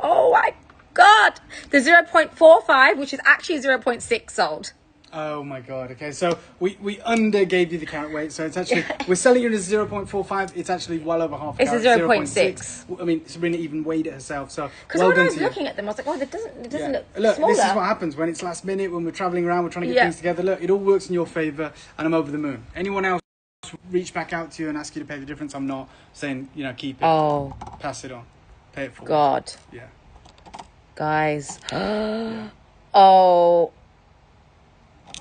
A: Oh my god, the 0.45, which is actually 0.6 sold.
B: Oh my god. Okay, so we under gave you the carat weight, so it's actually we're selling it as 0.45. It's actually well over half.
A: It's a
B: carat,
A: 0.6.
B: I mean, Sabrina even weighed it herself. So
A: Because
B: well
A: when I
B: done
A: was
B: to you.
A: looking at them, I was like, oh, it doesn't
B: Yeah.
A: look smaller.
B: This is what happens when it's last minute, when we're traveling around, we're trying to get things together. Look, it all works in your favour, and I'm over the moon. Anyone else reach back out to you and ask you to pay the difference? I'm not saying, you know, keep it.
A: Oh
B: Pass it on. Pay it forward.
A: god,
B: Yeah.
A: guys.
B: Yeah.
A: Oh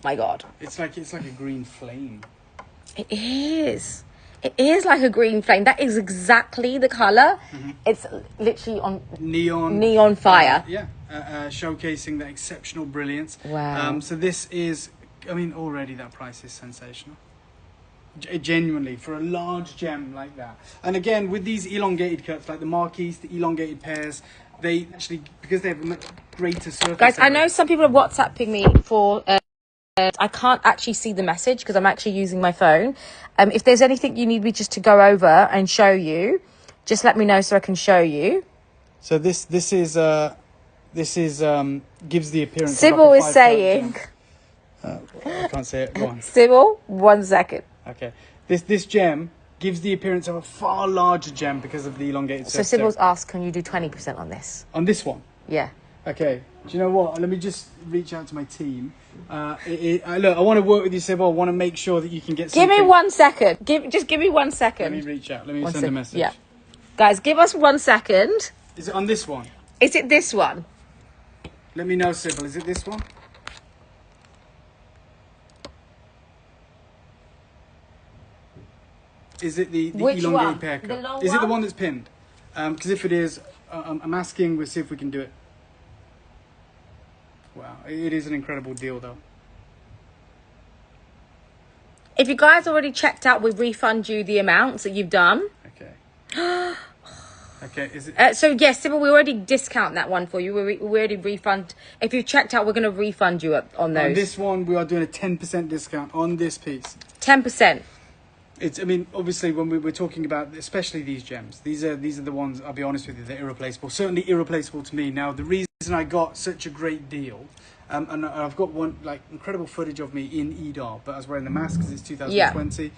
A: my god.
B: It's like a green flame.
A: It is. It is like a green flame. That is exactly the color. It's literally on
B: Neon
A: fire.
B: Showcasing that exceptional brilliance.
A: Wow.
B: So this is, I mean, already that price is sensational. Genuinely, for a large gem like that. And again, with these elongated cuts, like the marquise, the elongated pairs, they actually, because they have a much greater surface
A: Guys, I know
B: area.
A: some people are WhatsApping me for... I can't actually see the message because I'm actually using my phone. If there's anything you need me just to go over and show you, just let me know so I can show you.
B: So this is gives the appearance.
A: Sybil
B: of like a
A: is
B: 5 carat
A: saying...
B: gem. I can't say it. Go on.
A: Sybil, 1 second.
B: Okay. This gem gives the appearance of a far larger gem because of the elongated
A: So
B: surface
A: Sybil's
B: area.
A: asked, can you do 20% on this?
B: On this one.
A: Yeah.
B: Okay. Do you know what? Let me just reach out to my team. Look, I want to work with you, Sybil. I want to make sure that you can get
A: Give
B: something.
A: me 1 second. Just give me 1
B: Let me
A: second.
B: reach out. Let me
A: One
B: send a
A: sec-
B: message.
A: Yeah. Guys, give us 1 second.
B: Is it on this one?
A: Is it this one?
B: Let me know, Sybil. Is it this one? Is it the
A: Which
B: elongated
A: one?
B: pair
A: The
B: cut?
A: long
B: Is it the
A: one?
B: one that's pinned? Because if it is, I'm asking. We'll see if we can do it. Wow, it is an incredible deal, though.
A: If you guys already checked out, we refund you the amounts that you've done.
B: Okay. Okay. Is it?
A: So yes, Sybil, we already discount that one for you. We already refund. If you checked out, we're going to refund you on
B: On
A: those.
B: this one, we are doing a 10% discount on this piece.
A: 10%.
B: It's, I mean, obviously, when we were talking about, especially these gems, these are the ones, I'll be honest with you, they're irreplaceable. Certainly irreplaceable to me. Now, the reason I got such a great deal, and I've got one, like, incredible footage of me in EDAR, but I was wearing the mask because it's 2020.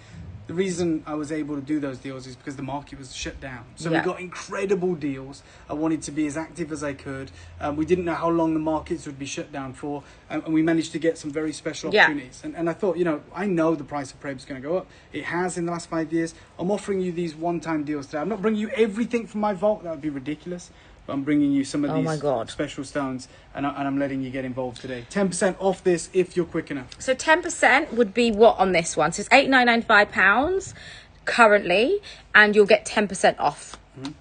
B: The reason I was able to do those deals is because the market was shut down. So we got incredible deals. I wanted to be as active as I could. We didn't know how long the markets would be shut down for. And we managed to get some very special opportunities. And I thought, you know, I know the price of paraiba is going to go up. It has in the last 5 years. I'm offering you these one-time deals today. I'm not bringing you everything from my vault. That would be ridiculous. But I'm bringing you some of these special stones. And I'm letting you get involved today. 10% off this if you're quick enough.
A: So 10% would be what on this one? So it's £8,995 currently, and you'll get 10% off.
B: Mm-hmm.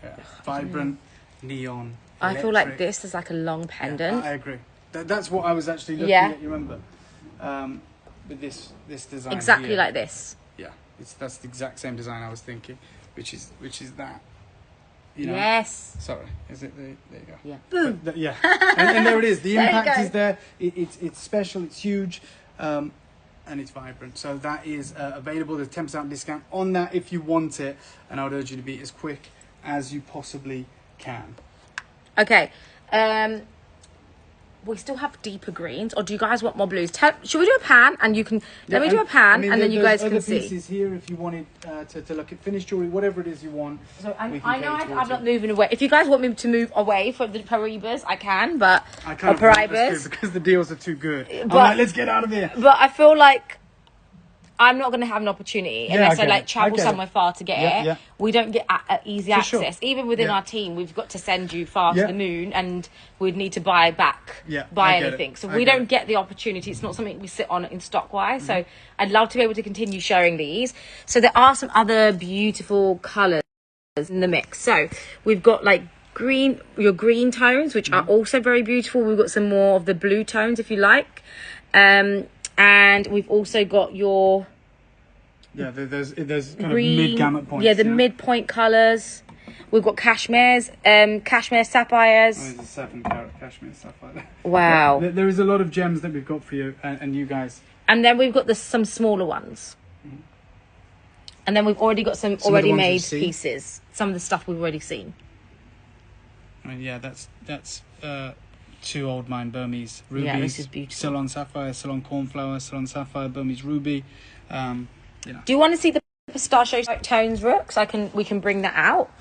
B: Yeah. Vibrant, neon,
A: I feel like
B: electric.
A: this is like a long pendant.
B: Yeah, I agree. That's what I was actually looking
A: Yeah.
B: at. You remember, with this design.
A: Exactly
B: here.
A: like this.
B: Yeah, that's the exact same design I was thinking, which is that. You know?
A: Yes.
B: Sorry, is it? There you go.
A: Yeah.
B: Boom. Yeah, and there it is. The
A: There you
B: impact
A: go.
B: is there. It's special. It's huge. And and it's vibrant. So that is available. There's 10% discount on that if you want it, and I would urge you to be as quick as you possibly can.
A: Okay. We still have deeper greens, or do you guys want more blues? Should we do a pan and you can... Let me do a pan and then you guys can see.
B: There's other pieces here if you wanted to look at finished jewellery, whatever it is you want.
A: So I know I'm not moving away. If you guys want me to move away from the paraibas, I can, but...
B: I can't because the deals are too good.
A: But,
B: I'm like, let's get out of here.
A: But I feel like I'm not going to have an opportunity unless I travel somewhere far to get it.
B: Yeah.
A: We don't get easy access.
B: Sure.
A: Even within our team, we've got to send you far to the moon, and we'd need to buy anything. So we don't get the opportunity. It's not something we sit on in stock wise. So I'd love to be able to continue showing these. So there are some other beautiful colours in the mix. So we've got like your green tones, which are also very beautiful. We've got some more of the blue tones if you like. And we've also got your
B: there's kind
A: green,
B: of mid-gamut points.
A: Yeah, the mid-point colours. We've got cashmeres, cashmere sapphires.
B: Oh, there's a 7-carat cashmere sapphire.
A: Wow.
B: There is a lot of gems that we've got for you and you guys.
A: And then we've got some smaller ones. And then we've already got some already made pieces. Some of the stuff we've already seen.
B: I mean, that's 2 old mine Burmese rubies.
A: Yeah, this is beautiful.
B: Ceylon sapphire, Ceylon cornflower, Ceylon sapphire, Burmese ruby.
A: Do you want to see the pistachio tones, Rooks? We can bring that out.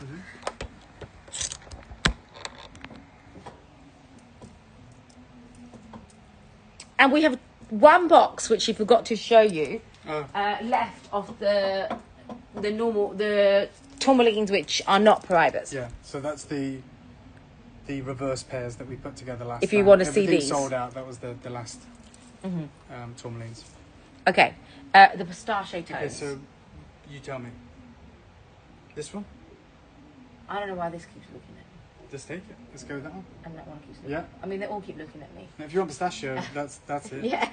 A: And we have one box which you forgot to show you left of the tourmalines which are not paraibas.
B: Yeah, so that's the reverse pairs that we put together last time.
A: If you want to see these.
B: Sold out. That was the last tourmalines.
A: Okay, the pistachio tones.
B: Okay, so you tell me. This one?
A: I don't know why this keeps looking at me.
B: Just take it. Let's go with that one.
A: And that one keeps looking at me. I mean, they all keep looking at me.
B: Now, if you want pistachio, that's it.
A: Yeah.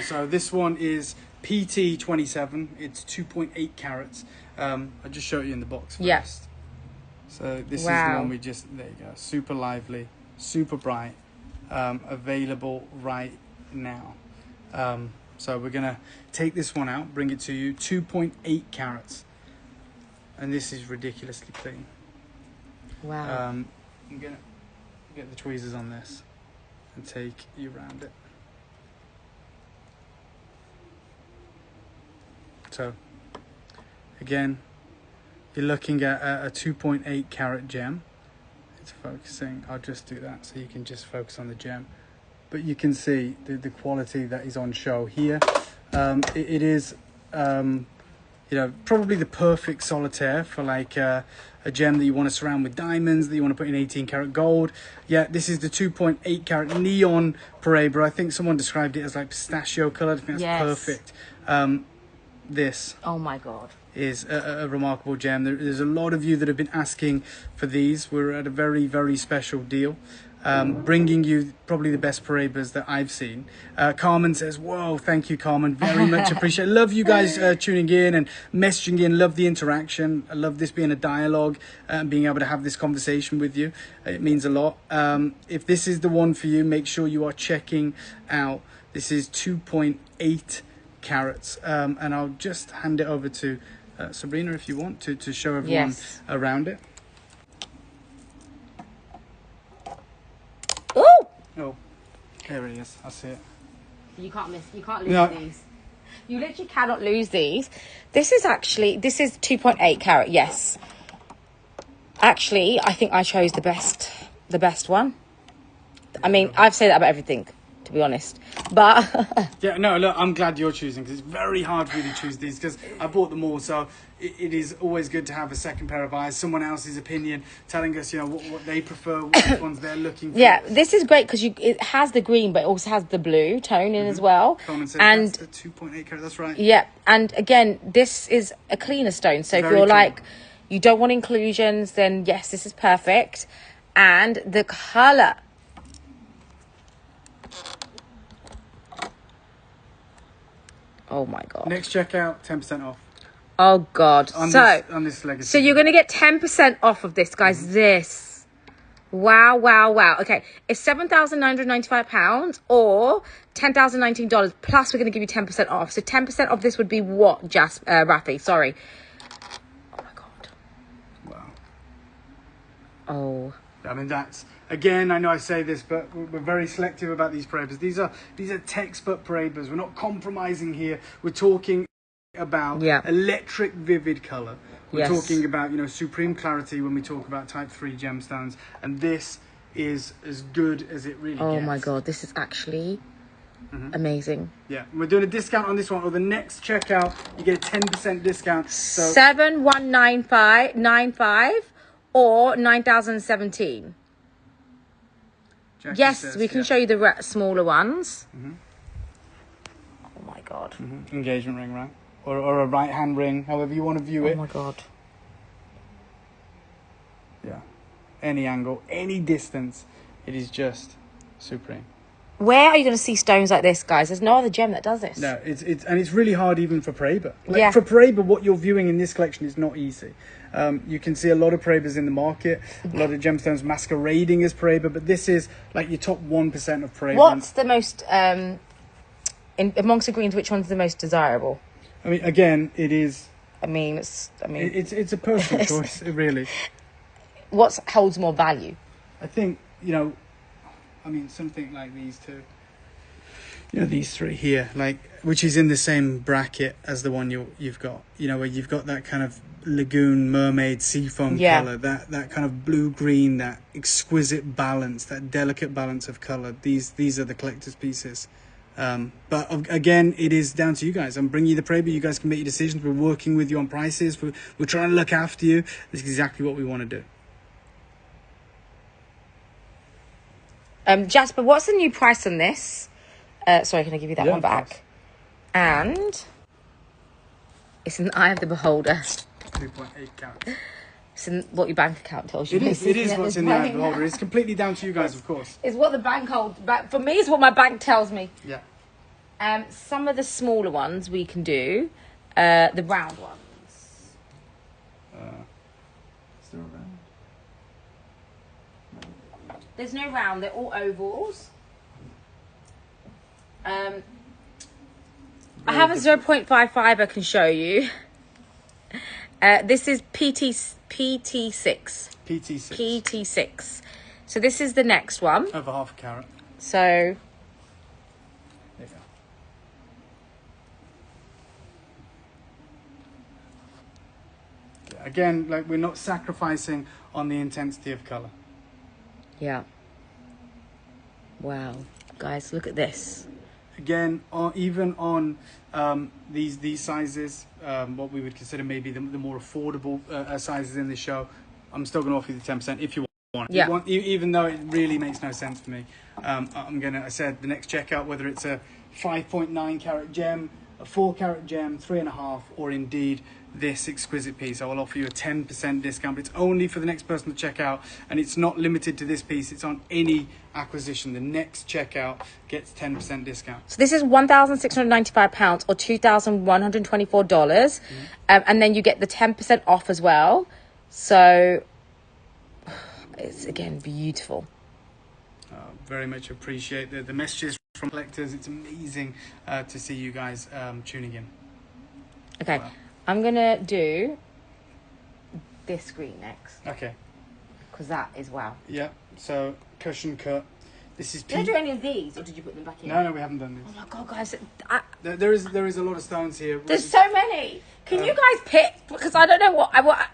B: So this one is PT27. It's 2.8 carats. I'll just show it you in the box first.
A: Yeah.
B: So this is the one we just, there you go. Super lively, super bright, available right now. So we're going to take this one out, bring it to you, 2.8 carats. And this is ridiculously clean.
A: Wow.
B: I'm going to get the tweezers on this and take you around it. So, again, you're looking at a 2.8 carat gem. It's focusing. I'll just do that so you can just focus on the gem. But you can see the quality that is on show here. It is, probably the perfect solitaire for like a gem that you want to surround with diamonds, that you want to put in 18 karat gold. Yeah, this is the 2.8 carat neon paraiba. I think someone described it as like pistachio colored. I think that's perfect. This.
A: Oh my God.
B: Is a remarkable gem. There's a lot of you that have been asking for these. We're at a very, very special deal. Bringing you probably the best paraibas that I've seen. Carmen says, whoa, thank you, Carmen. Very much appreciate it. Love you guys tuning in and messaging in. Love the interaction. I love this being a dialogue and being able to have this conversation with you. It means a lot. If this is the one for you, make sure you are checking out. This is 2.8 carats. And I'll just hand it over to Sabrina if you want to show everyone around it. Oh, there it is. I see it.
A: You can't lose these. You literally cannot lose these. This is 2.8 carat. Yes. Actually, I think I chose the best one. I mean, I've said that about everything, to be honest. But
B: yeah, no, look, I'm glad you're choosing because it's very hard for me to choose these because I bought them all. So it is always good to have a second pair of eyes, someone else's opinion, telling us, what they prefer, which ones they're looking for.
A: Yeah, this is great because it has the green, but it also has the blue tone in as well.
B: Common sense, and that's the 2.8 carat. That's right.
A: Yeah, and again, this is a cleaner stone. So if you're like, you don't want inclusions, then yes, this is perfect. And the color. Oh my God.
B: Next checkout, 10% off.
A: Oh God.
B: On this legacy.
A: So you're going to get 10% off of this, guys. This. Wow, wow, wow. Okay, it's £7,995 or $10,019 plus we're going to give you 10% off. So 10% of this would be what, Rafi? Sorry. Oh my God.
B: Wow.
A: Oh.
B: I mean, that's, again, I know I say this, but we're very selective about these paraibas. These are textbook paraibas. We're not compromising here. We're talking about electric vivid color. We're talking about, you know, supreme clarity when we talk about type 3 gemstones, and this is as good as it really gets.
A: Oh my God, this is actually amazing.
B: Yeah, we're doing a discount on this one, or the next checkout you get a 10% discount. So
A: 71995 or 9017. Yes, says, we can show you the smaller ones. Oh my God.
B: Engagement ring, right? Or a right hand ring, however you want to view it.
A: Oh my God.
B: Yeah. Any angle, any distance, it is just supreme.
A: Where are you going to see stones like this, guys? There's no other gem that does this.
B: No, it's really hard even for paraiba.
A: Like,
B: for paraiba, what you're viewing in this collection is not easy. You can see a lot of paraibas in the market, a lot of gemstones masquerading as paraiba, but this is like your top 1% of paraiba.
A: What's the most amongst the greens? Which one's the most desirable?
B: I mean, again, it is.
A: It's
B: a personal choice, really.
A: What holds more value?
B: I think, you know, I mean, something like these two. You know, these three here, like, which is in the same bracket as the one you've got. You know, where you've got that kind of lagoon, mermaid, seafoam color, that kind of blue-green, that exquisite balance, that delicate balance of color. These are the collector's pieces. But again, it is down to you guys. I'm bringing you the paraiba. You guys can make your decisions. We're working with you on prices. We're trying to look after you. This is exactly what we want to do.
A: Jasper, what's the new price on this? Sorry, can I give you that one back? And it's in the eye of the beholder.
B: 2.8 carats.
A: It's in what your bank account tells you.
B: It is what's in the eye of the beholder. It's completely down to you guys, of course.
A: It's what the bank holds. For me, it's what my bank tells me.
B: Yeah.
A: Some of the smaller ones we can do. The round ones.
B: Still around?
A: There's no round. They're all ovals. I have a 0.55 I can show you. This is PT6. PT6. So this is the next one.
B: Over half a carat.
A: So
B: there you go. Yeah, again, like, we're not sacrificing on the intensity of color.
A: yeah. Wow, guys, look at this.
B: Again, even on these sizes, what we would consider maybe the more affordable sizes in the show, I'm still going to offer you the 10% if you want.
A: Yeah.
B: Even though it really makes no sense for me. I said the next checkout, whether it's a 5.9 carat gem, a 4 carat gem, 3.5, or indeed this exquisite piece, I will offer you a 10% discount. But it's only for the next person to check out, and it's not limited to this piece. It's on any acquisition. The next checkout gets 10% discount.
A: So this is £1,695 or $2,124, and then you get the 10% off as well. So it's again beautiful.
B: Very much appreciate the messages from collectors. It's amazing to see you guys tuning in.
A: Okay.
B: Wow.
A: I'm going to do this green next.
B: Okay.
A: Because that is wow.
B: Yeah, so cushion cut. This is...
A: Did I do any of these, or did you put them back in?
B: No, we haven't done this.
A: Oh my God, guys.
B: There is a lot of stones here.
A: There's so many. Can you guys pick? Because I don't know what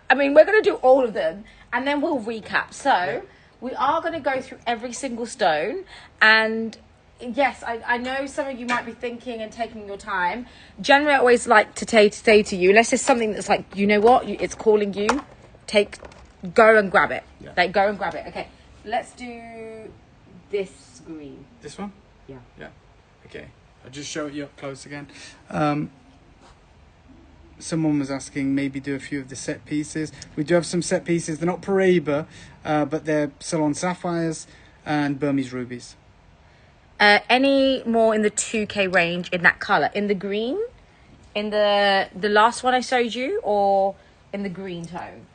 A: I mean, we're going to do all of them, and then we'll recap. So we are going to go through every single stone, and... Yes, I know some of you might be thinking and taking your time. Generally, I always like to say to you, unless there's something that's like, you know what, it's calling you, go and grab it.
B: Yeah.
A: Like, go and grab it. Okay, let's do this green.
B: This one?
A: Yeah.
B: Yeah. Okay, I'll just show it you up close again. Someone was asking maybe do a few of the set pieces. We do have some set pieces. They're not paraiba, but they're Ceylon sapphires and Burmese rubies.
A: Any more in the 2K range in that colour? In the green? In the last one I showed you? Or in the green tone?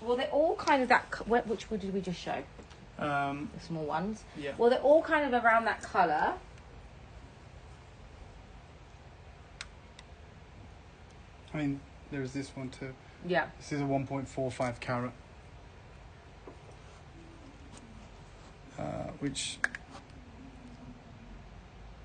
A: Well, they're all kind of that. Which one did we just show? The small ones.
B: Yeah.
A: Well, they're all kind of around that colour.
B: I mean, there's this one too.
A: Yeah.
B: This is a 1.45 carat. Which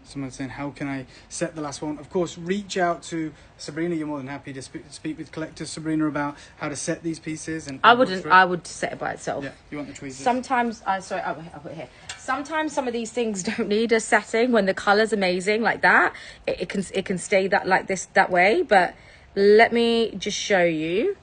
B: someone's saying, how can I set the last one? Of course, reach out to Sabrina. You're more than happy to speak with collectors, Sabrina, about how to set these pieces. And
A: I wouldn't. I would set it by itself.
B: Yeah, you want the tweezers.
A: Sometimes, sorry, I'll put it here. Sometimes some of these things don't need a setting when the colour's amazing like that. It can stay that way. But let me just show you.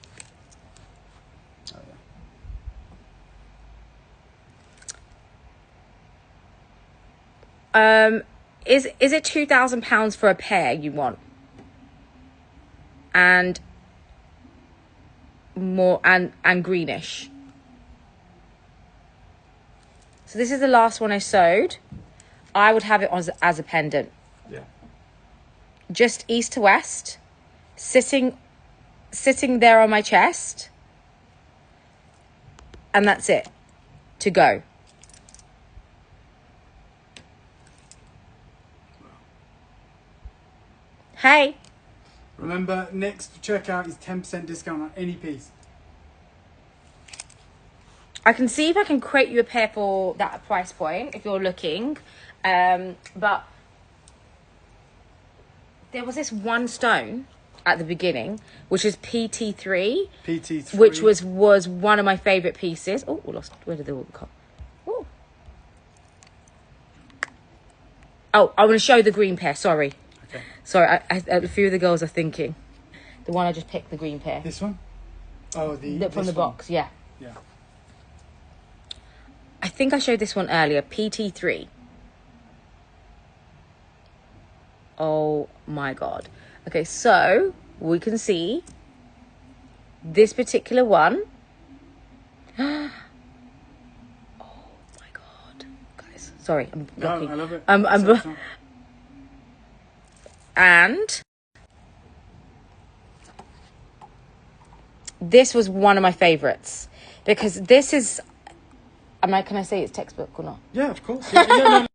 A: Is it £2,000 for a pair you want? And more and greenish. So this is the last one I sewed. I would have it as a pendant.
B: Yeah.
A: Just east to west, sitting there on my chest, and that's it. To go. Hey.
B: Remember, next checkout is 10% discount on any piece.
A: I can see if I can create you a pair for that price point if you're looking. But there was this one stone at the beginning, which is PT3.
B: PT3.
A: Which was one of my favourite pieces. Oh, we lost. Where did they all go? Oh, I want to show the green pair. Sorry.
B: Okay.
A: Sorry, a few of the girls are thinking. The one I just picked, the green pair.
B: This one? Oh,
A: from the box, yeah.
B: Yeah.
A: I think I showed this one earlier, PT3. Oh my God. Okay, so we can see this particular one. Oh my God. Guys, sorry, I'm blocking.
B: No, I love it.
A: And this was one of my favorites because this is, can I say it's textbook or not?
B: Yeah, of course. Yeah, no.